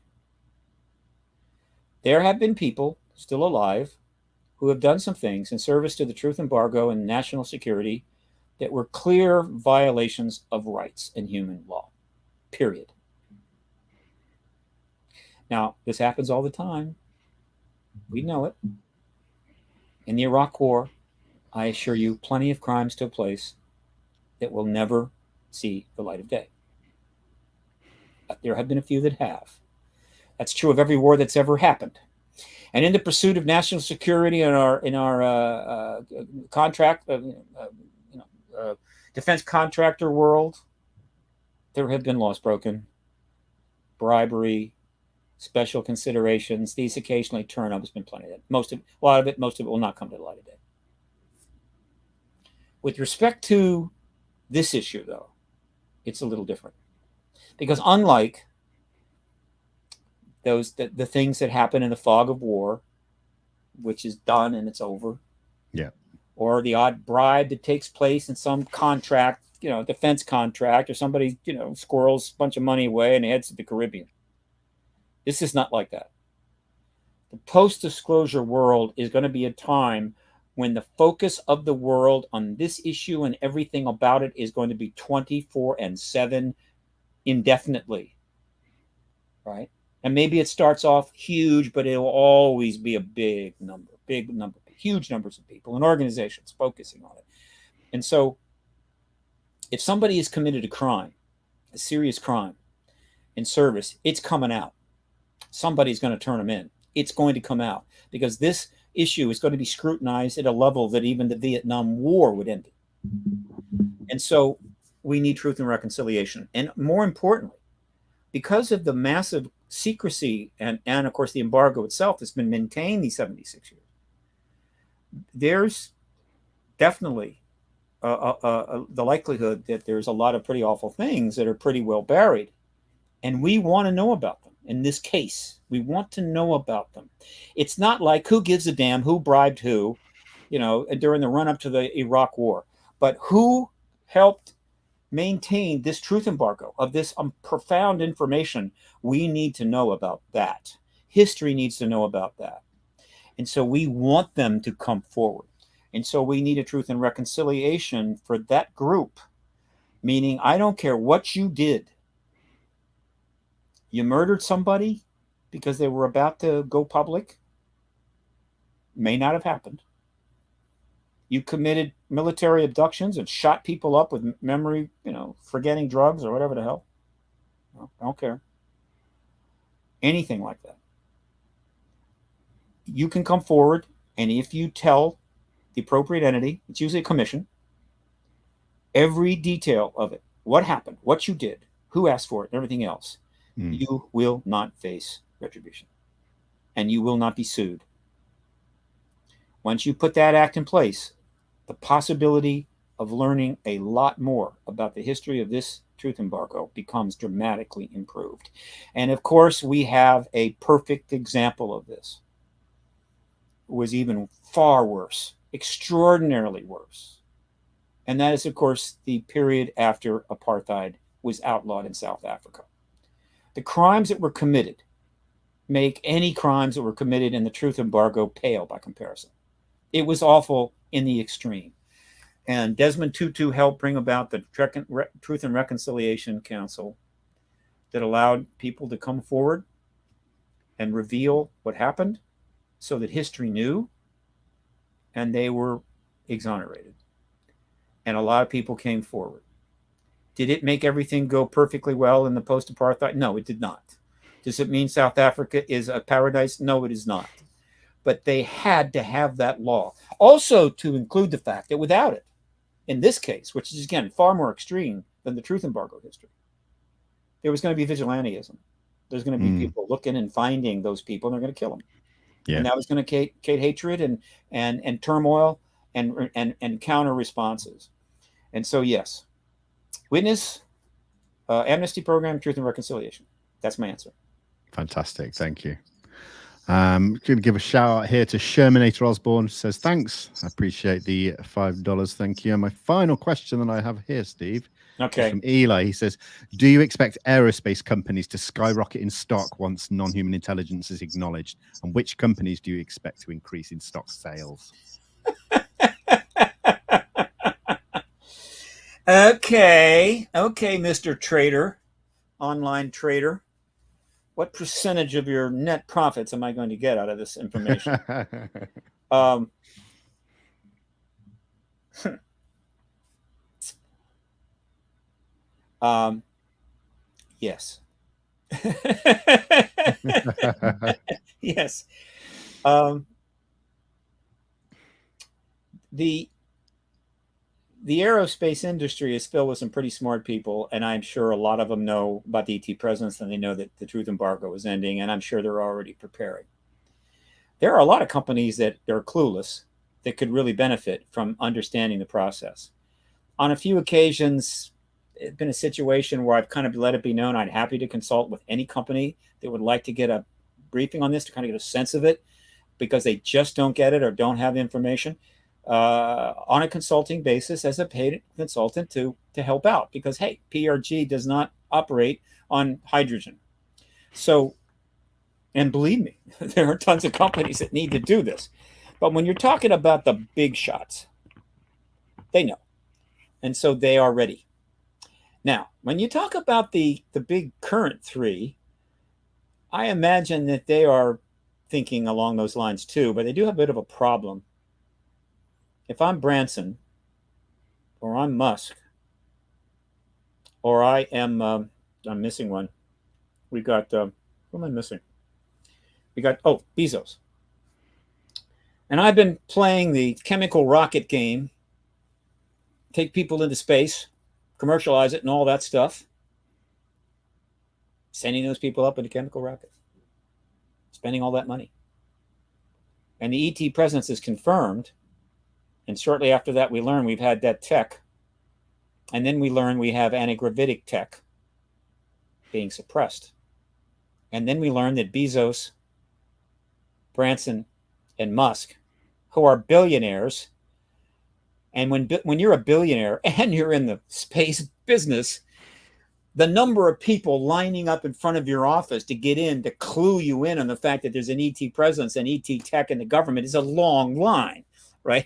[SPEAKER 11] There have been people still alive who have done some things in service to the truth embargo and national security that were clear violations of rights and human law, period. Now, this happens all the time. We know it. In the Iraq War, I assure you, plenty of crimes took place that will never see the light of day. But there have been a few that have. That's true of every war that's ever happened. And in the pursuit of national security in our contract, defense contractor world, there have been laws broken, bribery, special considerations. These occasionally turn up. There's been plenty of that. Most of it will not come to the light of day. With respect to This issue, though, it's a little different. Because unlike the things that happen in the fog of war, which is done and it's over,
[SPEAKER 10] yeah,
[SPEAKER 11] or the odd bribe that takes place in some contract, defense contract, or somebody, squirrels a bunch of money away and heads to the Caribbean. This is not like that. The post-disclosure world is going to be a time when the focus of the world on this issue and everything about it is going to be 24/7 indefinitely, right? And maybe it starts off huge, but it will always be a big number, huge numbers of people and organizations focusing on it. And so if somebody has committed a crime, a serious crime in service, it's coming out. Somebody's going to turn them in. It's going to come out because this issue is going to be scrutinized at a level that even the Vietnam War would end it. And so we need truth and reconciliation. And more importantly, because of the massive secrecy and of course the embargo itself that's been maintained these 76 years, there's definitely the likelihood that there's a lot of pretty awful things that are pretty well buried. And we want to know about them. In this case, we want to know about them. It's not like who gives a damn who bribed who, during the run up to the Iraq War, but who helped maintain this truth embargo of this profound information. We need to know about that. History needs to know about that. And so we want them to come forward. And so we need a truth and reconciliation for that group, meaning I don't care what you did. You murdered somebody because they were about to go public. May not have happened. You committed military abductions and shot people up with memory, forgetting drugs or whatever the hell. I don't care. Anything like that. You can come forward, and if you tell the appropriate entity, it's usually a commission, every detail of it, what happened, what you did, who asked for it, and everything else, you will not face retribution. And you will not be sued. Once you put that act in place, the possibility of learning a lot more about the history of this truth embargo becomes dramatically improved. And of course, we have a perfect example of this. It was even far worse, extraordinarily worse. And that is, of course, the period after apartheid was outlawed in South Africa. The crimes that were committed make any crimes that were committed in the truth embargo pale by comparison. It was awful in the extreme. And Desmond Tutu helped bring about the Truth and Reconciliation Council that allowed people to come forward and reveal what happened so that history knew, and they were exonerated. And a lot of people came forward. Did it make everything go perfectly well in the post-apartheid? No, it did not. Does it mean South Africa is a paradise? No, it is not. But they had to have that law. Also to include the fact that without it, in this case, which is, again, far more extreme than the truth embargo history, there was going to be vigilantism. There's going to be people looking and finding those people, and they're going to kill them. Yeah. And that was going to create hatred and turmoil and counter responses. And so, yes, witness, amnesty program, truth and reconciliation. That's my answer.
[SPEAKER 10] Fantastic. Thank you. Going to give a shout out here to Shermanator Osborne. Says thanks. I appreciate the $5. Thank you. And my final question that I have here, Steve,
[SPEAKER 11] okay,
[SPEAKER 10] is from Eli. He says, do you expect aerospace companies to skyrocket in stock once non-human intelligence is acknowledged? And which companies do you expect to increase in stock sales?
[SPEAKER 11] Okay, Mr. Trader, online trader. What percentage of your net profits am I going to get out of this information? Yes. Yes. The aerospace industry is filled with some pretty smart people, and I'm sure a lot of them know about the ET presence, and they know that the truth embargo is ending, and I'm sure they're already preparing. There are a lot of companies that are clueless that could really benefit from understanding the process. On a few occasions, it's been a situation where I've kind of let it be known I'm happy to consult with any company that would like to get a briefing on this to kind of get a sense of it, because they just don't get it or don't have information, on a consulting basis as a paid consultant to help out, because, hey, PRG does not operate on hydrogen. So, and believe me, there are tons of companies that need to do this. But when you're talking about the big shots, they know. And so they are ready. Now, when you talk about the big current three, I imagine that they are thinking along those lines too, but they do have a bit of a problem. If I'm Branson, or I'm Musk, or I am, I'm missing one. We got, who am I missing? We got, Bezos. And I've been playing the chemical rocket game, take people into space, commercialize it and all that stuff, sending those people up in a chemical rocket, spending all that money. And the ET presence is confirmed. And shortly after that, we learn we've had that tech. And then we learn we have anti-gravitic tech being suppressed. And then we learn that Bezos, Branson, and Musk, who are billionaires, and when you're a billionaire and you're in the space business, the number of people lining up in front of your office to get in, to clue you in on the fact that there's an ET presence and ET tech in the government is a long line, right?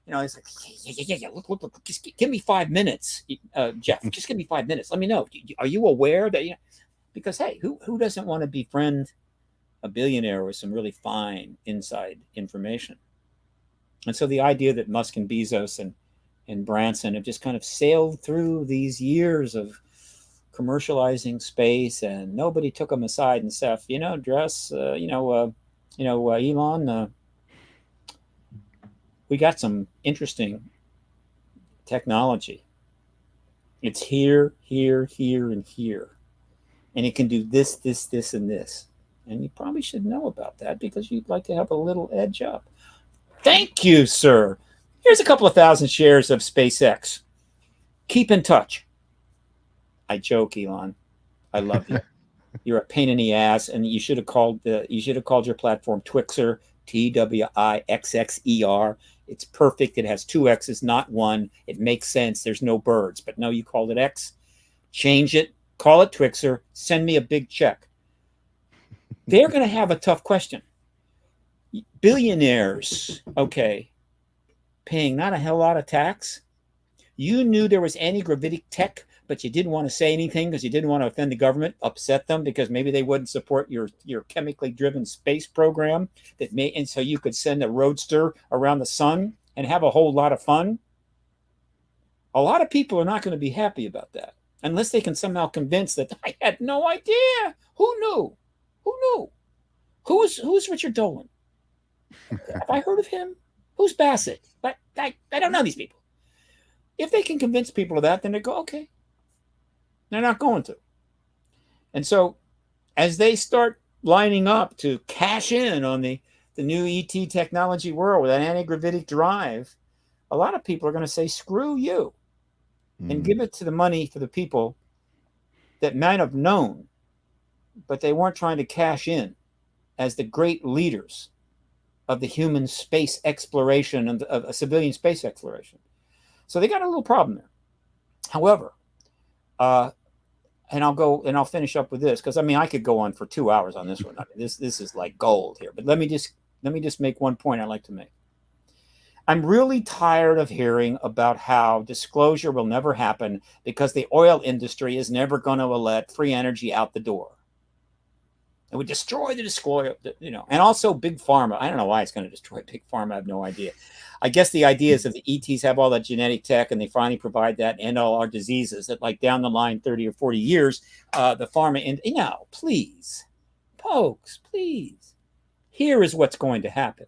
[SPEAKER 11] You know, it's like, yeah, look, just give me 5 minutes, Jeff, just give me 5 minutes. Let me know. Are you aware that, because, hey, who doesn't want to befriend a billionaire with some really fine inside information? And so the idea that Musk and Bezos and Branson have just kind of sailed through these years of commercializing space, and nobody took them aside and said, Elon, we got some interesting technology. It's here, here, here, and here. And it can do this, this, this, and this. And you probably should know about that because you'd like to have a little edge up. Thank you, sir. Here's a couple of thousand shares of SpaceX. Keep in touch. I joke, Elon. I love you. You're a pain in the ass, and you should have called your platform Twixer, TWIXXER. It's perfect. It has 2 X's, not 1. It makes sense. There's no birds. But no, you called it X. Change it. Call it Twixer. Send me a big check. They're going to have a tough question. Billionaires, okay, paying not a hell lot of tax. You knew there was anti-gravitic tech, but you didn't want to say anything because you didn't want to offend the government, upset them because maybe they wouldn't support your chemically driven space program and so you could send a roadster around the sun and have a whole lot of fun. A lot of people are not going to be happy about that unless they can somehow convince that I had no idea. Who knew? Who knew? Who's Richard Dolan? Have I heard of him? Who's Bassett? I don't know these people. If they can convince people of that, then they go, okay. They're not going to. And so as they start lining up to cash in on the new ET technology world with an anti-gravitic drive, a lot of people are going to say, screw you, and give it to the money for the people that might have known, but they weren't trying to cash in as the great leaders of the human space exploration and of a civilian space exploration. So they got a little problem there. However, and I'll finish up with this because I could go on for 2 hours on this one. This is like gold here. But let me just make one point I'd like to make. I'm really tired of hearing about how disclosure will never happen because the oil industry is never going to let free energy out the door. It would destroy the disclosure, and also Big Pharma. I don't know why it's going to destroy Big Pharma. I have no idea. I guess the idea is that the ETs have all that genetic tech and they finally provide that and end all our diseases, that like down the line, 30 or 40 years, the pharma, please, folks, please. Here is what's going to happen.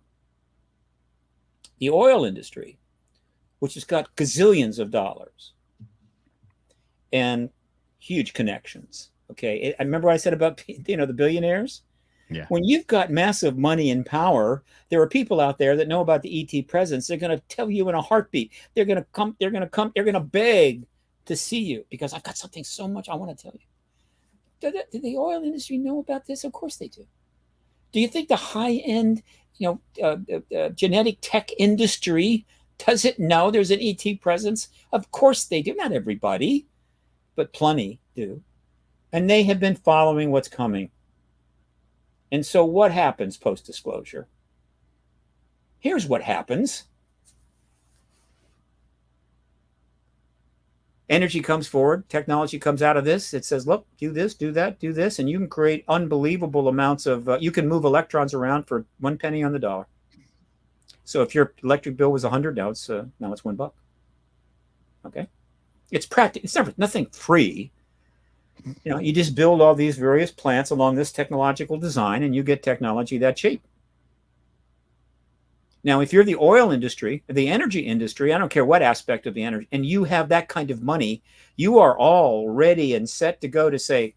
[SPEAKER 11] The oil industry, which has got gazillions of dollars and huge connections. Okay, I remember I said about the billionaires.
[SPEAKER 10] Yeah.
[SPEAKER 11] When you've got massive money and power, there are people out there that know about the ET presence. They're going to tell you in a heartbeat. They're going to come. They're going to beg to see you because I've got something so much I want to tell you. Do the oil industry know about this? Of course they do. Do you think the high-end, genetic tech industry, does it know there's an ET presence? Of course they do. Not everybody, but plenty do. And they have been following what's coming. And so what happens post-disclosure? Here's what happens. Energy comes forward. Technology comes out of this. It says, look, do this, do that, do this. And you can create unbelievable amounts of, you can move electrons around for 1 penny on the dollar. So if your electric bill was 100, now it's $1. Okay. It's practical. It's never, nothing free. You just build all these various plants along this technological design and you get technology that cheap. Now, if you're the oil industry, the energy industry, I don't care what aspect of the energy, and you have that kind of money, you are all ready and set to go to say,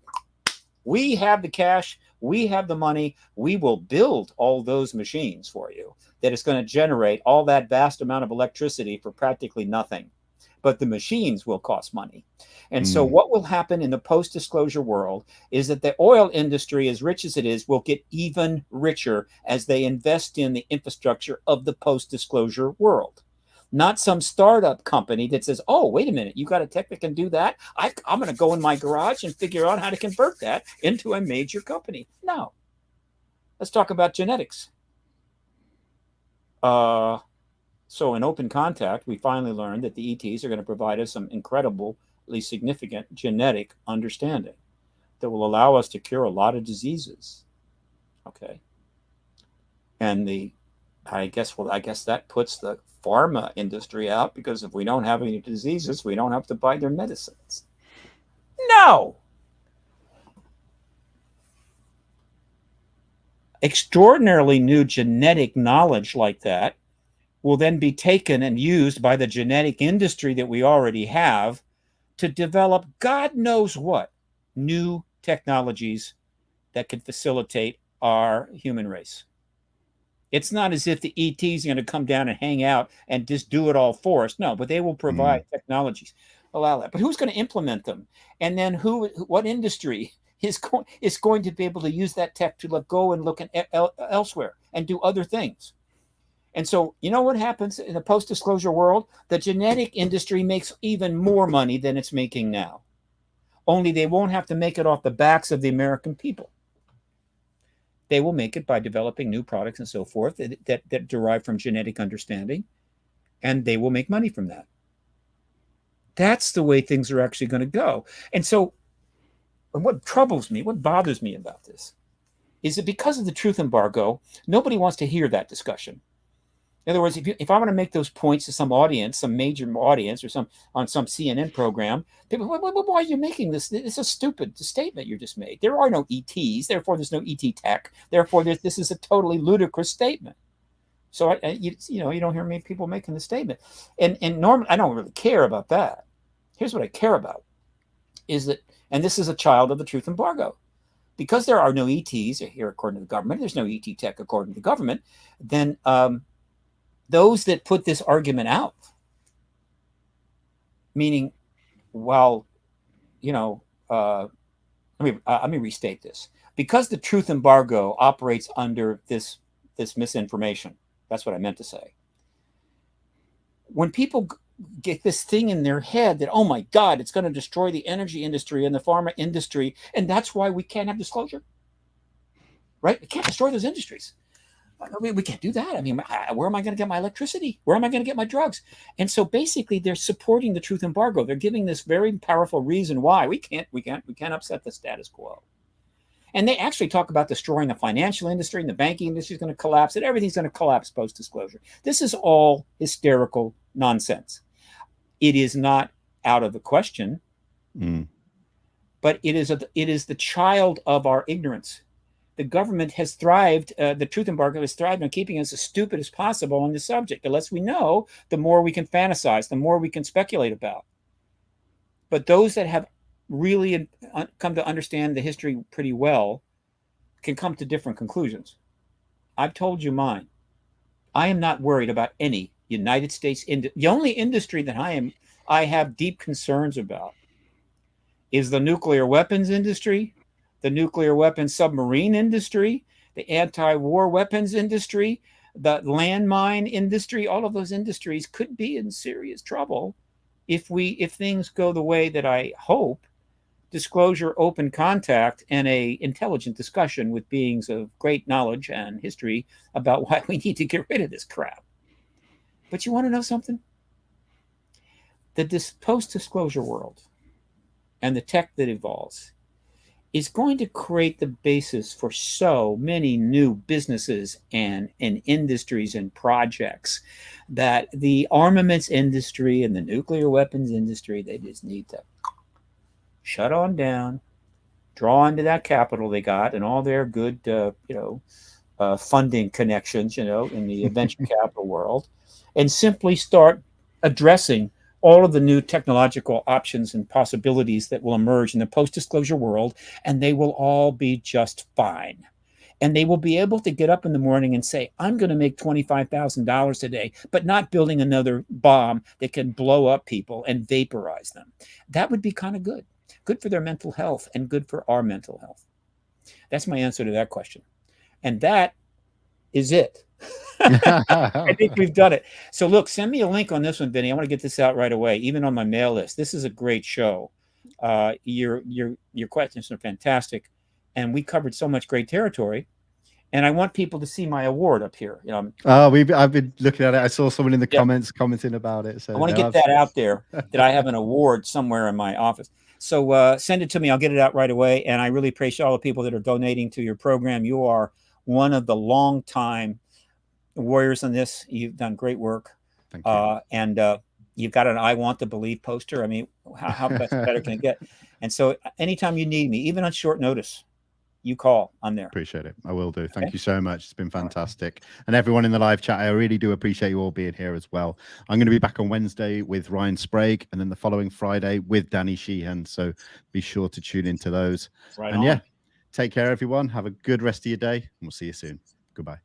[SPEAKER 11] we have the cash, we have the money, we will build all those machines for you that is going to generate all that vast amount of electricity for practically nothing. But the machines will cost money. And so what will happen in the post-disclosure world is that the oil industry, as rich as it is, will get even richer as they invest in the infrastructure of the post-disclosure world. Not some startup company that says, oh, wait a minute, you got a tech that can do that? I'm going to go in my garage and figure out how to convert that into a major company. No. Let's talk about genetics. So in Open Contact, we finally learned that the ETs are going to provide us some incredibly significant genetic understanding that will allow us to cure a lot of diseases. Okay. And I guess that puts the pharma industry out, because if we don't have any diseases, we don't have to buy their medicines. No. Extraordinarily new genetic knowledge like that will then be taken and used by the genetic industry that we already have to develop God knows what new technologies that could facilitate our human race. It's not as if the ETs are going to come down and hang out and just do it all for us. No, but they will provide technologies, allow that. But who's going to implement them? And then what industry is going to be able to use that tech to go and look elsewhere and do other things? And so, you know what happens in the post-disclosure world? The genetic industry makes even more money than it's making now. Only they won't have to make it off the backs of the American people. They will make it by developing new products and so forth that derive from genetic understanding, and they will make money from that. That's the way things are actually going to go. And so what troubles me, what bothers me about this, is that because of the truth embargo, nobody wants to hear that discussion. In other words, if I want to make those points to some audience, some major audience, or on some CNN program, people, why are you making this? It's a stupid statement you just made. There are no ETs, therefore there's no ET tech. Therefore, this is a totally ludicrous statement. So you don't hear many people making the statement. And normally I don't really care about that. Here's what I care about is that, and this is a child of the truth embargo, because there are no ETs here according to the government. There's no ET tech according to the government. Then those that put this argument out, meaning, well, let me restate this. Because the truth embargo operates under this misinformation, that's what I meant to say. When people get this thing in their head that, oh my God, it's going to destroy the energy industry and the pharma industry, and that's why we can't have disclosure, right? We can't destroy those industries. We can't do that. I mean, where am I going to get my electricity? Where am I going to get my drugs? And so basically they're supporting the truth embargo. They're giving this very powerful reason why we can't upset the status quo. And they actually talk about destroying the financial industry, and the banking industry is going to collapse, and everything's going to collapse post-disclosure. This is all hysterical nonsense. It is not out of the question, but it is the child of our ignorance. The government has thrived, the truth embargo has thrived on keeping us as stupid as possible on this subject. The less we know, the more we can fantasize, the more we can speculate about. But those that have really come to understand the history pretty well can come to different conclusions. I've told you mine. I am not worried about any United States. The only industry that I have deep concerns about is the nuclear weapons industry, the nuclear weapons submarine industry, the anti-war weapons industry, the landmine industry. All of those industries could be in serious trouble if things go the way that I hope. Disclosure, open contact, and a intelligent discussion with beings of great knowledge and history about why we need to get rid of this crap. But you want to know something? The post-disclosure world and the tech that evolves is going to create the basis for so many new businesses and industries and projects that the armaments industry and the nuclear weapons industry, they just need to shut on down, draw into that capital they got and all their good, funding connections, in the venture capital world, and simply start addressing all of the new technological options and possibilities that will emerge in the post-disclosure world, and they will all be just fine. And they will be able to get up in the morning and say, I'm going to make $25,000 today, but not building another bomb that can blow up people and vaporize them. That would be kind of good. Good for their mental health and good for our mental health. That's my answer to that question. And that is it. I think we've done it. So look, send me a link on this one, Vinny. I want to get this out right away, even on my mail list. This is a great show. Your questions are fantastic. And we covered so much great territory. And I want people to see my award up here.
[SPEAKER 10] I've been looking at it. I saw someone in the comments commenting about it. So
[SPEAKER 11] I want to get that out there, that I have an award somewhere in my office. So send it to me. I'll get it out right away. And I really appreciate all the people that are donating to your program. You are one of the long-time warriors on this. You've done great work.
[SPEAKER 10] Thank you.
[SPEAKER 11] And you've got an I Want to Believe poster. I mean, how better can it get? And so anytime you need me, even on short notice, you call. I'm there.
[SPEAKER 10] Appreciate it. I will do. Thank you so much. It's been fantastic. And everyone in the live chat, I really do appreciate you all being here as well. I'm going to be back on Wednesday with Ryan Sprague, and then the following Friday with Danny Sheehan. So be sure to tune into those. Right and on. Yeah, take care, everyone. Have a good rest of your day, and we'll see you soon. Goodbye.